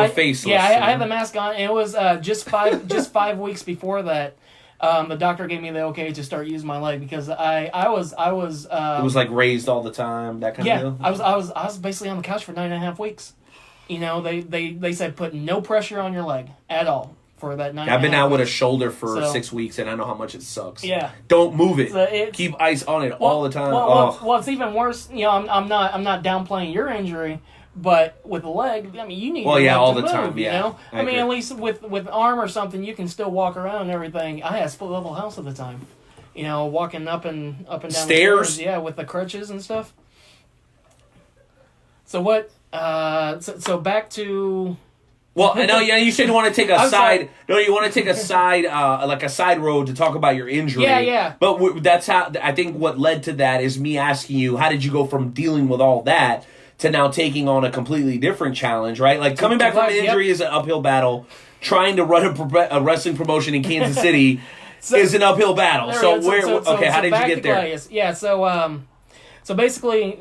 face. Yeah, I had the mask on, and it was just 5 weeks before that. The doctor gave me the okay to start using my leg because I was. It was like raised all the time. That kind of deal. I was basically on the couch for 9.5 weeks. They said put no pressure on your leg at all for that 9.5 weeks. I've been out with a shoulder for 6 weeks, and I know how much it sucks. Yeah. Don't move it. So keep ice on it all the time. Well, it's even worse. I'm not downplaying your injury, but with the leg, I mean, you need. Well, yeah, all the move, time. Yeah. I mean, at least with an arm or something, you can still walk around and everything. I had a split level house at the time. Walking up and down the stairs. Yeah, with the crutches and stuff. So what? So back to. Well, no, yeah, you shouldn't want to take a side. No, you want to take a side, like a side road to talk about your injury. Yeah. But that's how I think what led to that is me asking you, how did you go from dealing with all that to now taking on a completely different challenge, right? Like coming back from an injury is an uphill battle. Trying to run a wrestling promotion in Kansas City is an uphill battle. So how did you get there? Yeah, so basically,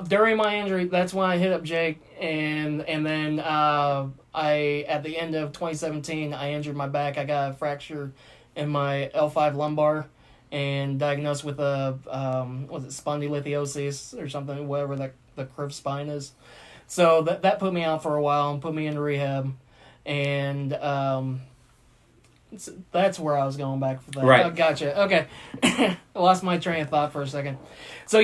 during my injury, that's when I hit up Jake, and then at the end of 2017, I injured my back. I got a fracture in my L5 lumbar, and diagnosed with spondylothosis or something, whatever the curved spine is. So that put me out for a while and put me into rehab, and that's where I was going back for that. Right. Oh, gotcha. Okay. I lost my train of thought for a second. So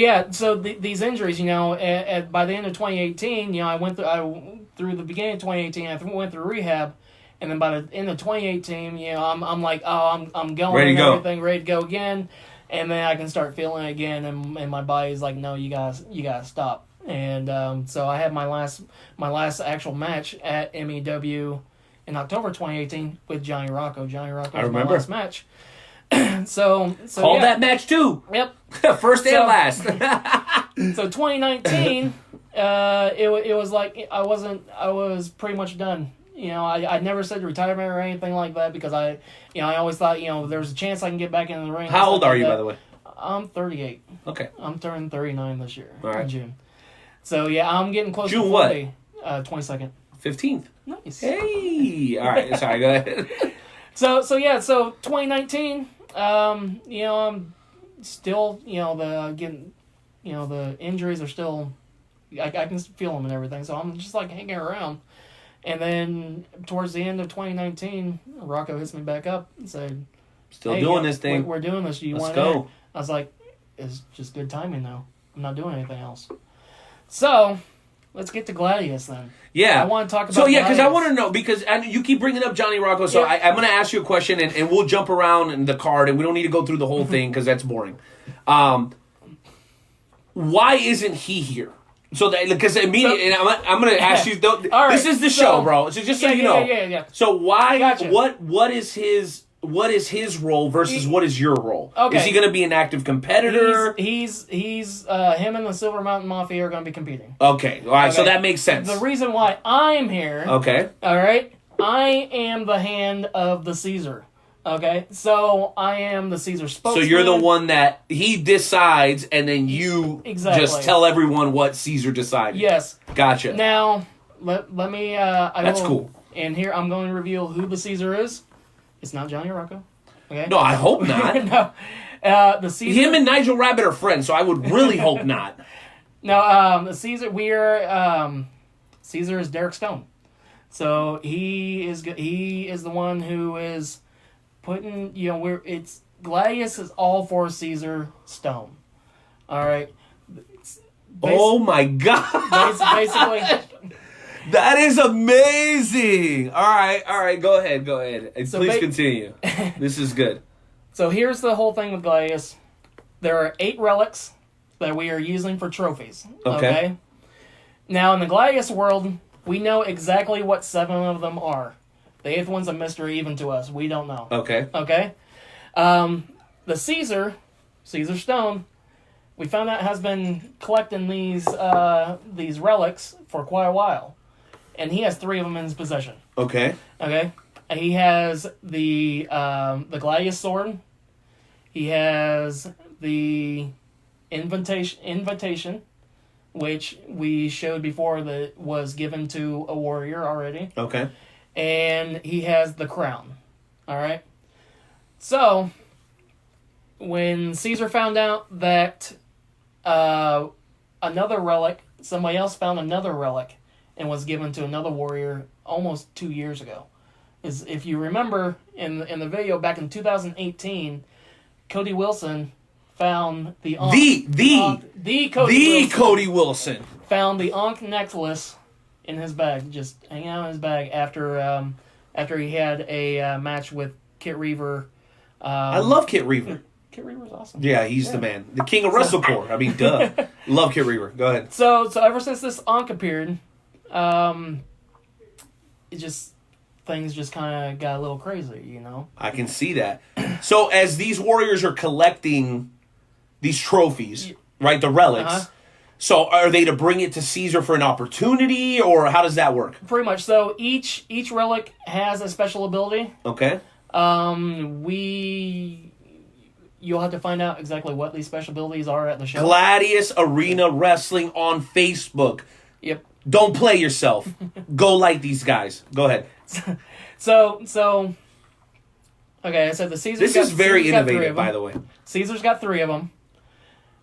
these injuries, by the end of 2018, I went through the beginning of 2018, I went through rehab, and then by the end of 2018, I'm like, I'm going ready to go. Everything ready to go again, and then I can start feeling it again, and my body's like, no, you gotta stop. And so I had my last actual match at MEW in October 2018 with Johnny Rocco. Johnny Rocco was my last match. so that match too. Yep. First and last. So 2019, It was like I was pretty much done. I never said retirement or anything like that because I always thought, there's a chance I can get back in the ring. How old are you, by the way? I'm 38. Okay. I'm turning 39 this year All right. in June. So, yeah, I'm getting close June to 40. 22nd. 15th. Nice. Hey! All right, sorry, go ahead. So 2019, I'm still, the injuries are still, I can feel them and everything, so I'm just, like, hanging around. And then, towards the end of 2019, Rocco hits me back up and said, Still hey, doing this thing. We're doing this. Do you want Let's to? go. I was like, it's just good timing, though. I'm not doing anything else. So, let's get to Gladius, then. Yeah. I want to talk about So, yeah, because I Gladius. want to know, because you keep bringing up Johnny Rocco, so Yeah. I'm going to ask you a question, and we'll jump around in the card, and we don't need to go through the whole thing, because that's boring. Why isn't he here? So, because immediately, and I'm going to ask you, All right, this is the show, bro, so just so you know. Yeah. So, why, Gotcha. what is his role versus what is your role? Okay. Is he going to be an active competitor? He's him and the Silver Mountain Mafia are going to be competing. Okay, all right, so Okay. that makes sense. The reason why I'm here, Okay. all right, I am the hand of the Caesar. Okay, so I am the Caesar So spokesman. you're the one that he decides, and then you Exactly. just tell everyone what Caesar decided. Yes. Gotcha. Now, let me. That's cool. And here I'm going to reveal who the Caesar is. It's not Johnny Rocco. Okay. No, I hope not. No. The Caesar. Him and Nigel Rabid are friends, so I would really hope not. No. The Caesar. Caesar is Derek Stone. So he is the one who is putting. It's Gladius is all for Caesar Stone. All right. Oh my God. Basically. That is amazing. All right. Go ahead. So Please continue. This is good. So here's the whole thing with Gladius. There are 8 relics that we are using for trophies. Okay. Now, in the Gladius world, we know exactly what 7 of them are. The 8th one's a mystery even to us. We don't know. Okay. Okay? The Caesar Stone, we found out has been collecting these relics for quite a while. And he has 3 of them in his possession. Okay. Okay? And he has the Gladius sword. He has the invitation, which we showed before that was given to a warrior already. Okay. And he has the crown. All right? So, when Caesar found out that another relic, somebody else found another relic and was given to another warrior almost 2 years ago. Is if you remember in the video back in 2018, Cody Wilson found the Cody Wilson found the Ankh necklace in his bag, just hanging out in his bag after he had a match with Kit Reaver. I love Kit Reaver. Kit Reaver's awesome. Yeah, he's the man. The king of WrestleCore. I mean, duh. Love Kit Reaver. Go ahead. So ever since this Ankh appeared, things just kind of got a little crazy, I can see that. So as these warriors are collecting these trophies, right, the relics, Uh-huh. so are they to bring it to Caesar for an opportunity, or how does that work? Pretty much. So each relic has a special ability. Okay. You'll have to find out exactly what these special abilities are at the show. Gladius Arena Wrestling on Facebook. Yep. Don't play yourself. Go like these guys. Go ahead. So, okay, I said the Caesar's This is very Caesar's got 3 innovative, of them. by the way. Caesar's got 3 of them.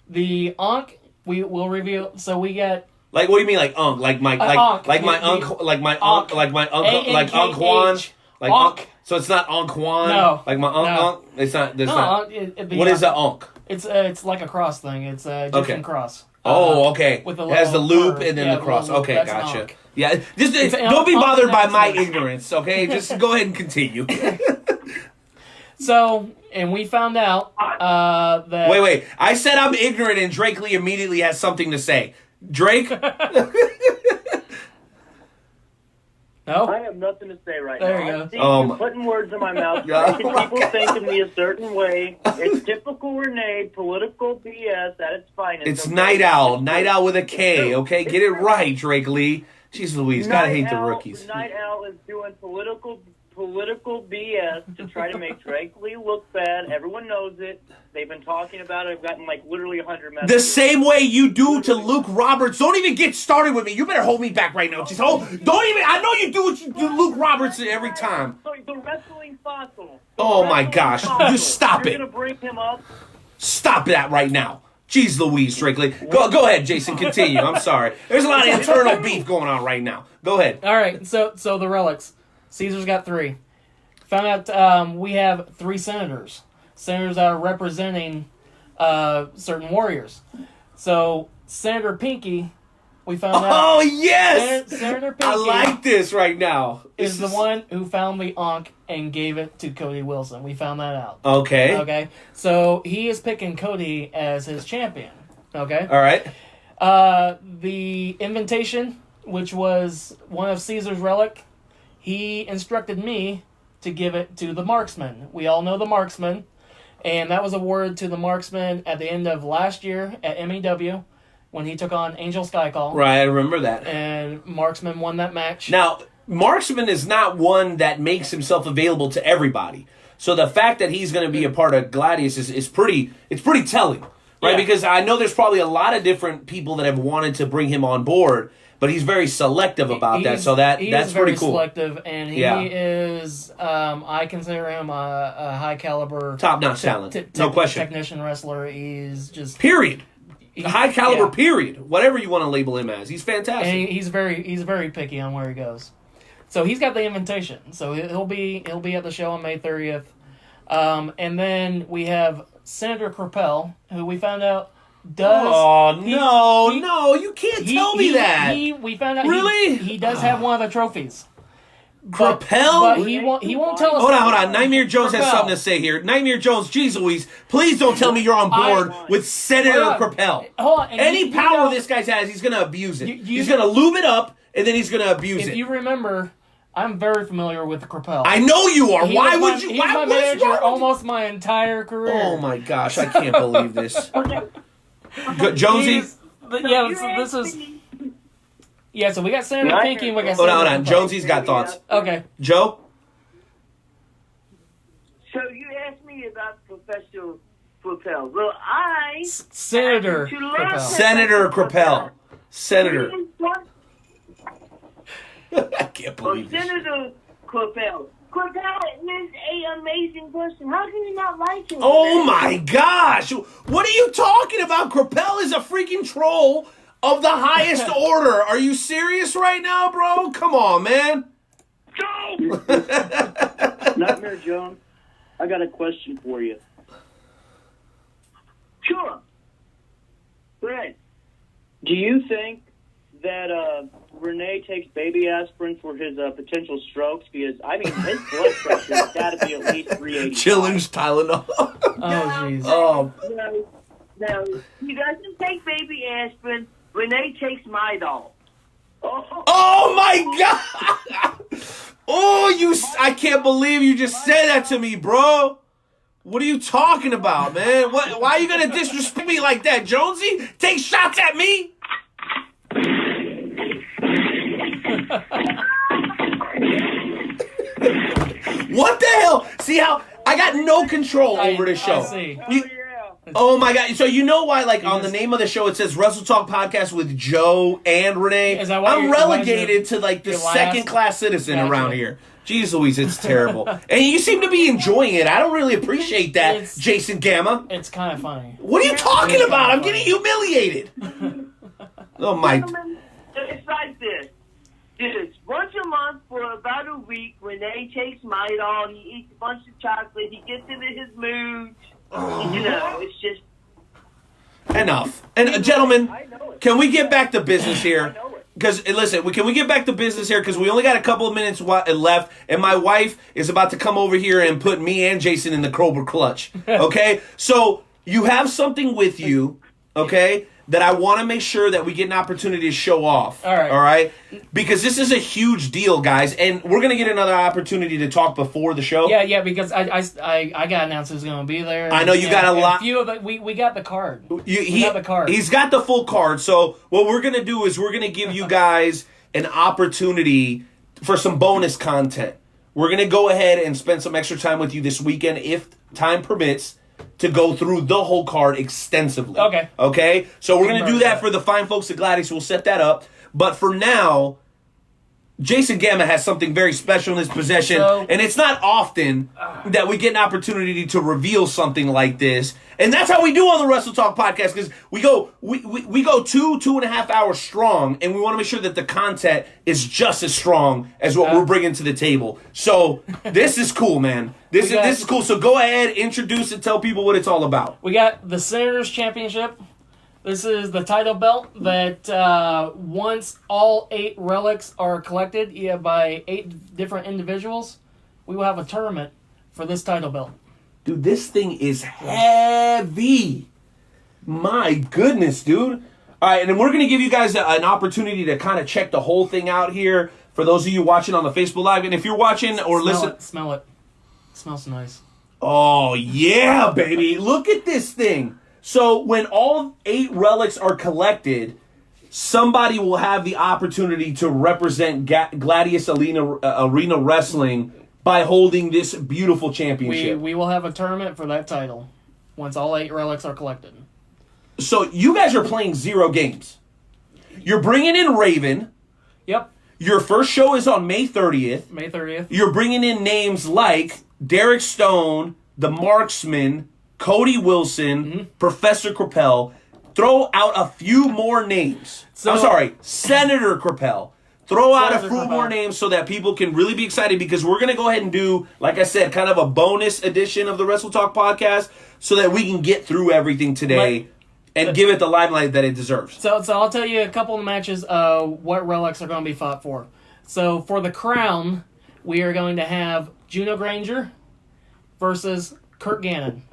The Ankh, we will reveal. So we get Like, what do you mean, like Unc? Like my, Ankh. like my uncle, like my Unc, like my uncle, like Unc Juan, like Ankh. Unc. So it's not Unc Juan. No. Like my Unc. No. Unc. It's not. It's no. not. What is a Unc? It's like a cross thing. It's a Egyptian Okay. cross. Oh, okay. With the it has the little loop curve. and then Yeah, the cross. little loop. Okay, That's an gotcha. Ankh. Yeah, just It's an don't be Ankh bothered by my necklace. ignorance, okay? Just go ahead and continue. So, and we found out that... Wait. I said I'm ignorant, and Drake Lee immediately has something to say. Drake? No? I have nothing to say right There now. you go. I see you putting words in my mouth, making people think of me a certain way. It's typical Renee, political BS at its finest. It's okay? Night Owl. Night Owl with a K, okay? Get it right, Drake Lee. Jeez Louise, gotta hate the rookies. Night Owl is doing political BS to try to make Drake Lee look bad. Everyone knows it. They've been talking about it. I've gotten like literally 100 messages. The same way you do to Luke Roberts. Don't even get started with me. You better hold me back right now. Just hold. Don't even. I know you do what you do, Luke Roberts, every time. So the wrestling fossil. Oh my gosh! Just stop You're it. gonna bring him up. Stop that right now. Jeez Louise, Drake Lee. Go ahead, Jason. Continue. I'm sorry. There's a lot of internal beef going on right now. Go ahead. All right, so the relics. Caesar's got 3. Found out we have 3 senators. Senators that are representing certain warriors. So Senator Pinky, we found out. Oh yes, Senator Pinky. I like this right now. Is the one who found the Ankh and gave it to Cody Wilson. We found that out. Okay. Okay. So he is picking Cody as his champion. Okay. All right. The invitation, which was one of Caesar's relic, he instructed me to give it to the Marksman. We all know the Marksman, and that was awarded to the Marksman at the end of last year at MEW when he took on Angel Skycall. Right, I remember that. And Marksman won that match. Now, Marksman is not one that makes himself available to everybody. So the fact that he's going to be a part of Gladius is pretty telling, right? Yeah. Because I know there's probably a lot of different people that have wanted to bring him on board, but he's very selective about that. So that's pretty cool. Selective, and he is. I consider him a high caliber, top-notch talent, no question. Technician wrestler. He's just period. High caliber. Period. Whatever you want to label him as, he's fantastic. And he's very picky on where he goes. So he's got the invitation. So he'll be at the show on May 30th. And then we have Senator Coppell, who we found out does. Oh no! You can't tell me that. We found out really he does have one of the trophies. Coppell? But he won't tell us. Hold on. Nightmare Jones has something to say here. Nightmare Jones, geez Louise, please don't tell me you're on board with Senator Coppell. Hold on. Any power this guy has, he's going to abuse it. He's going to lube it up, and then he's going to abuse it. If you remember, I'm very familiar with Coppell. I know you are. Why would you? He's my manager almost my entire career. Oh my gosh, I can't believe this. Jonesy? This is... Yeah, so we got Senator Pinky and we got Hold Senator on. Jonesy's got thoughts. Okay. Joe? So you asked me about Professor Coppell. Well, Senator Coppell. Senator Coppell. Senator. I can't believe this. Senator Coppell. Coppell is an amazing person. How can you not like him? Oh my gosh! What are you talking about? Coppell is a freaking troll of the highest order. Are you serious right now, bro? Come on, man. Go! Nightmare Jones, I got a question for you. Sure. Go ahead. Do you think that Renee takes baby aspirin for his potential strokes? Because, I mean, his blood pressure has got to be at least 380. Chilling's Tylenol. Oh, jeez. Oh. No, he doesn't take baby aspirin. Renee takes Midol. Oh my god! Oh, I can't believe you just said that to me, bro. What are you talking about, man? Why are you gonna disrespect me like that, Jonesy? Take shots at me? What the hell? See how I got no control over this show. I see. Oh my god! So you know why, like on the name of the show, it says Wrestle Talk Podcast with Joe and Renee. Is that why I'm relegated to like the second-class citizen around here. Jeez Louise, it's terrible. And you seem to be enjoying it. I don't really appreciate that, Jason Gamma. It's kind of funny. What are you talking about? I'm getting humiliated. Oh my! It's like this. It's once a month for about a week. Renee takes Midol. He eats a bunch of chocolate. He gets into his mood. You know, it's just... Enough. And gentlemen, can we get back to business here? Because, listen, can we get back to business here? Because we only got a couple of minutes left, and my wife is about to come over here and put me and Jason in the Cobra clutch. Okay? So, you have something with you okay, that I want to make sure that we get an opportunity to show off. All right. All right? Because this is a huge deal, guys, and we're going to get another opportunity to talk before the show. Yeah, because I got announced who's going to be there. I know you got a lot. A few of it, we got the card. We got the card. He's got the full card. So what we're going to do is we're going to give you guys an opportunity for some bonus content. We're going to go ahead and spend some extra time with you this weekend, if time permits, to go through the whole card extensively. Okay. Okay? So we're going to do that for the fine folks at Gladius. We'll set that up. But for now, Jason Gamma has something very special in his possession, and it's not often that we get an opportunity to reveal something like this. And that's how we do on the Wrestle Talk podcast, because we go 2.5 hours strong, and we want to make sure that the content is just as strong as what we're bringing to the table. So this is cool, man. This is cool. So go ahead, introduce and tell people what it's all about. We got the Senators Championship. This is the title belt that once all 8 relics are collected by 8 different individuals, we will have a tournament for this title belt. Dude, this thing is heavy. My goodness, dude. All right, and then we're going to give you guys an opportunity to kind of check the whole thing out here for those of you watching on the Facebook Live. And if you're watching or listening... Smell it. It smells nice. Oh, yeah, baby. Look at this thing. So when all 8 relics are collected, somebody will have the opportunity to represent Gladius Arena Wrestling by holding this beautiful championship. We will have a tournament for that title once all 8 relics are collected. So you guys are playing 0 games. You're bringing in Raven. Yep. Your first show is on May 30th. May 30th. You're bringing in names like Derek Stone, The Marksman, Cody Wilson, Professor Crapel. Throw out a few more names. I'm sorry, Senator Crapel. Throw out a few more names so that people can really be excited, because we're going to go ahead and do, like I said, kind of a bonus edition of the Wrestle Talk podcast so that we can get through everything today and give it the limelight that it deserves. So I'll tell you a couple of matches what relics are going to be fought for. So for the crown, we are going to have Juno Granger versus Kurt Gannon.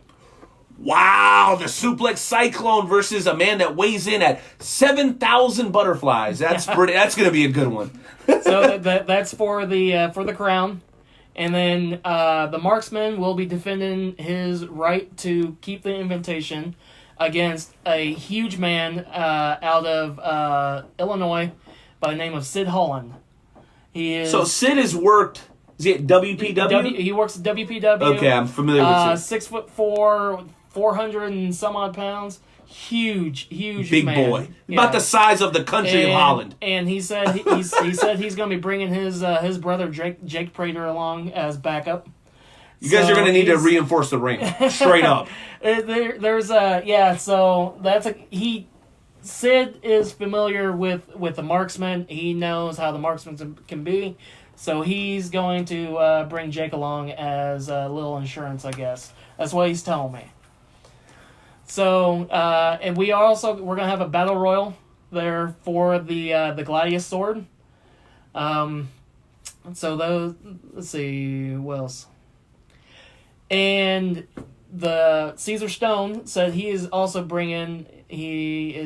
Wow, the Suplex Cyclone versus a man that weighs in at 7,000 butterflies. That's pretty. That's going to be a good one. So that's for the crown, and then the Marksman will be defending his right to keep the invitation against a huge man out of Illinois by the name of Sid Holland. So Sid has worked. Is he at WPW? He works at WPW. Okay, I'm familiar with Sid. 6'4", 400 and some odd pounds. Huge big man. Boy. About the size of the country of Holland. And he said he said he's going to be bringing his brother Jake Prater along as backup. You guys are going to need to reinforce the ring, straight up. So that's Sid is familiar with the Marksman. He knows how the Marksman can be. So he's going to bring Jake along as a little insurance, I guess. That's what he's telling me. So, and we're going to have a battle royal there for the Gladius sword. So those, let's see, what else? And the Caesar Stone said he is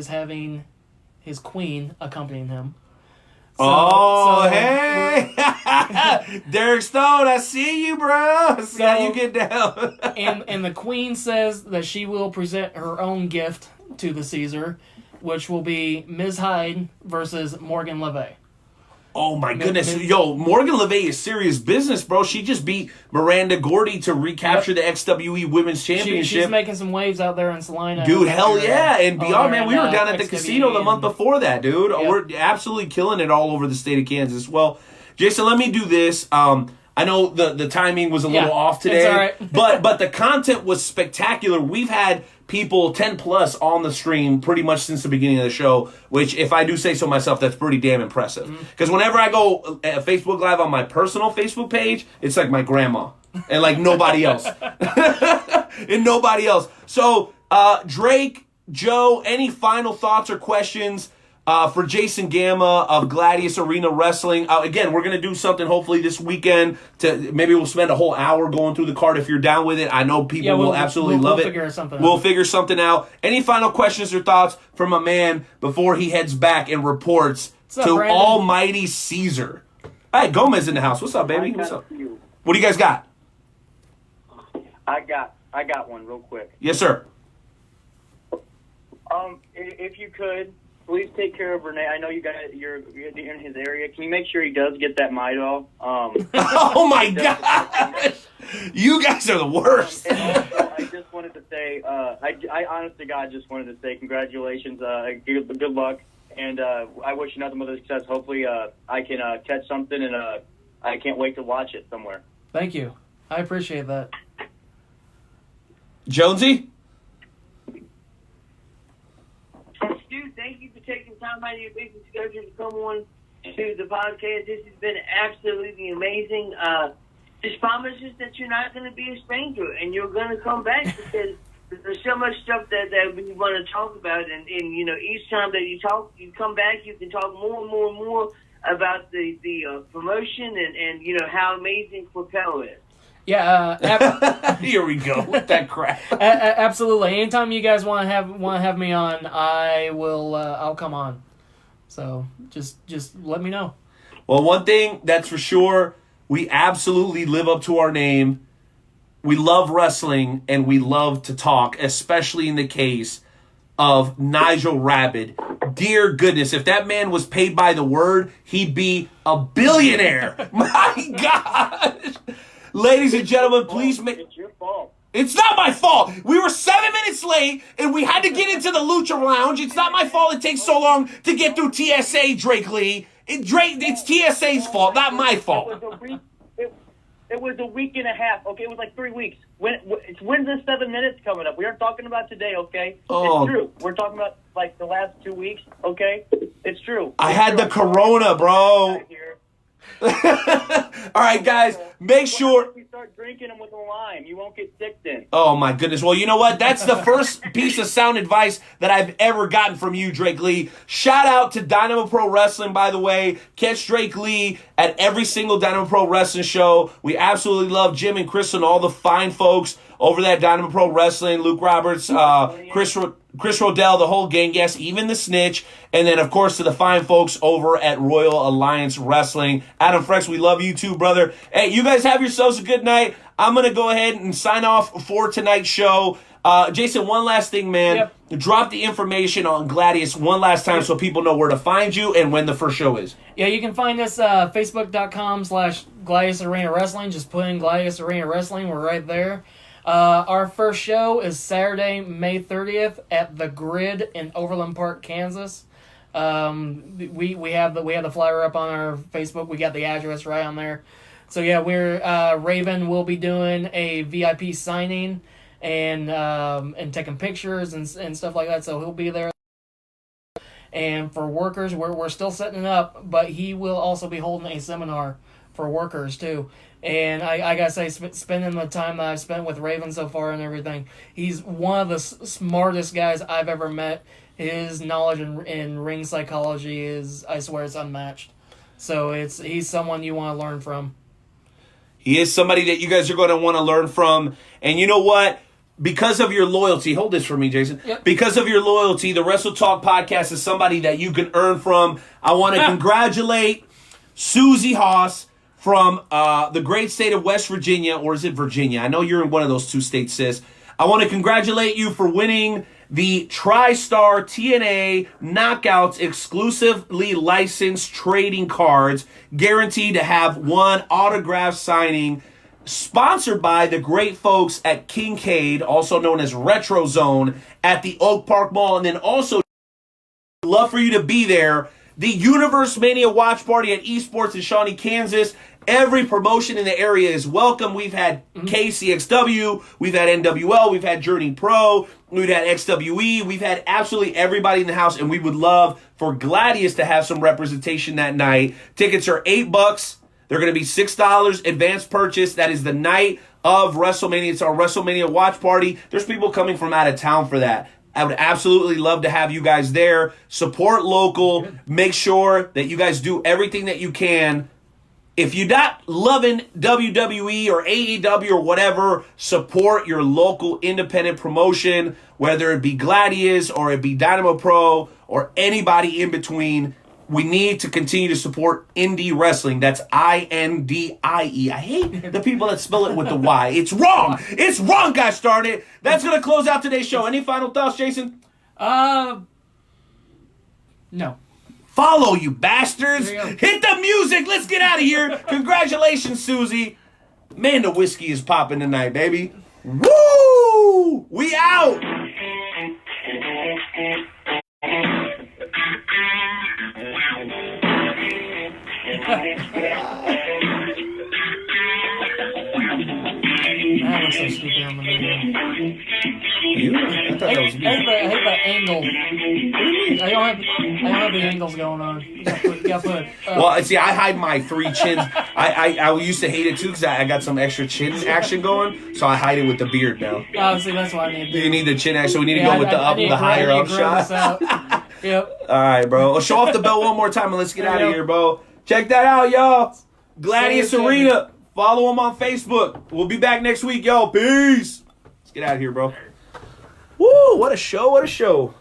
having his queen accompanying him. Hey! Derek Stone, I see you, bro. I see how you get down. and the queen says that she will present her own gift to the Caesar, which will be Ms. Hyde versus Morgan LeVay. Oh, my goodness. Yo, Morgan LeVay is serious business, bro. She just beat Miranda Gordy to recapture the XWE Women's Championship. She's making some waves out there in Salina. Dude, hell yeah. And beyond, man, we were down at the casino the month before that, dude. Yep. We're absolutely killing it all over the state of Kansas. Well, Jason, let me do this. I know the timing was a little off today, it's all right. but the content was spectacular. We've had people 10 plus on the stream pretty much since the beginning of the show, which, if I do say so myself, that's pretty damn impressive. Because whenever I go Facebook Live on my personal Facebook page, it's like my grandma and like nobody else. And nobody else. So, Drake, Joe, any final thoughts or questions For Jason Gamma of Gladius Arena Wrestling. Again, we're going to do something hopefully this weekend. Maybe we'll spend a whole hour going through the card if you're down with it. I know people will absolutely love it. We'll figure something out. Any final questions or thoughts from a man before he heads back and reports to Brandon? Almighty Caesar? All right, Gomez in the house. What's up, baby? What's up? What do you guys got? I got one real quick. Yes, sir. If you could, please take care of Renee. I know you're in his area. Can you make sure he does get that Midol? Oh my gosh! You guys are the worst. And also, I just wanted to say, I honest to God just wanted to say congratulations, good luck, and I wish you nothing but success. Hopefully, I can catch something, and I can't wait to watch it somewhere. Thank you. I appreciate that. Jonesy? Stu, thank you for taking time out of your busy schedule to come on to the podcast. This has been absolutely amazing. Just promise us that you're not going to be a stranger and you're going to come back because there's so much stuff that we want to talk about. And you know, each time that you come back, you can talk more and more and more about the promotion and you know, how amazing Propel is. Yeah, here we go with that crap. Absolutely. Anytime you guys want to have me on, I will. I'll come on. So just let me know. Well, one thing that's for sure, we absolutely live up to our name. We love wrestling and we love to talk, especially in the case of Nigel Rabid. Dear goodness, if that man was paid by the word, he'd be a billionaire. My gosh. Ladies and gentlemen, please make... It's your fault. It's not my fault. We were 7 minutes late, and we had to get into the Lucha Lounge. It's not my fault it takes so long to get through TSA, Drake Lee. It's TSA's fault, not my fault. It was a week and a half. Okay, it was like 3 weeks. When's the 7 minutes coming up? We aren't talking about today, okay? Oh. It's true. We're talking about, like, the last 2 weeks, okay? It's true. I had the corona, bro. All right, guys, make sure... You start drinking them with a lime. You won't get sick then. Oh, my goodness. Well, you know what? That's the first piece of sound advice that I've ever gotten from you, Drake Lee. Shout out to Dynamo Pro Wrestling, by the way. Catch Drake Lee at every single Dynamo Pro Wrestling show. We absolutely love Jim and Chris and all the fine folks over there at Dynamo Pro Wrestling. Luke Roberts, Chris Rodell, the whole gang, yes, even the Snitch. And then, of course, to the fine folks over at Royal Alliance Wrestling. Adam Frex, we love you too, brother. Hey, you guys have yourselves a good night. I'm going to go ahead and sign off for tonight's show. Jason, one last thing, man. Yep. Drop the information on Gladius one last time so people know where to find you and when the first show is. Yeah, you can find us facebook.com/Gladius Arena Wrestling. Just put in Gladius Arena Wrestling. We're right there. Our first show is Saturday, May 30th at the Grid in Overland Park, Kansas. We have the flyer up on our Facebook. We got the address right on there. So yeah, Raven will be doing a VIP signing and taking pictures and stuff like that. So he'll be there. And for workers, we're still setting it up, but he will also be holding a seminar for workers too. And I gotta say, spending the time that I've spent with Raven so far and everything, he's one of the smartest guys I've ever met. His knowledge in ring psychology is, I swear, it's unmatched. So he's someone you want to learn from. He is somebody that you guys are going to want to learn from. And you know what? Because of your loyalty, hold this for me, Jason. Yep. Because of your loyalty, the Wrestle Talk podcast is somebody that you can earn from. I want to congratulate Susie Haas from the great state of West Virginia, or is it Virginia? I know you're in one of those two states, sis. I want to congratulate you for winning the TriStar TNA Knockouts exclusively licensed trading cards, guaranteed to have one autograph signing, sponsored by the great folks at Kincaid, also known as Retro Zone, at the Oak Park Mall. And then also, love for you to be there, the Universe Mania Watch Party at Esports in Shawnee, Kansas. Every promotion in the area is welcome. We've had KCXW, we've had NWL, we've had Journey Pro, we've had XWE, we've had absolutely everybody in the house, and we would love for Gladius to have some representation that night. Tickets are $8. They're going to be $6 advance purchase. That is the night of WrestleMania. It's our WrestleMania watch party. There's people coming from out of town for that. I would absolutely love to have you guys there. Support local. Make sure that you guys do everything that you can. If you're not loving WWE or AEW or whatever, support your local independent promotion, whether it be Gladius or it be Dynamo Pro or anybody in between. We need to continue to support indie wrestling. That's INDIE. I hate the people that spell it with the Y. It's wrong. It's wrong, gosh darn it. That's going to close out today's show. Any final thoughts, Jason? No. Follow, you bastards. There you go. Hit the music. Let's get out of here. Congratulations, Susie. Man, the whiskey is popping tonight, baby. Woo! We out. That looks so stupid on the video. I thought that was me. I hate that angle. I don't have the angles going on. You gotta put Well, see, I hide my 3 chins. I used to hate it too because I got some extra chin action going, so I hide it with the beard now. see, that's what I need to do. You need the chin action, so we need to go with the higher up shot. Yep. All right, bro. Well, show off the bell one more time and let's get out of here, bro. Check that out, y'all. Gladius Arena. Follow them on Facebook. We'll be back next week, yo. Peace. Let's get out of here, bro. Woo, what a show, what a show.